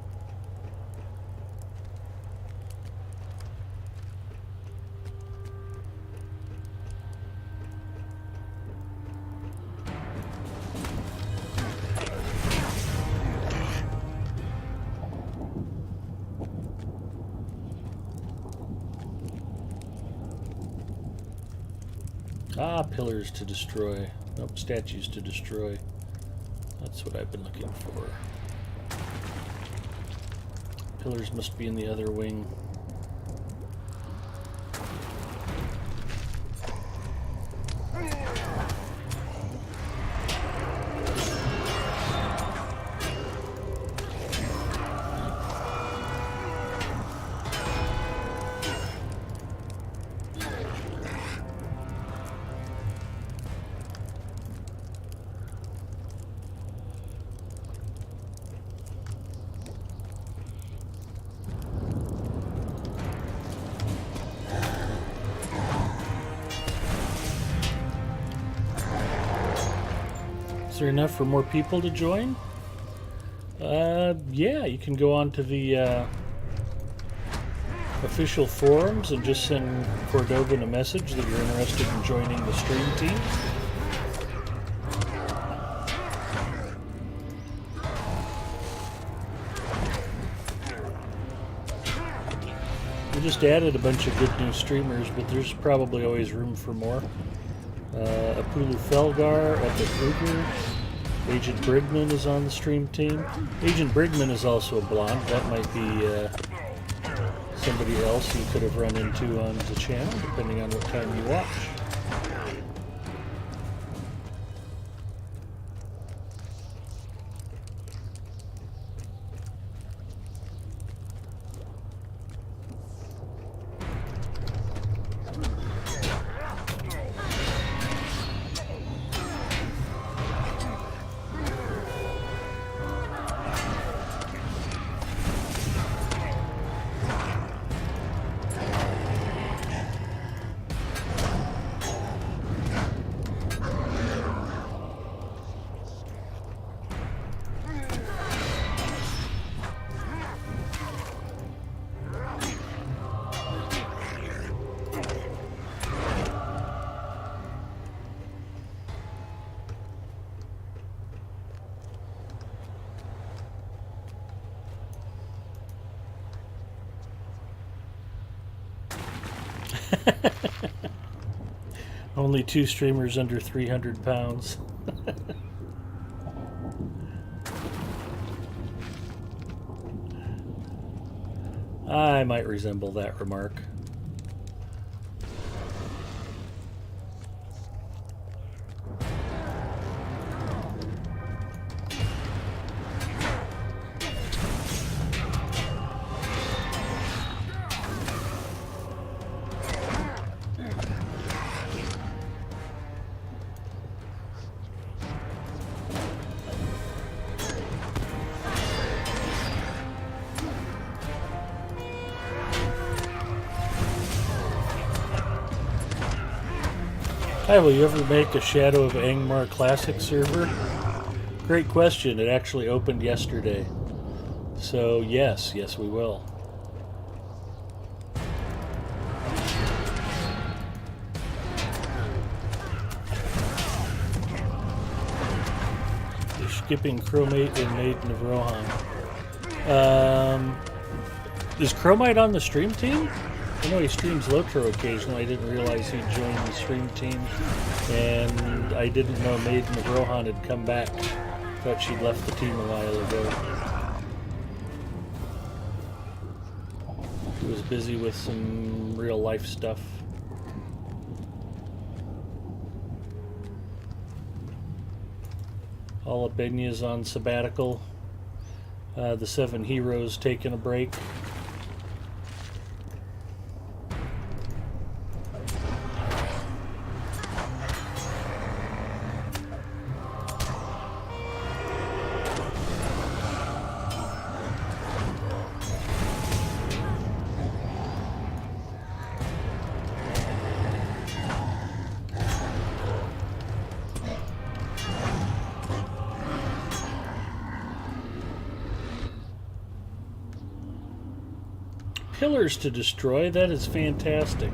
Ah, pillars to destroy. Nope, statues to destroy. That's what I've been looking for. Pillars must be in the other wing. Is there enough for more people to join? Yeah, you can go on to the official forums and just send Cordovan a message that you're interested in joining the stream team. We just added a bunch of good new streamers, but there's probably always room for more. Apulu Felgar, Epic Kruger, Agent Brigman is on the stream team. Agent Brigman is also a blonde. That might be somebody else you could have run into on the channel, depending on what time you watch. Only 2 streamers under 300 pounds. I might resemble that remark. Hi, will you ever make a Shadow of Angmar Classic server? Great question. It actually opened yesterday. So yes, we will. You're skipping Chromate and Maiden of Rohan. Is Chromite on the stream team? I know he streams Lotro occasionally. I didn't realize he'd joined the stream team. And I didn't know Maiden of Rohan had come back. Thought she'd left the team a while ago. He was busy with some real life stuff. Alabenya's on sabbatical. The 7 Heroes taking a break. Pillars to destroy, that is fantastic.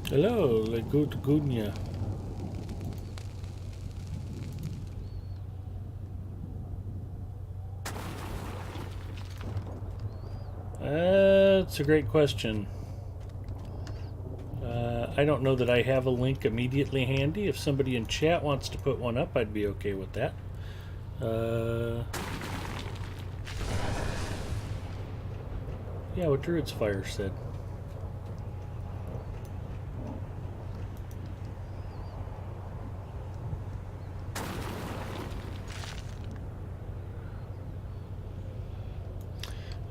Hello, Le Good Gunya. That's a great question. I don't know that I have a link immediately handy. If somebody in chat wants to put one up, I'd be okay with that. Yeah, what Druid's Fire said.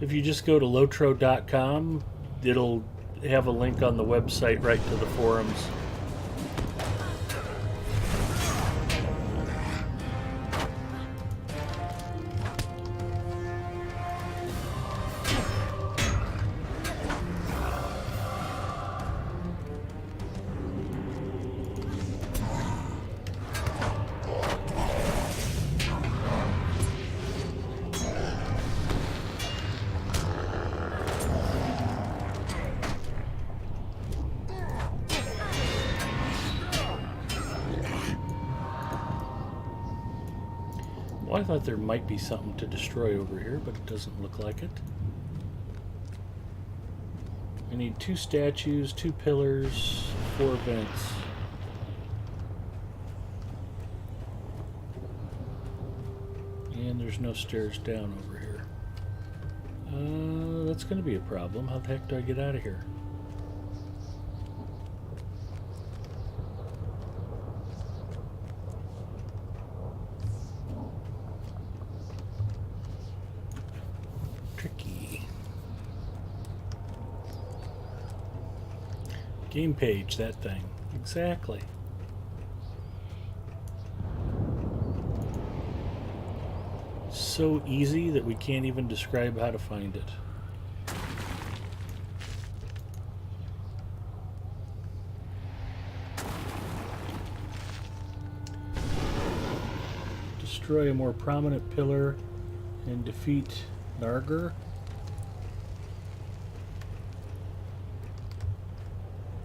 If you just go to lotro.com, it'll have a link on the website right to the forums. Well, I thought there might be something to destroy over here, but it doesn't look like it. I need 2 statues, 2 pillars, 4 vents. And there's no stairs down over here. That's going to be a problem. How the heck do I get out of here? Tricky. Game page, that thing. Exactly. So easy that we can't even describe how to find it. Destroy a more prominent pillar and defeat Narger.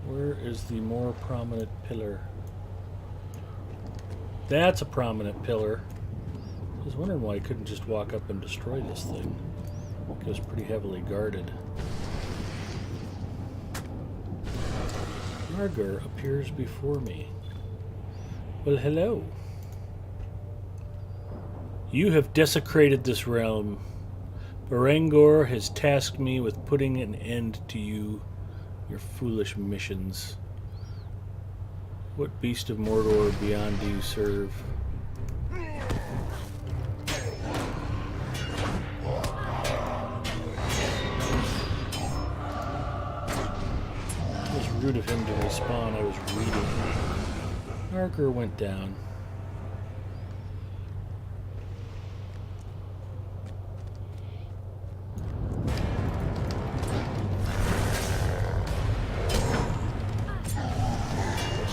Where is the more prominent pillar? That's a prominent pillar. I was wondering why I couldn't just walk up and destroy this thing. It was pretty heavily guarded. Narger appears before me. Well, hello. You have desecrated this realm. Barangor has tasked me with putting an end to you, your foolish missions. What beast of Mordor beyond do you serve? It was rude of him to respawn. I was reading. Narger went down.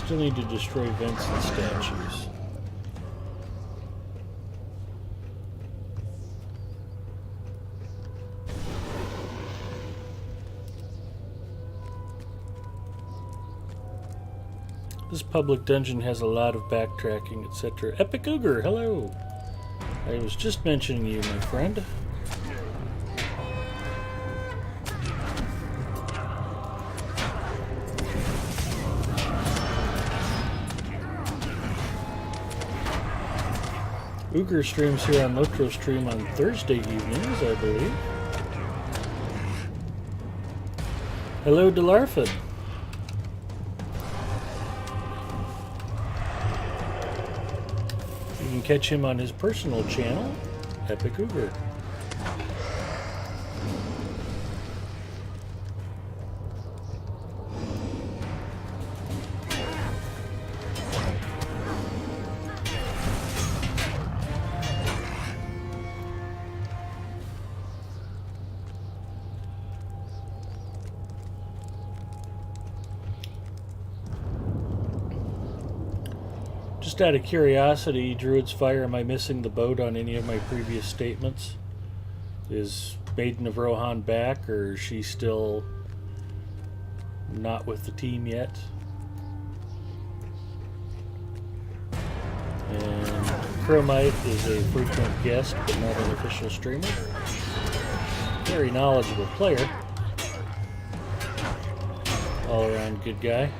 Still need to destroy vents and statues. This public dungeon has a lot of backtracking, etc. Epic Ogre, hello! I was just mentioning you, my friend. Uger streams here on Lotro Stream on Thursday evenings, I believe. Hello, Delarfin. You can catch him on his personal channel, Epic Uger. Just out of curiosity, Druid's Fire, am I missing the boat on any of my previous statements? Is Maiden of Rohan back, or is she still not with the team yet? And Chromite is a frequent guest, but not an official streamer. Very knowledgeable player. All around good guy.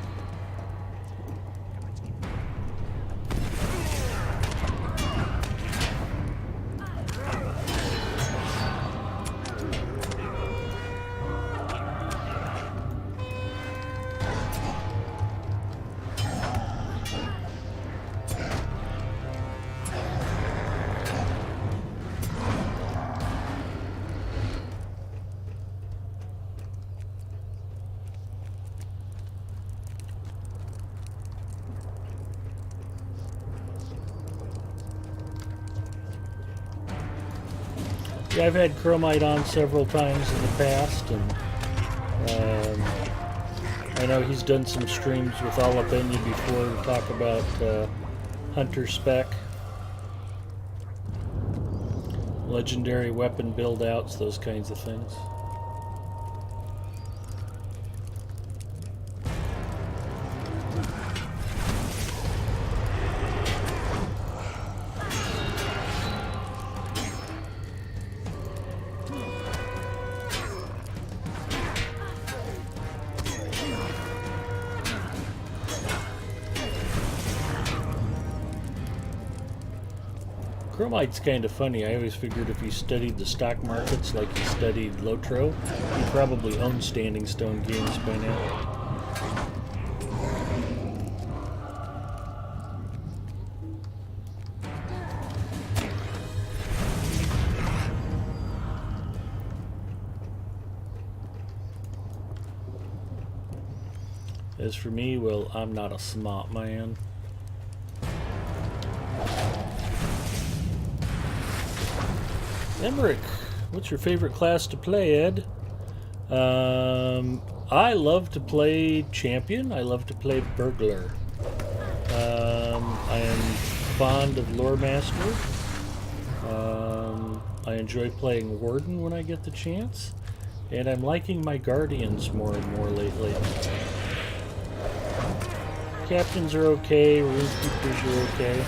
Yeah, I've had Chromite on several times in the past, and I know he's done some streams with Alabenya before to talk about Hunter Spec. Legendary weapon build-outs, those kinds of things. Chromite's kind of funny. I always figured if he studied the stock markets like he studied Lotro, he probably owns Standing Stone Games by now. As for me, well, I'm not a smart man. Emmerich, what's your favorite class to play, Ed? I love to play Champion. I love to play Burglar. I am fond of Lore Master. I enjoy playing Warden when I get the chance. And I'm liking my Guardians more and more lately. Captains are okay. RuneSkeepers are okay.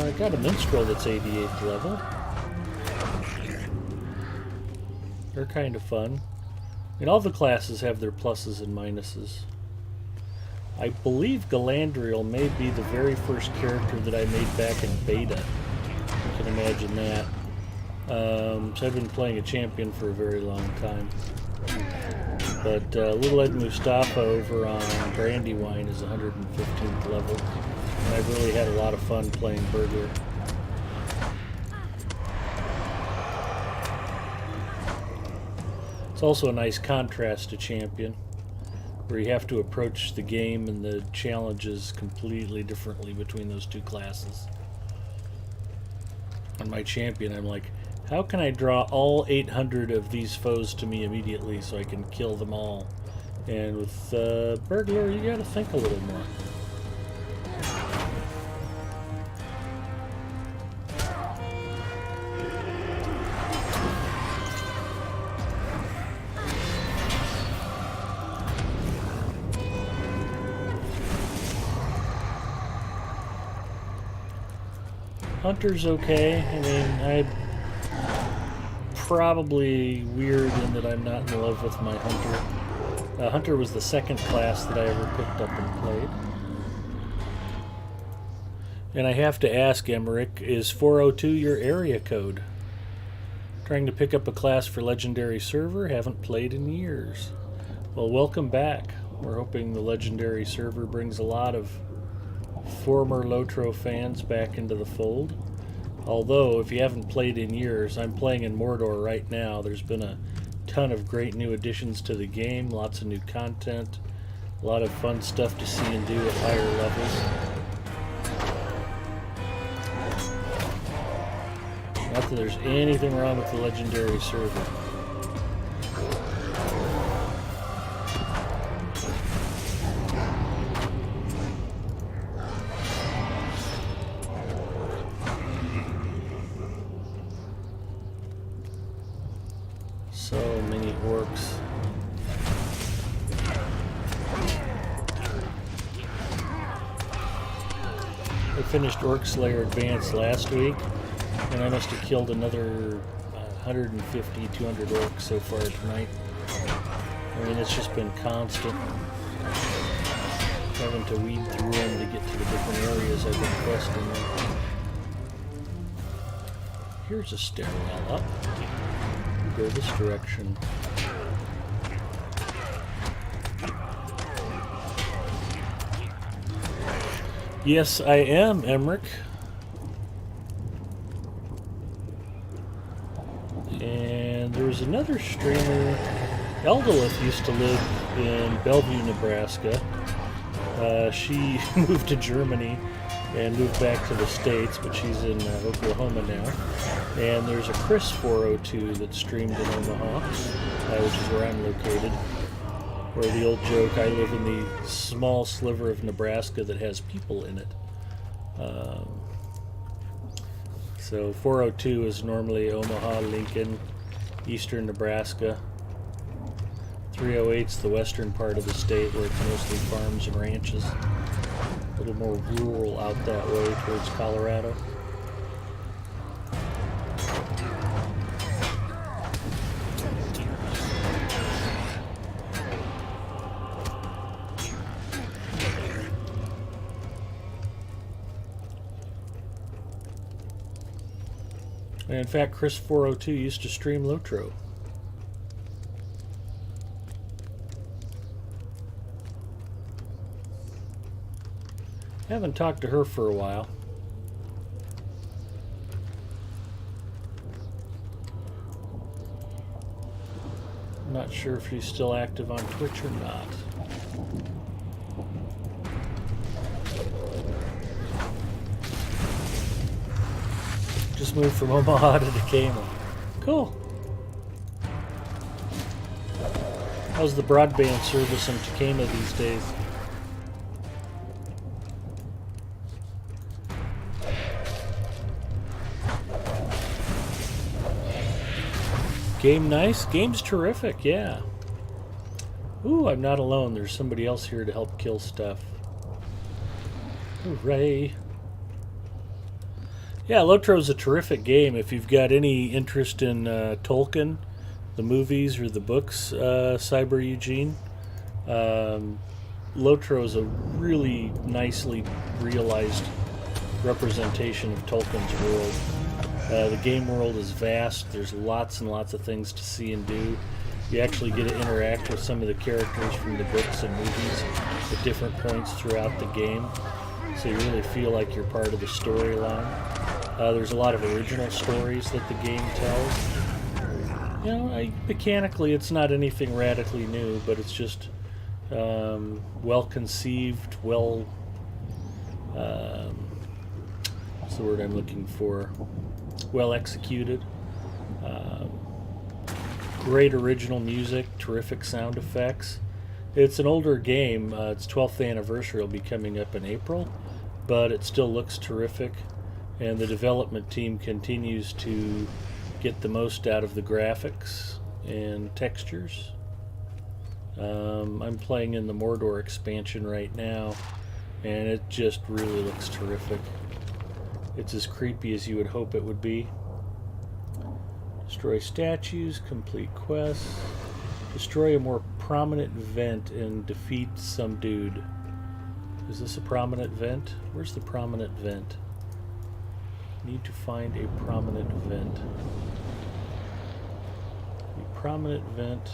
I got a Minstrel that's 88th level. They're kind of fun. And all the classes have their pluses and minuses. I believe Galandriel may be the very first character that I made back in beta. You can imagine that. So I've been playing a champion for a very long time. But Little Ed Mustafa over on Brandywine is 115th level. And I've really had a lot of fun playing Burglar. It's also a nice contrast to Champion, where you have to approach the game and the challenges completely differently between those two classes. On my Champion, I'm like, how can I draw all 800 of these foes to me immediately so I can kill them all? And with Burglar, you gotta think a little more. Hunter's okay. I mean, I'm probably weird in that I'm not in love with my Hunter. Hunter was the second class that I ever picked up and played. And I have to ask, Emmerich, is 402 your area code? Trying to pick up a class for Legendary Server? Haven't played in years. Well, welcome back. We're hoping the Legendary Server brings a lot of former Lotro fans back into the fold. Although, if you haven't played in years, I'm playing in Mordor right now. There's been a ton of great new additions to the game, lots of new content, a lot of fun stuff to see and do at higher levels. Not that there's anything wrong with the Legendary Server. So many orcs. I finished Orc Slayer Advance last week, and I must have killed another 150, 200 orcs so far tonight. I mean, it's just been constant. Having to weed through them to get to the different areas I've been questing them. Here's a stairwell up. Go this direction. Yes, I am, Emmerich. And there was another streamer. Eldolith used to live in Bellevue, Nebraska. She moved to Germany, and moved back to the States, but she's in Oklahoma now. And there's a Chris 402 that's streamed in Omaha, which is where I'm located. Where the old joke, I live in the small sliver of Nebraska that has people in it. So 402 is normally Omaha, Lincoln, eastern Nebraska. 308's the western part of the state where it's mostly farms and ranches. A little more rural out that way towards Colorado. And in fact, Chris 402 used to stream Lotro. Haven't talked to her for a while. Not sure if she's still active on Twitch or not. Just moved from Omaha to Decatur. Cool. How's the broadband service in Decatur these days? Game nice? Game's terrific, yeah. Ooh, I'm not alone. There's somebody else here to help kill stuff. Hooray. Yeah, Lotro's a terrific game. If you've got any interest in Tolkien, the movies or the books, Cyber Eugene, Lotro is a really nicely realized representation of Tolkien's world. The game world is vast. There's lots and lots of things to see and do. You actually get to interact with some of the characters from the books and movies at different points throughout the game. So you really feel like you're part of the storyline. There's a lot of original stories that the game tells. You know, mechanically it's not anything radically new, but it's just well conceived, well... what's the word I'm looking for? Well executed. Great original music, terrific sound effects. It's an older game. Its 12th anniversary will be coming up in April, but it still looks terrific, and the development team continues to get the most out of the graphics and textures. I'm playing in the Mordor expansion right now, and it just really looks terrific. It's as creepy as you would hope it would be. Destroy statues, complete quests. Destroy a more prominent vent and defeat some dude. Is this a prominent vent? Where's the prominent vent? Need to find a prominent vent. A prominent vent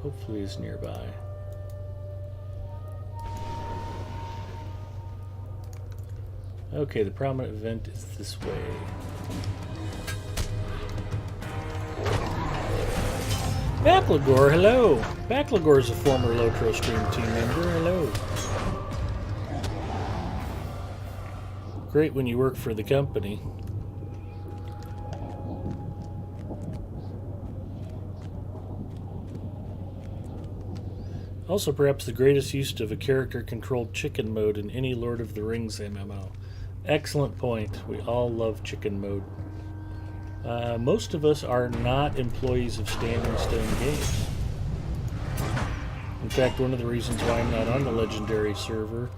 hopefully is nearby. Okay, the prominent vent is this way. Backlagor, hello! Backlagor is a former Lotro Stream team member, hello. Great when you work for the company. Also perhaps the greatest use of a character-controlled chicken mode in any Lord of the Rings MMO. Excellent point. We all love chicken mode. Most of us are not employees of Standing Stone Games. In fact, one of the reasons why I'm not on the Legendary server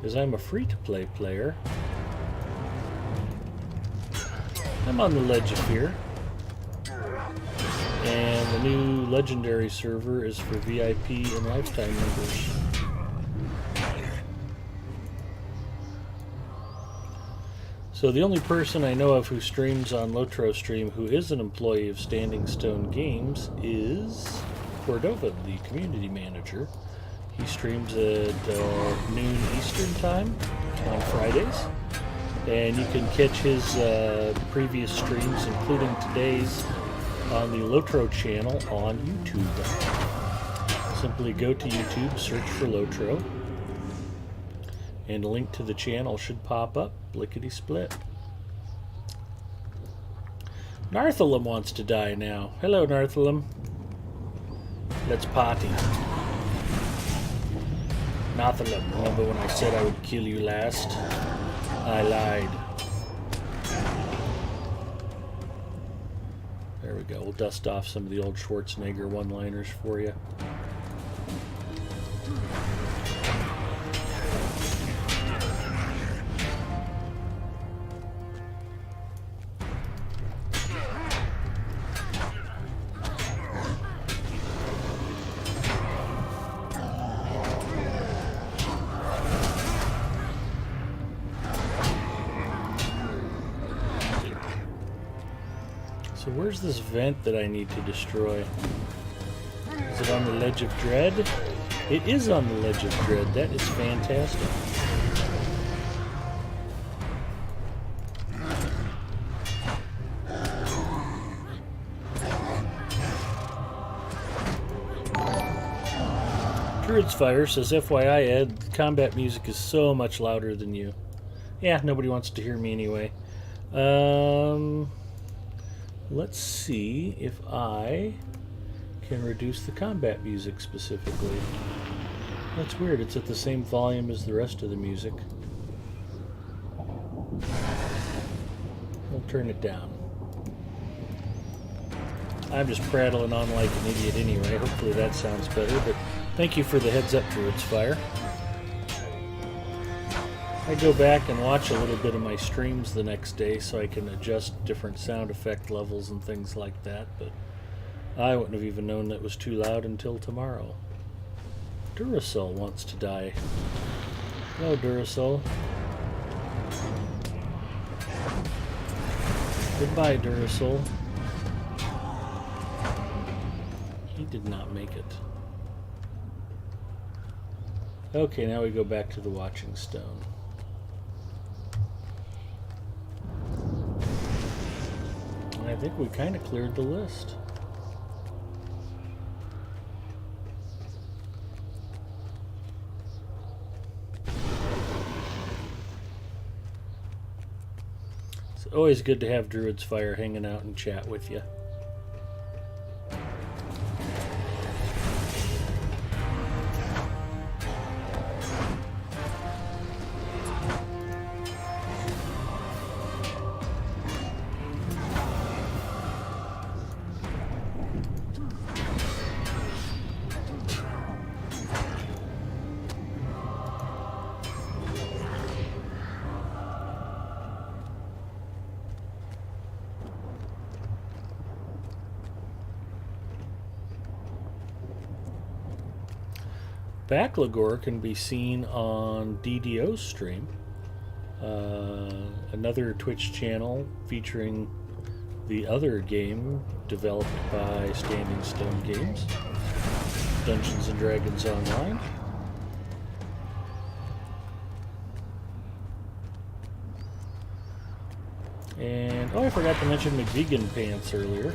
is I'm a free-to-play player. I'm on the Ledge of Fear. And the new Legendary server is for VIP and Lifetime members. So the only person I know of who streams on Lotro Stream who is an employee of Standing Stone Games is Cordova, the community manager. He streams at noon Eastern time on Fridays. And you can catch his previous streams, including today's, on the Lotro channel on YouTube. Simply go to YouTube, search for Lotro, And a link to the channel should pop up, lickety-split. Narthalum wants to die now. Hello, Narthalum. Let's party. Narthalum, remember when I said I would kill you last? I lied. There we go. We'll dust off some of the old Schwarzenegger one-liners for you. So where's this vent that I need to destroy? Is it on the Ledge of Dread? It is on the Ledge of Dread. That is fantastic. Druid's Fire says, FYI, Ed, combat music is so much louder than you. Yeah, nobody wants to hear me anyway. Let's see if I can reduce the combat music specifically. That's weird. It's at the same volume as the rest of the music. We'll turn it down. I'm just prattling on like an idiot anyway. Hopefully that sounds better, but thank you for the heads up, Druid's Fire. I go back and watch a little bit of my streams the next day so I can adjust different sound effect levels and things like that, but I wouldn't have even known that was too loud until tomorrow. Duracell wants to die. Hello, Duracell. Goodbye, Duracell. He did not make it. Okay, now we go back to the Watching Stone. I think we kind of cleared the list. It's always good to have Druid's Fire hanging out and chat with you. Backlagor can be seen on DDO's stream, another Twitch channel featuring the other game developed by Standing Stone Games, Dungeons & Dragons Online. And, oh, I forgot to mention McVegan Pants earlier.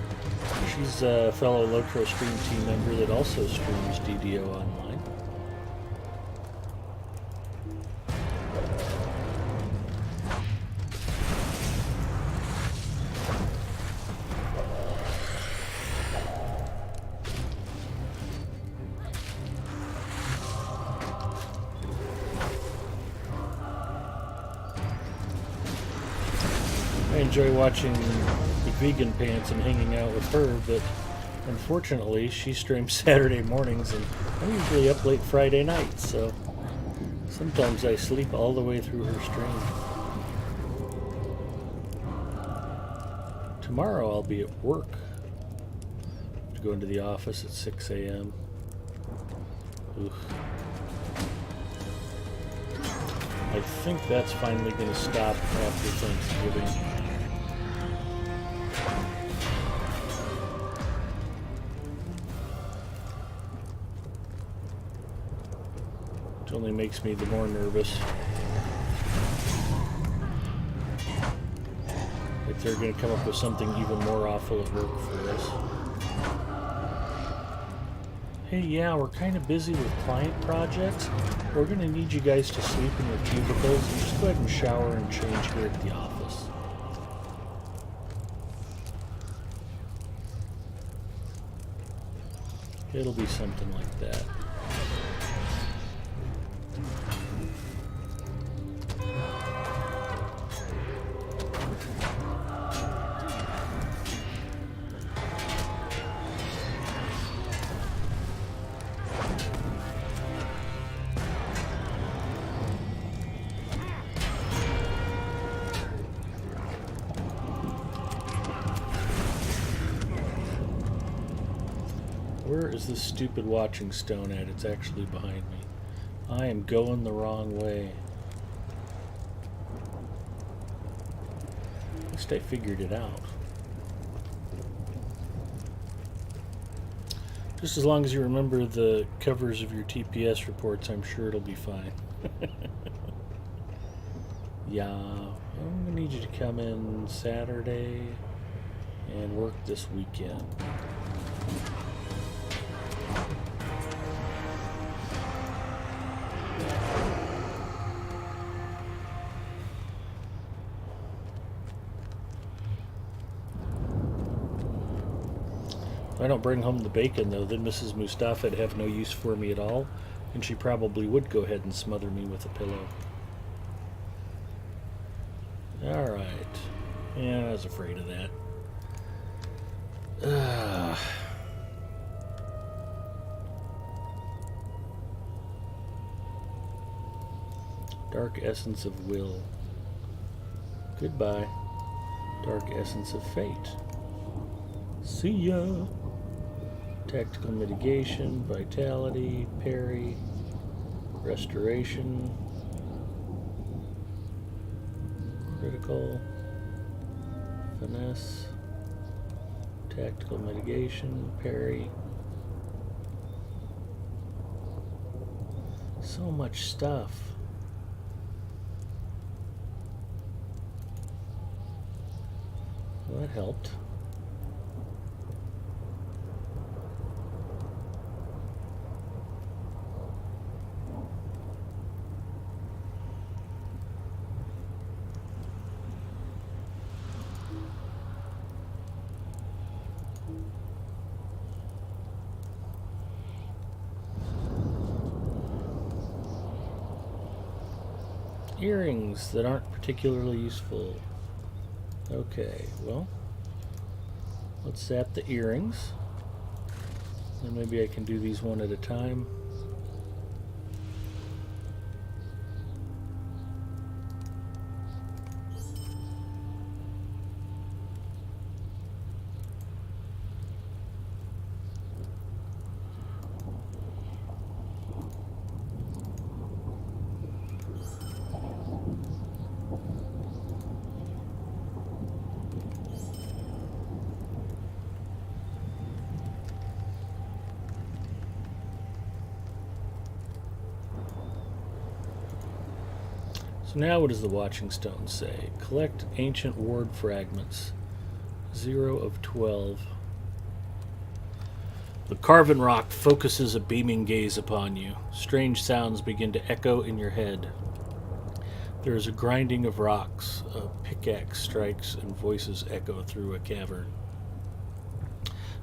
She's a fellow Lotro Stream team member that also streams DDO Online. I enjoy watching the Vegan Pants and hanging out with her, but unfortunately she streams Saturday mornings and I'm usually up late Friday nights, so sometimes I sleep all the way through her stream. Tomorrow I'll be at work. I have to go into the office at 6 a.m. Oof. I think that's finally going to stop after Thanksgiving. Which only makes me the more nervous. If they're going to come up with something even more awful at work for us. Hey, yeah, we're kind of busy with client projects. We're going to need you guys to sleep in your cubicles and just go ahead and shower and change here at the office. It'll be something like that. Where is this stupid watching stone at? It's actually behind me. I am going the wrong way. At least I figured it out. Just as long as you remember the covers of your TPS reports, I'm sure it'll be fine. Yeah, I'm gonna need you to come in Saturday and work this weekend. If I don't bring home the bacon, though, then Mrs. Mustafa would have no use for me at all, and she probably would go ahead and smother me with a pillow. Alright. Yeah, I was afraid of that. Dark Essence of Will. Goodbye. Dark Essence of Fate. See ya. Tactical Mitigation, Vitality, Parry, Restoration, Critical, Finesse, Tactical Mitigation, Parry. So much stuff. Well, that helped. Earrings that aren't particularly useful. Okay, well, let's zap the earrings. And maybe I can do these one at a time. So now what does the Watching Stone say? Collect ancient ward fragments. 0 of 12. The carven rock focuses a beaming gaze upon you. Strange sounds begin to echo in your head. There is a grinding of rocks. A pickaxe strikes and voices echo through a cavern.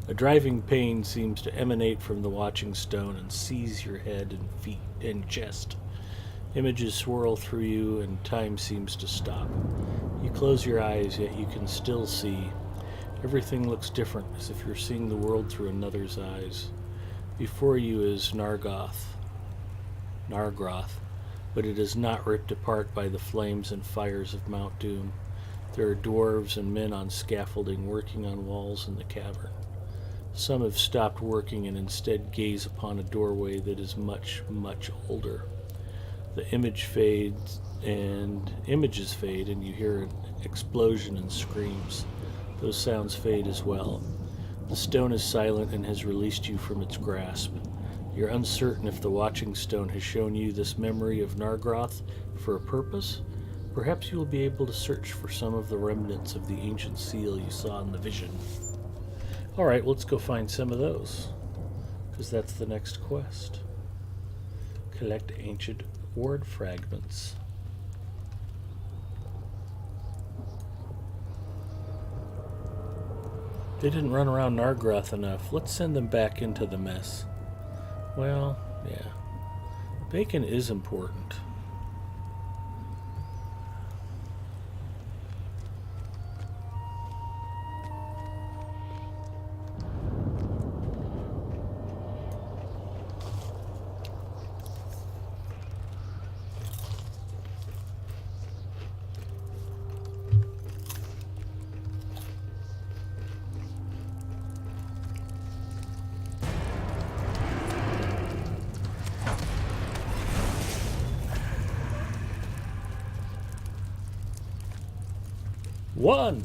A driving pain seems to emanate from the Watching Stone and seize your head and feet and chest. Images swirl through you and time seems to stop. You close your eyes, yet you can still see. Everything looks different, as if you're seeing the world through another's eyes. Before you is Nargroth, but it is not ripped apart by the flames and fires of Mount Doom. There are dwarves and men on scaffolding working on walls in the cavern. Some have stopped working and instead gaze upon a doorway that is much, much older. The images fade and you hear an explosion and screams. Those sounds fade as well. The stone is silent and has released you from its grasp. You're uncertain if the Watching Stone has shown you this memory of Nargroth for a purpose. Perhaps you will be able to search for some of the remnants of the ancient seal you saw in the vision. Alright, let's go find some of those. because that's the next quest. Collect ancient ward fragments. They didn't run around Nargroth enough. Let's send them back into the mess. Well, yeah. Bacon is important. One.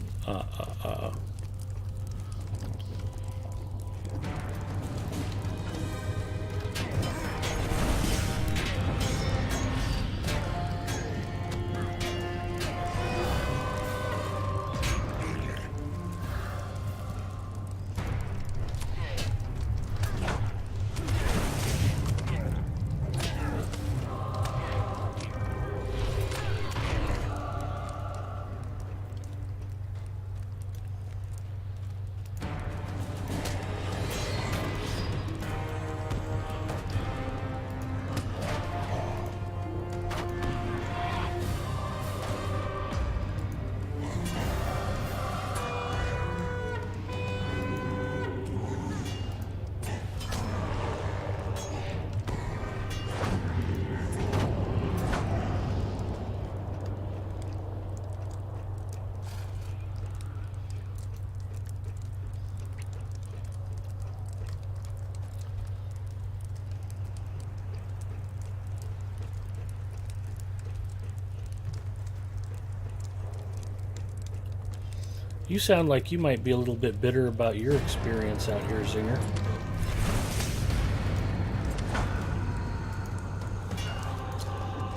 You sound like you might be a little bit bitter about your experience out here, Zinger.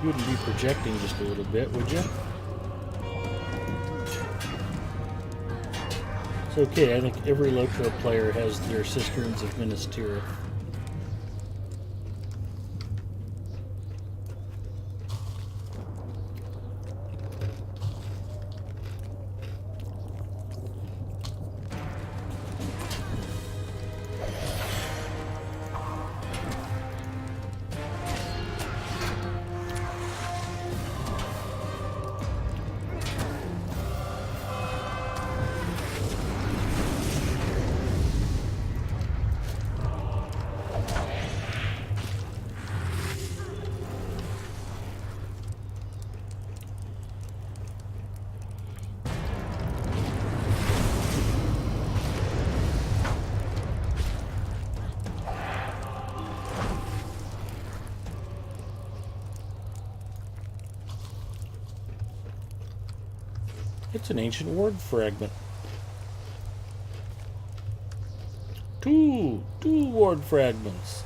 You wouldn't be projecting just a little bit, would you? It's okay, I think every Lotro player has their cisterns of Minas Tirith. It's an ancient ward fragment. Two ward fragments.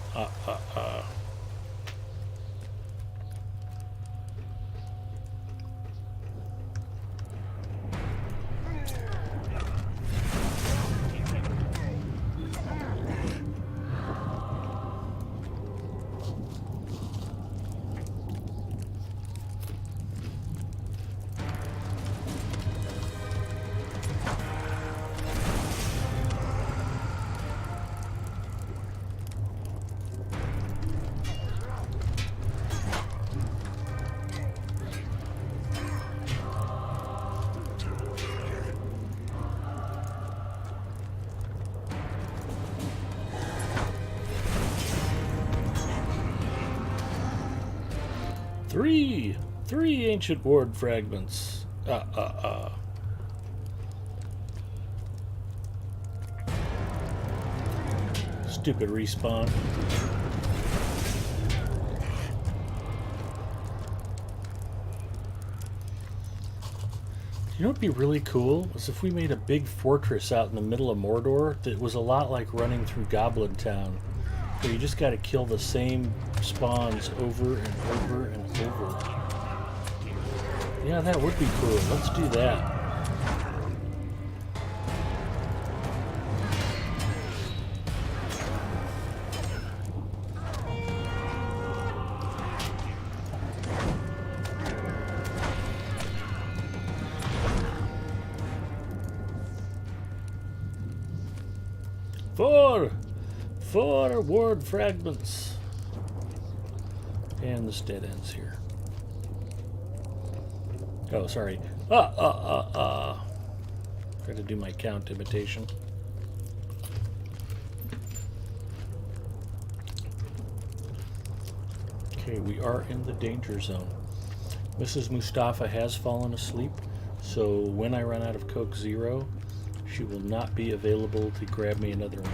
Three ancient ward fragments. Stupid respawn. You know what'd be really cool is if we made a big fortress out in the middle of Mordor that was a lot like running through Goblin Town, where you just got to kill the same spawns over and over and over. Yeah, that would be cool. Let's do that. Four ward fragments. And this dead ends here. Oh, sorry. Got to do my count imitation. Okay, we are in the danger zone. Mrs. Mustafa has fallen asleep, so when I run out of Coke Zero, she will not be available to grab me another one.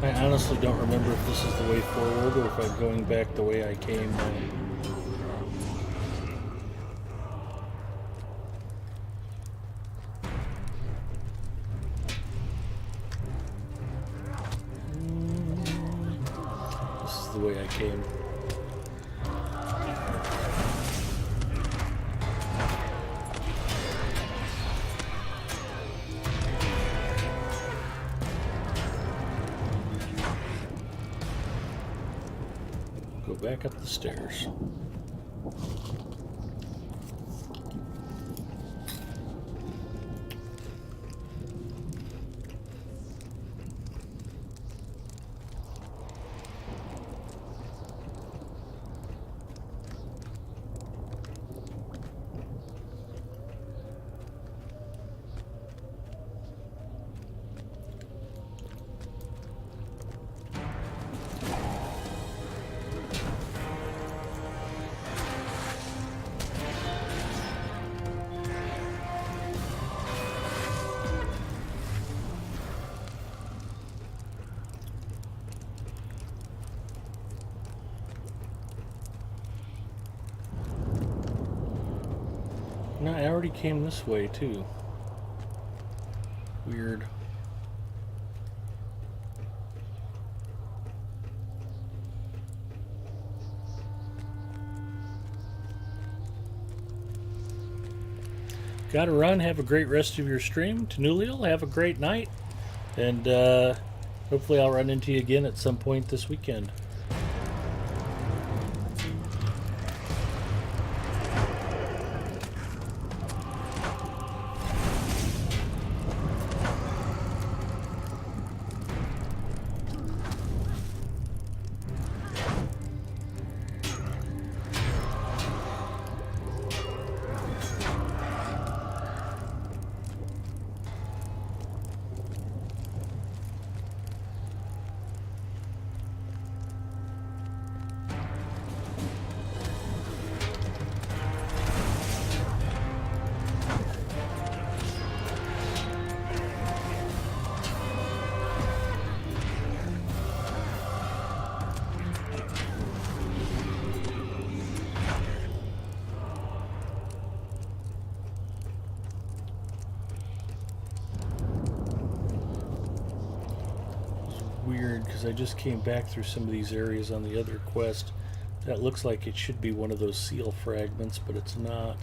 I honestly don't remember if this is the way forward or if I'm going back the way I came. This is the way I came. Go back up the stairs. No, I already came this way too. Weird. Gotta run. Have a great rest of your stream. Tanuliel, have a great night. And hopefully I'll run into you again at some point this weekend. Weird, because I just came back through some of these areas on the other quest. That looks like it should be one of those seal fragments, but it's not.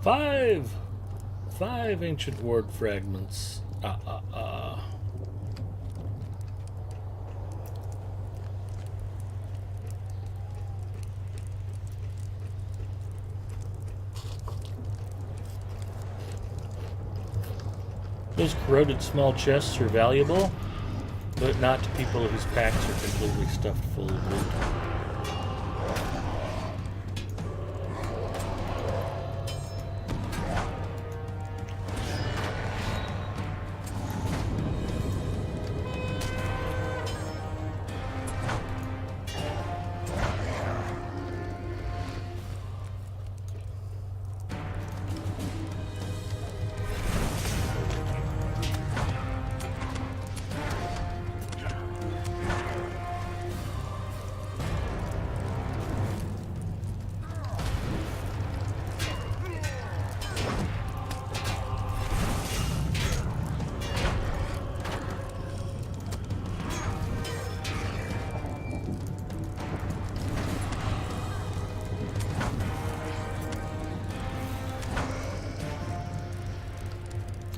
Five! 5 ancient ward fragments. Those corroded small chests are valuable, but not to people whose packs are completely stuffed full of loot.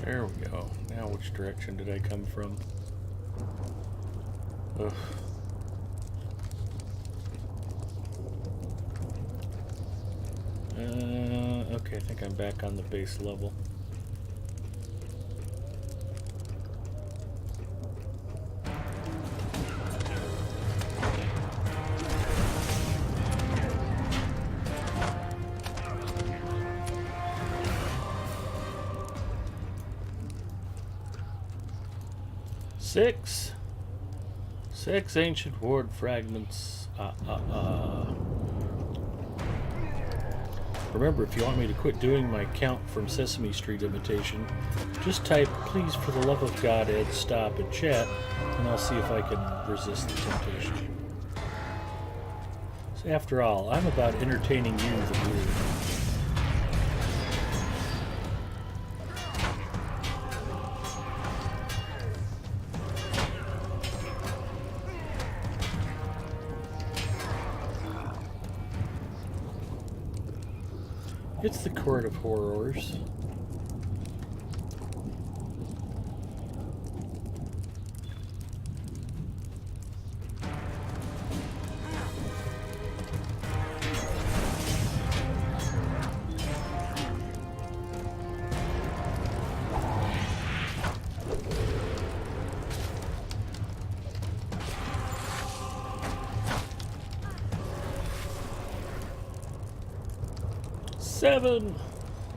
There we go. Now which direction did I come from? Ugh. Okay, I think I'm back on the base level. Six ancient ward fragments. Remember, if you want me to quit doing my count from Sesame Street imitation, just type, "Please, for the love of God, Ed, stop," and chat, and I'll see if I can resist the temptation. So after all, I'm about entertaining you, the viewer. It's the Court of Horrors.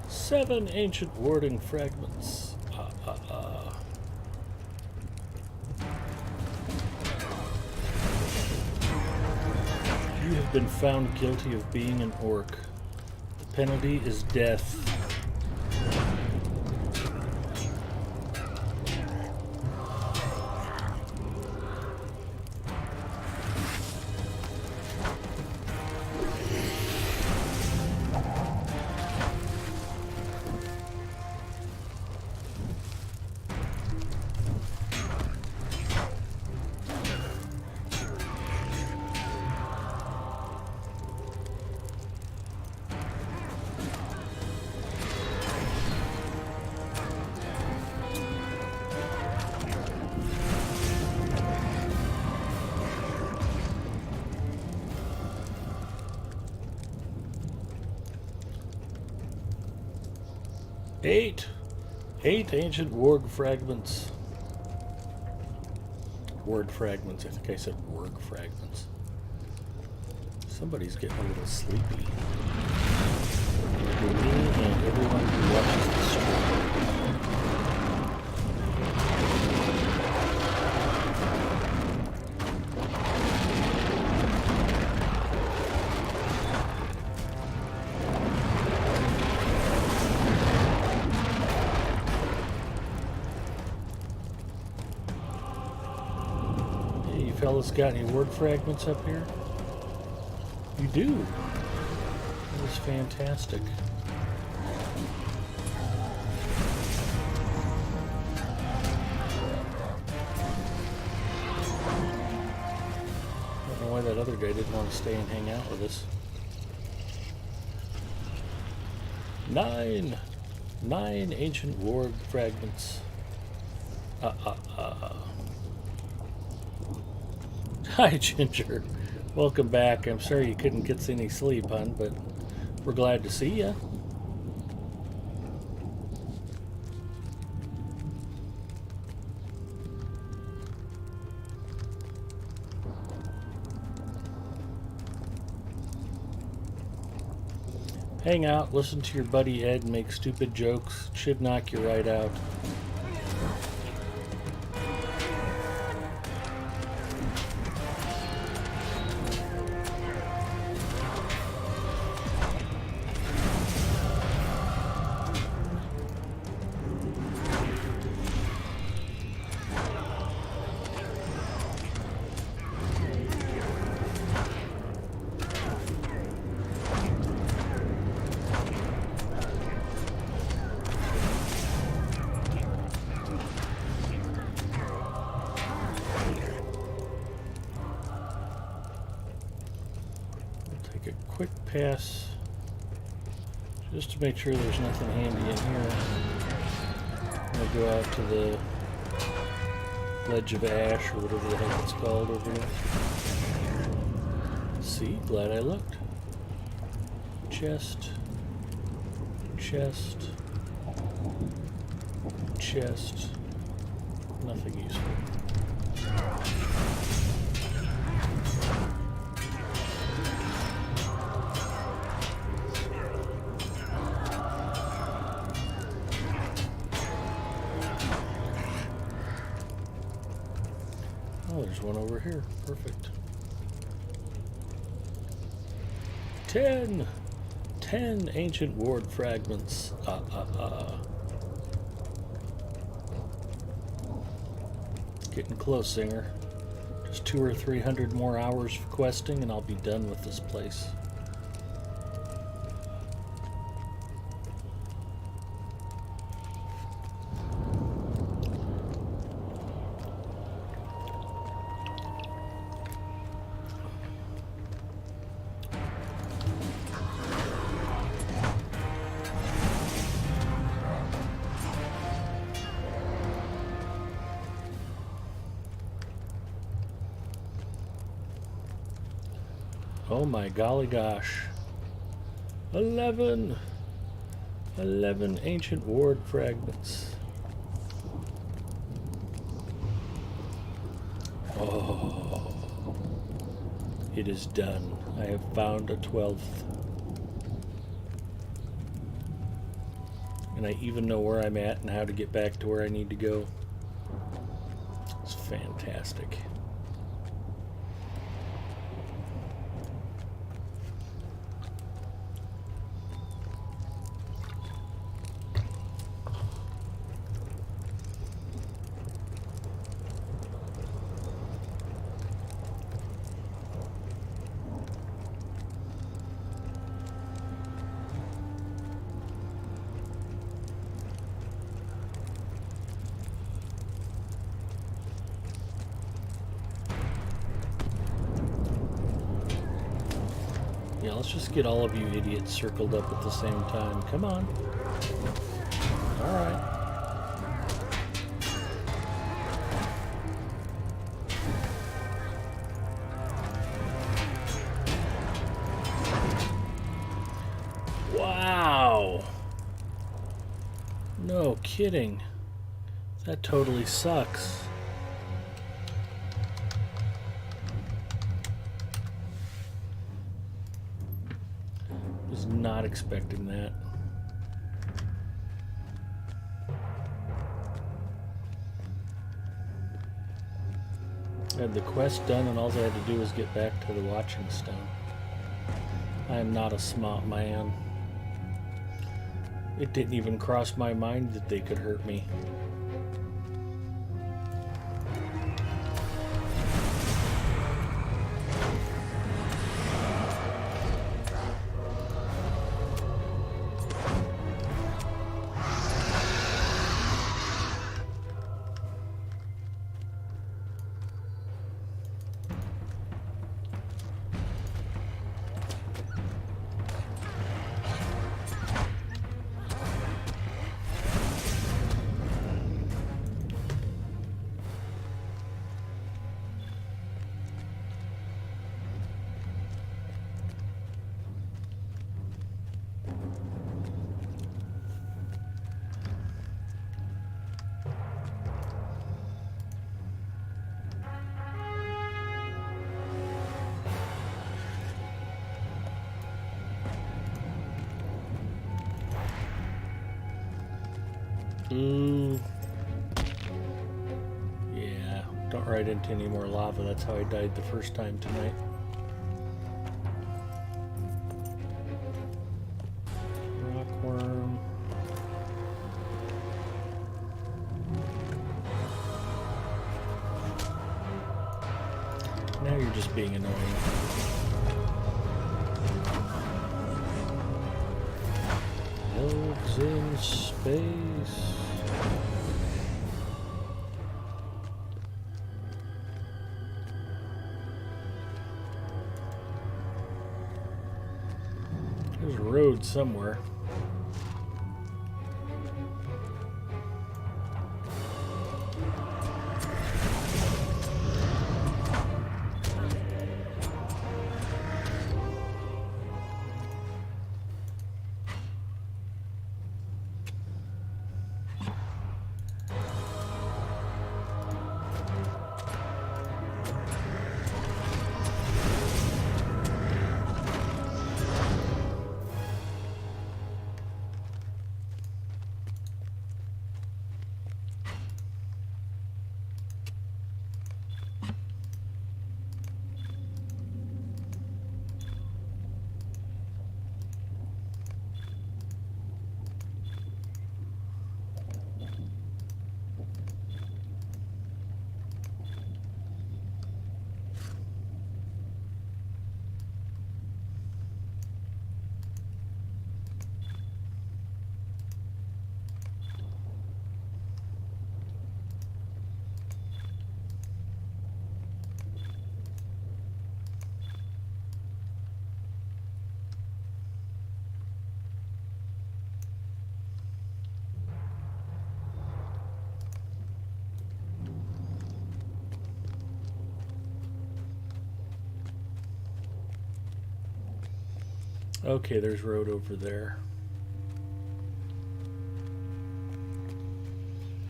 Seven ancient warding fragments. You have been found guilty of being an orc. The penalty is death. Eight ancient warg fragments. Word fragments. I think I said warg fragments. Somebody's getting a little sleepy. For me and everyone who watches the stream. Fellas got any word fragments up here? You do. That is fantastic. I don't know why that other guy didn't want to stay and hang out with us. Nine ancient ward fragments. Hi, Ginger. Welcome back. I'm sorry you couldn't get any sleep, hon, but we're glad to see you. Hang out, listen to your buddy Ed make stupid jokes. Should knock you right out. Take a quick pass just to make sure there's nothing handy in here. I'm going to go out to the ledge of ash or whatever the heck it's called over there. See, glad I looked. Chest, chest, chest. Nothing useful. Oh, there's one over here. Perfect. 10 ancient ward fragments. Getting close, Singer. Just 200 or 300 more hours for questing and I'll be done with this place. Oh my golly gosh. 11 ancient ward fragments. Oh, it is done. I have found a 12th. And I even know where I'm at and how to get back to where I need to go. It's fantastic. Yeah, let's just get all of you idiots circled up at the same time. Come on. All right. Wow. No kidding. That totally sucks. Was not expecting that. I had the quest done and all I had to do was get back to the watching stone. I am not a smart man. It didn't even cross my mind that they could hurt me. Ooh. Yeah, don't ride into any more lava. That's how I died the first time tonight. Rockworm. Now you're just being annoying. Elves in space. There's a road somewhere. Okay, there's road over there.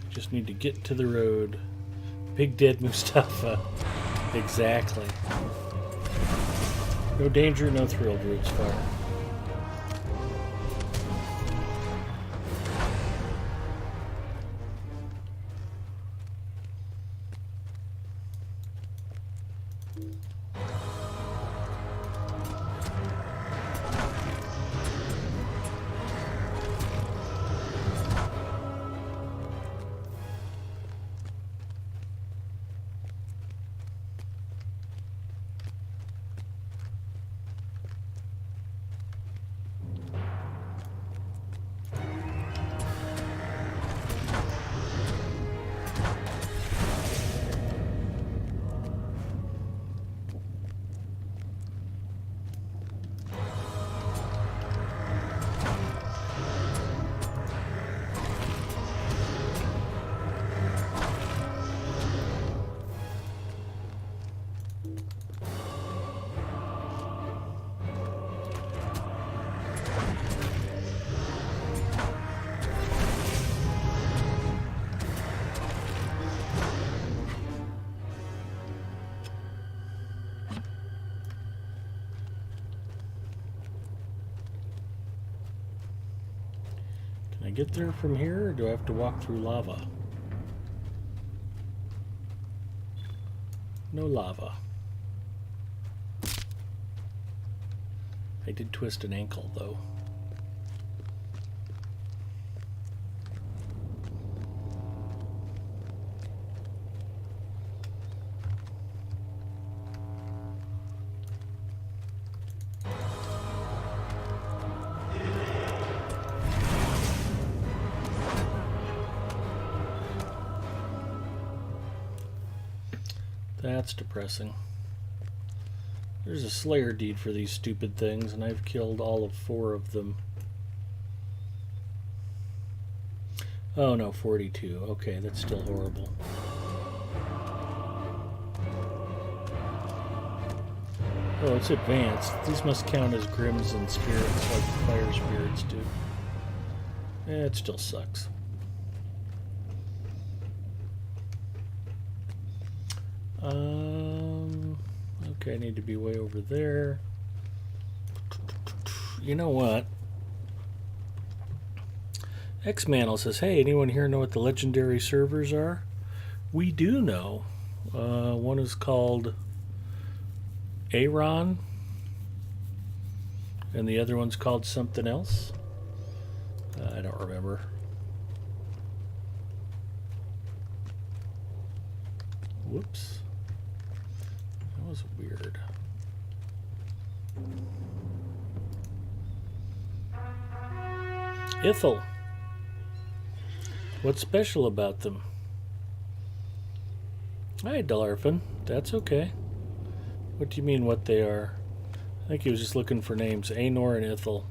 Just need to get to the road. Big dead Mustafa. Exactly. No danger, no thrill, Druid's Fire. Can I get there from here, or do I have to walk through lava? No lava. I did twist an ankle, though. That's depressing. There's a Slayer deed for these stupid things, and I've killed all of 4 of them. Oh no, 42. Okay, that's still horrible. Oh, it's advanced. These must count as Grims and Spirits like the Fire Spirits do. It still sucks. Okay, I need to be way over there. You know what? X-Mantle says, hey, anyone here know what the legendary servers are? We do know. One is called Aaron, and the other one's called something else. I don't remember. Whoops. That was weird. Ithel. What's special about them? Hi, Dalarfin. That's okay. What do you mean what they are? I think he was just looking for names. Anor and Ithel.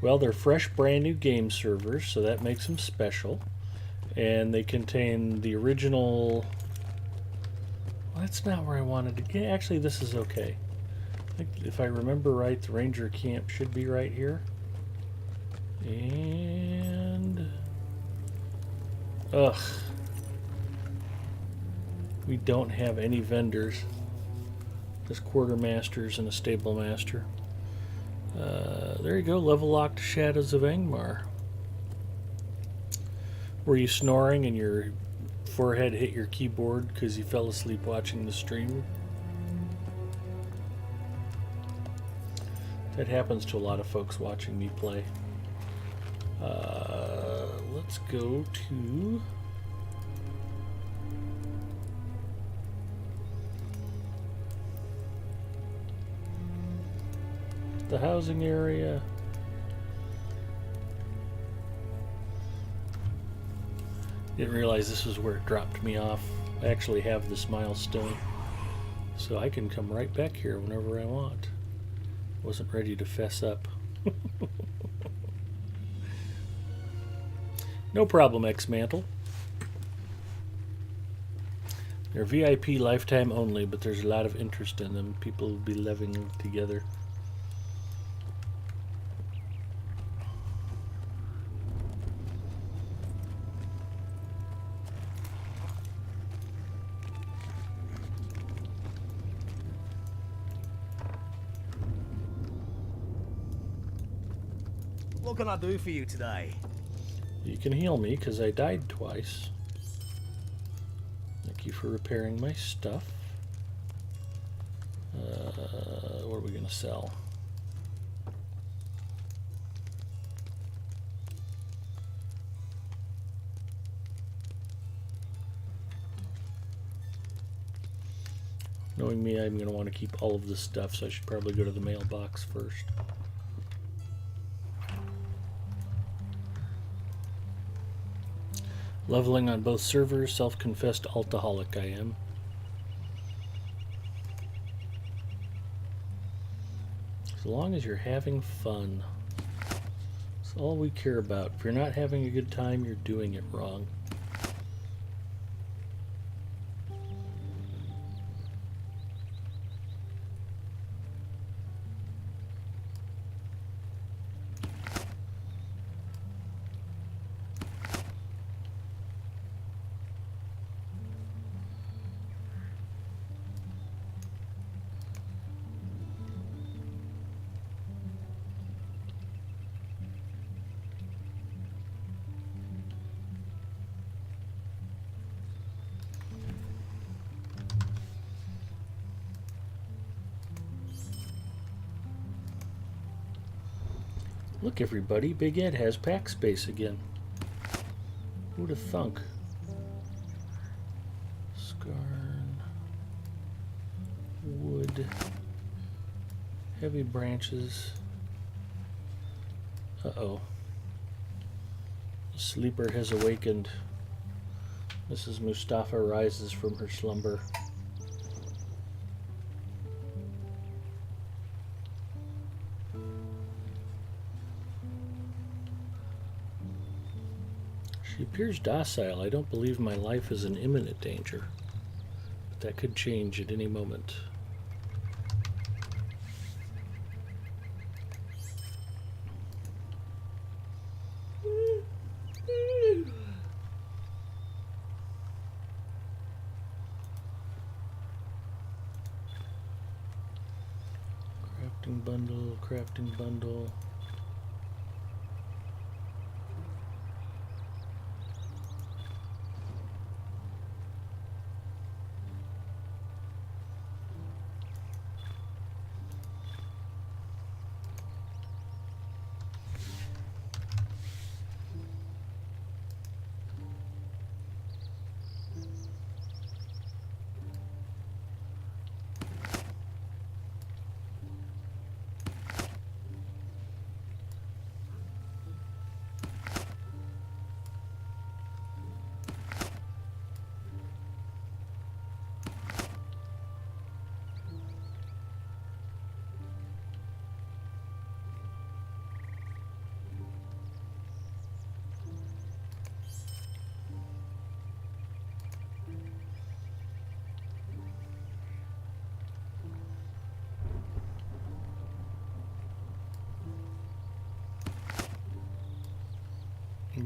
Well, they're fresh, brand new game servers, so that makes them special. And they contain the original... Well, that's not where I wanted to get. Actually, this is okay. I think if I remember right, the Ranger camp should be right here. And... Ugh. We don't have any vendors. Just quartermasters and a stable master. There you go, level locked Shadows of Angmar. Were you snoring and your forehead hit your keyboard because you fell asleep watching the stream? That happens to a lot of folks watching me play. Let's go to... the housing area. Didn't realize this was where it dropped me off. I actually have this milestone, so I can come right back here whenever I want. Wasn't ready to fess up. No problem, X-Mantle. They're VIP lifetime only, but there's a lot of interest in them. People will be living together. What can I do for you today? You can heal me because I died twice. Thank you for repairing my stuff. What are we going to sell? Knowing me, I'm going to want to keep all of this stuff, so I should probably go to the mailbox first. Leveling on both servers, self-confessed alcoholic I am. As long as you're having fun. That's all we care about. If you're not having a good time, you're doing it wrong. Look, everybody, Big Ed has pack space again. Who'd have thunk? Scarn. Wood. Heavy branches. Uh-oh. The sleeper has awakened. Mrs. Mustafa rises from her slumber. She appears docile. I don't believe my life is in imminent danger. But that could change at any moment. crafting bundle.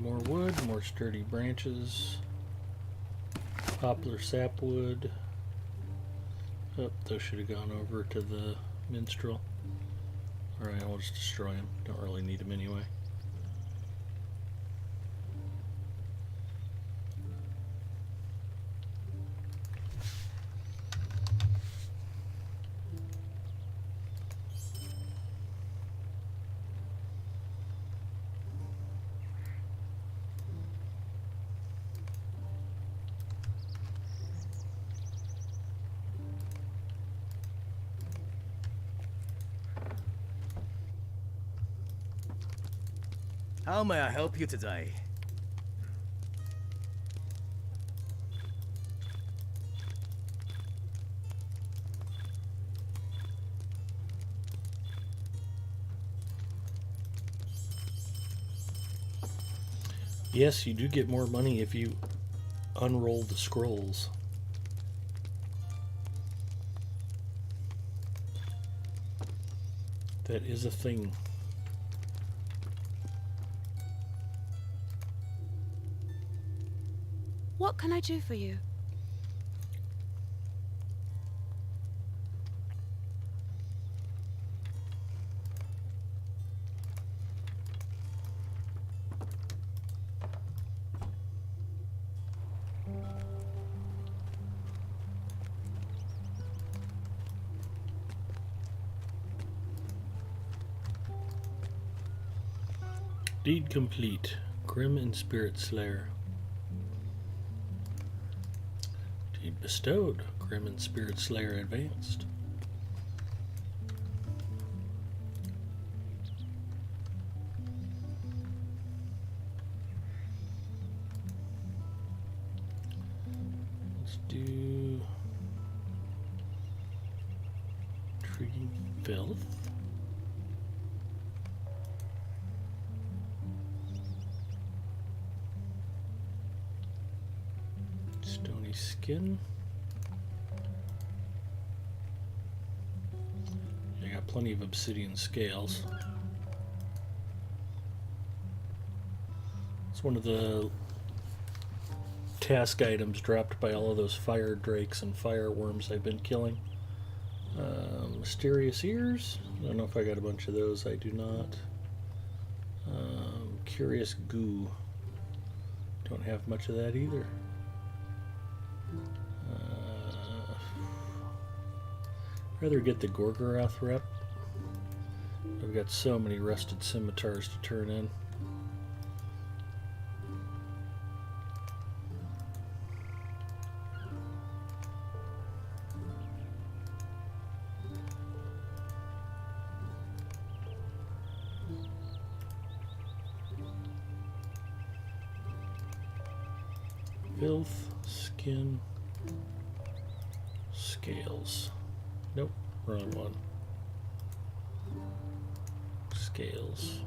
More wood, more sturdy branches, poplar sapwood. Oh, those should have gone over to the minstrel. Alright, I'll just destroy them. Don't really need them anyway. How may I help you today? Yes, you do get more money if you unroll the scrolls. That is a thing. What can I do for you? Deed complete. Grim and Spirit Slayer. Deed bestowed. Grim and Spirit Slayer advanced. Let's do treating filth. Stony skin. I got plenty of obsidian scales. It's one of the task items dropped by all of those fire drakes and fire worms I've been killing. Mysterious ears. I don't know if I got a bunch of those. I do not. Curious goo. Don't have much of that either. Rather get the Gorgoroth rep. I've got so many rusted scimitars to turn in. Filth, skin, scales. Nope, wrong one. Scales.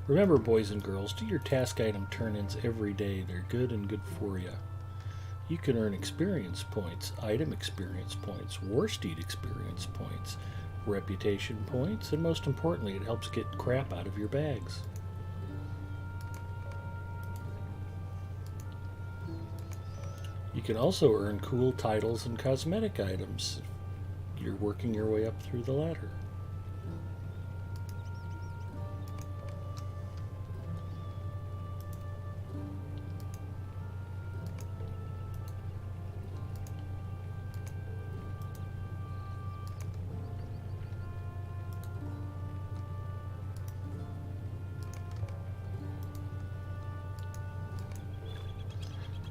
Remember, boys and girls, do your task item turn-ins every day. They're good and good for you. You can earn experience points, item experience points, war steed experience points, reputation points, and most importantly, it helps get crap out of your bags. You can also earn cool titles and cosmetic items. You're working your way up through the ladder.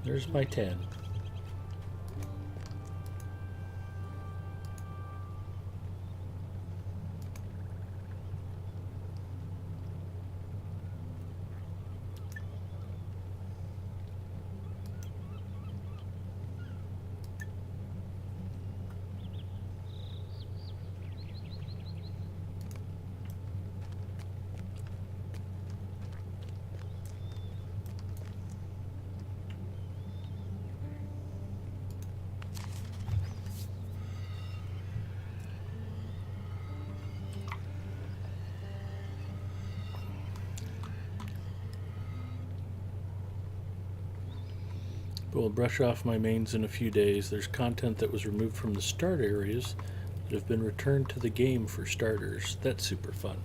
There's my 10. But we'll brush off my mains in a few days. There's content that was removed from the start areas that have been returned to the game for starters. That's super fun.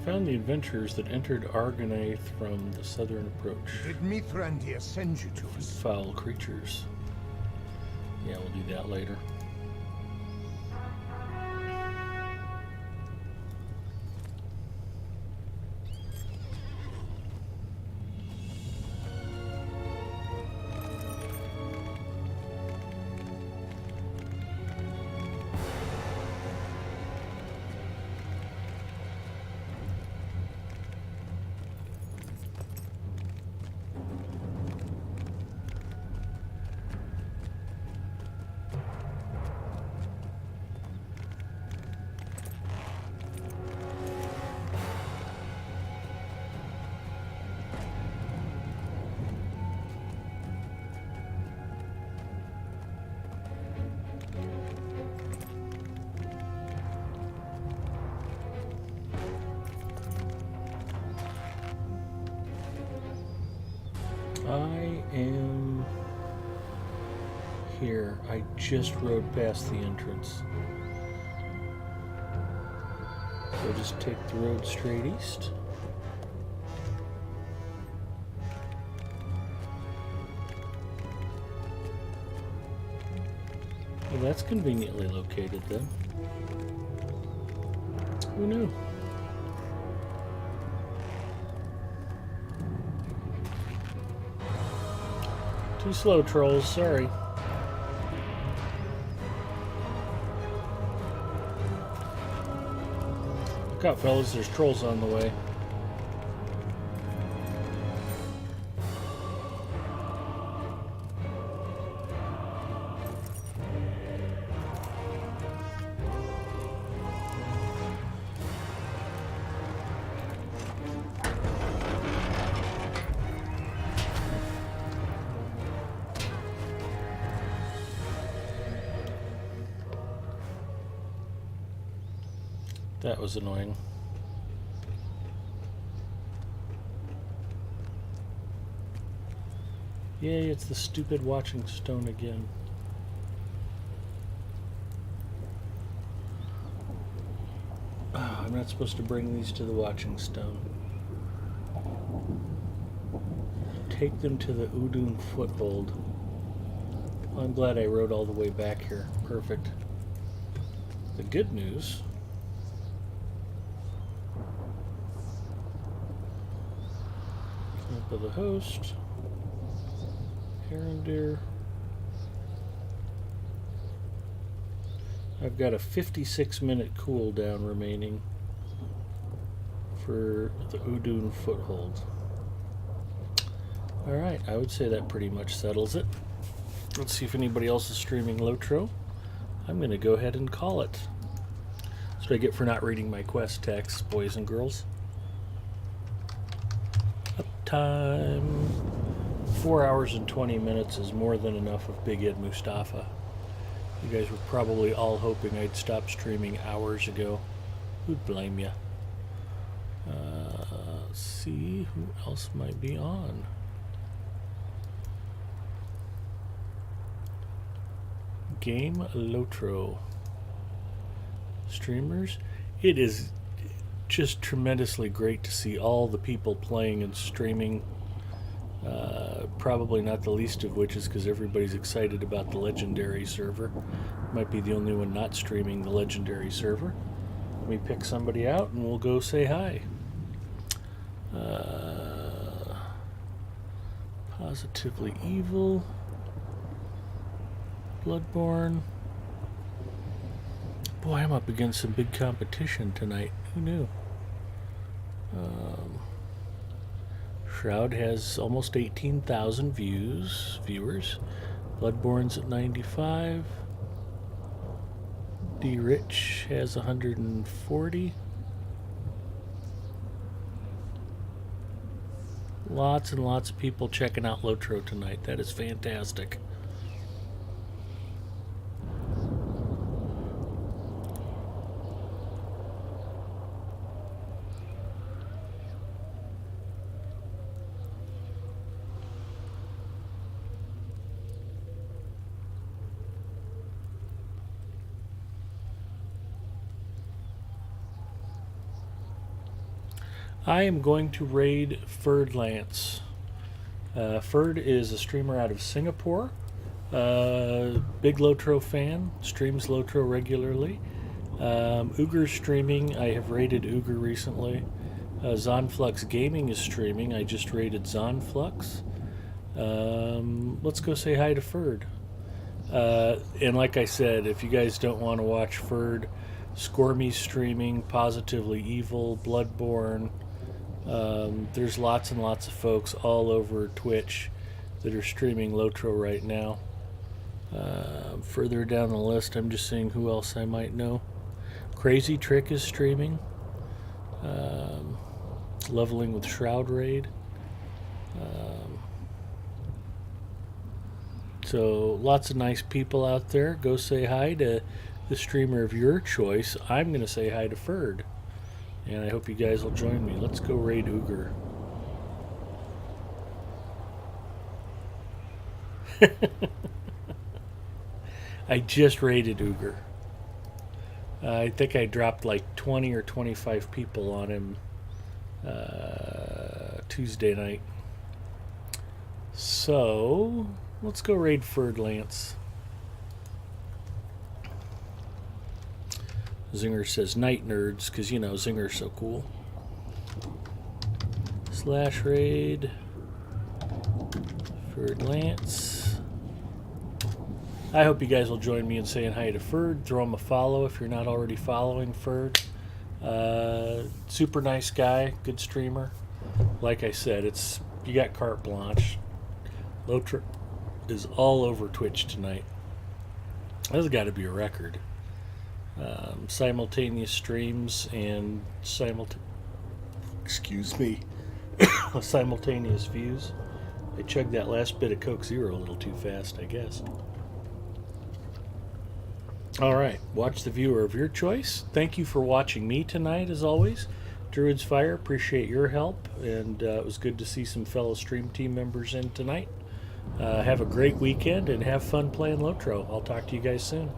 Found the adventurers that entered Argonath from the southern approach. Did Mithrandir send you to us? Foul creatures. Yeah, we'll do that later. I am here. I just rode past the entrance. So just take the road straight east. Well, that's conveniently located then. Who knew? Too slow, trolls. Sorry. Look out, fellas. There's trolls on the way. That was annoying. Yay, it's the stupid watching stone again. Oh, I'm not supposed to bring these to the watching stone. Take them to the Udun foothold. Well, I'm glad I rode all the way back here. Perfect. The good news... of the host, Heron deer. I've got a 56-minute cooldown remaining for the Udun foothold. Alright, I would say that pretty much settles it. Let's see if anybody else is streaming Lotro. I'm going to go ahead and call it. That's what I get for not reading my quest texts, boys and girls. Uptime. 4 hours and 20 minutes is more than enough of Big Ed Mustafa. You guys were probably all hoping I'd stop streaming hours ago. Who'd blame ya? Let's see who else might be on. Game Lotro. Streamers. It is just tremendously great to see all the people playing and streaming. Probably not the least of which is because everybody's excited about the Legendary server. Might be the only one not streaming the Legendary server. Let me pick somebody out and we'll go say hi. Positively Evil. Bloodborne. Boy, I'm up against some big competition tonight. Who knew? Shroud has almost 18,000 viewers. Bloodborne's at 95. D Rich has 140. Lots and lots of people checking out Lotro tonight. That is fantastic. I am going to raid Ferd Lance. Ferd is a streamer out of Singapore. Big Lotro fan, streams Lotro regularly. Uger's streaming. I have raided Uger recently. Zonflux Gaming is streaming. I just raided Zonflux. Let's go say hi to Ferd. And like I said, if you guys don't want to watch Ferd, Scormy's streaming, Positively Evil, Bloodborne. There's lots and lots of folks all over Twitch that are streaming Lotro right now. Further down the list, I'm just seeing who else I might know. Crazy Trick is streaming. Leveling with Shroud Raid. So lots of nice people out there. Go say hi to the streamer of your choice. I'm going to say hi to Ferd. And I hope you guys will join me. Let's go raid Uger. I just raided Uger. I think I dropped like 20 or 25 people on him Tuesday night. So, let's go raid Ferd Lance. Zinger says night nerds, because you know Zinger's so cool. Slash raid Ferd Lance. I hope you guys will join me in saying hi to Ferd. Throw him a follow if you're not already following Ferd. Super nice guy, good streamer. Like I said, you got carte blanche. Lotro is all over Twitch tonight. That's got to be a record. Simultaneous streams and simultaneous views. I chugged that last bit of Coke Zero a little too fast, I guess. Alright, watch the viewer of your choice. Thank you for watching me tonight, as always. Druid's Fire, appreciate your help, and it was good to see some fellow stream team members in tonight. Have a great weekend and have fun playing Lotro. I'll talk to you guys soon.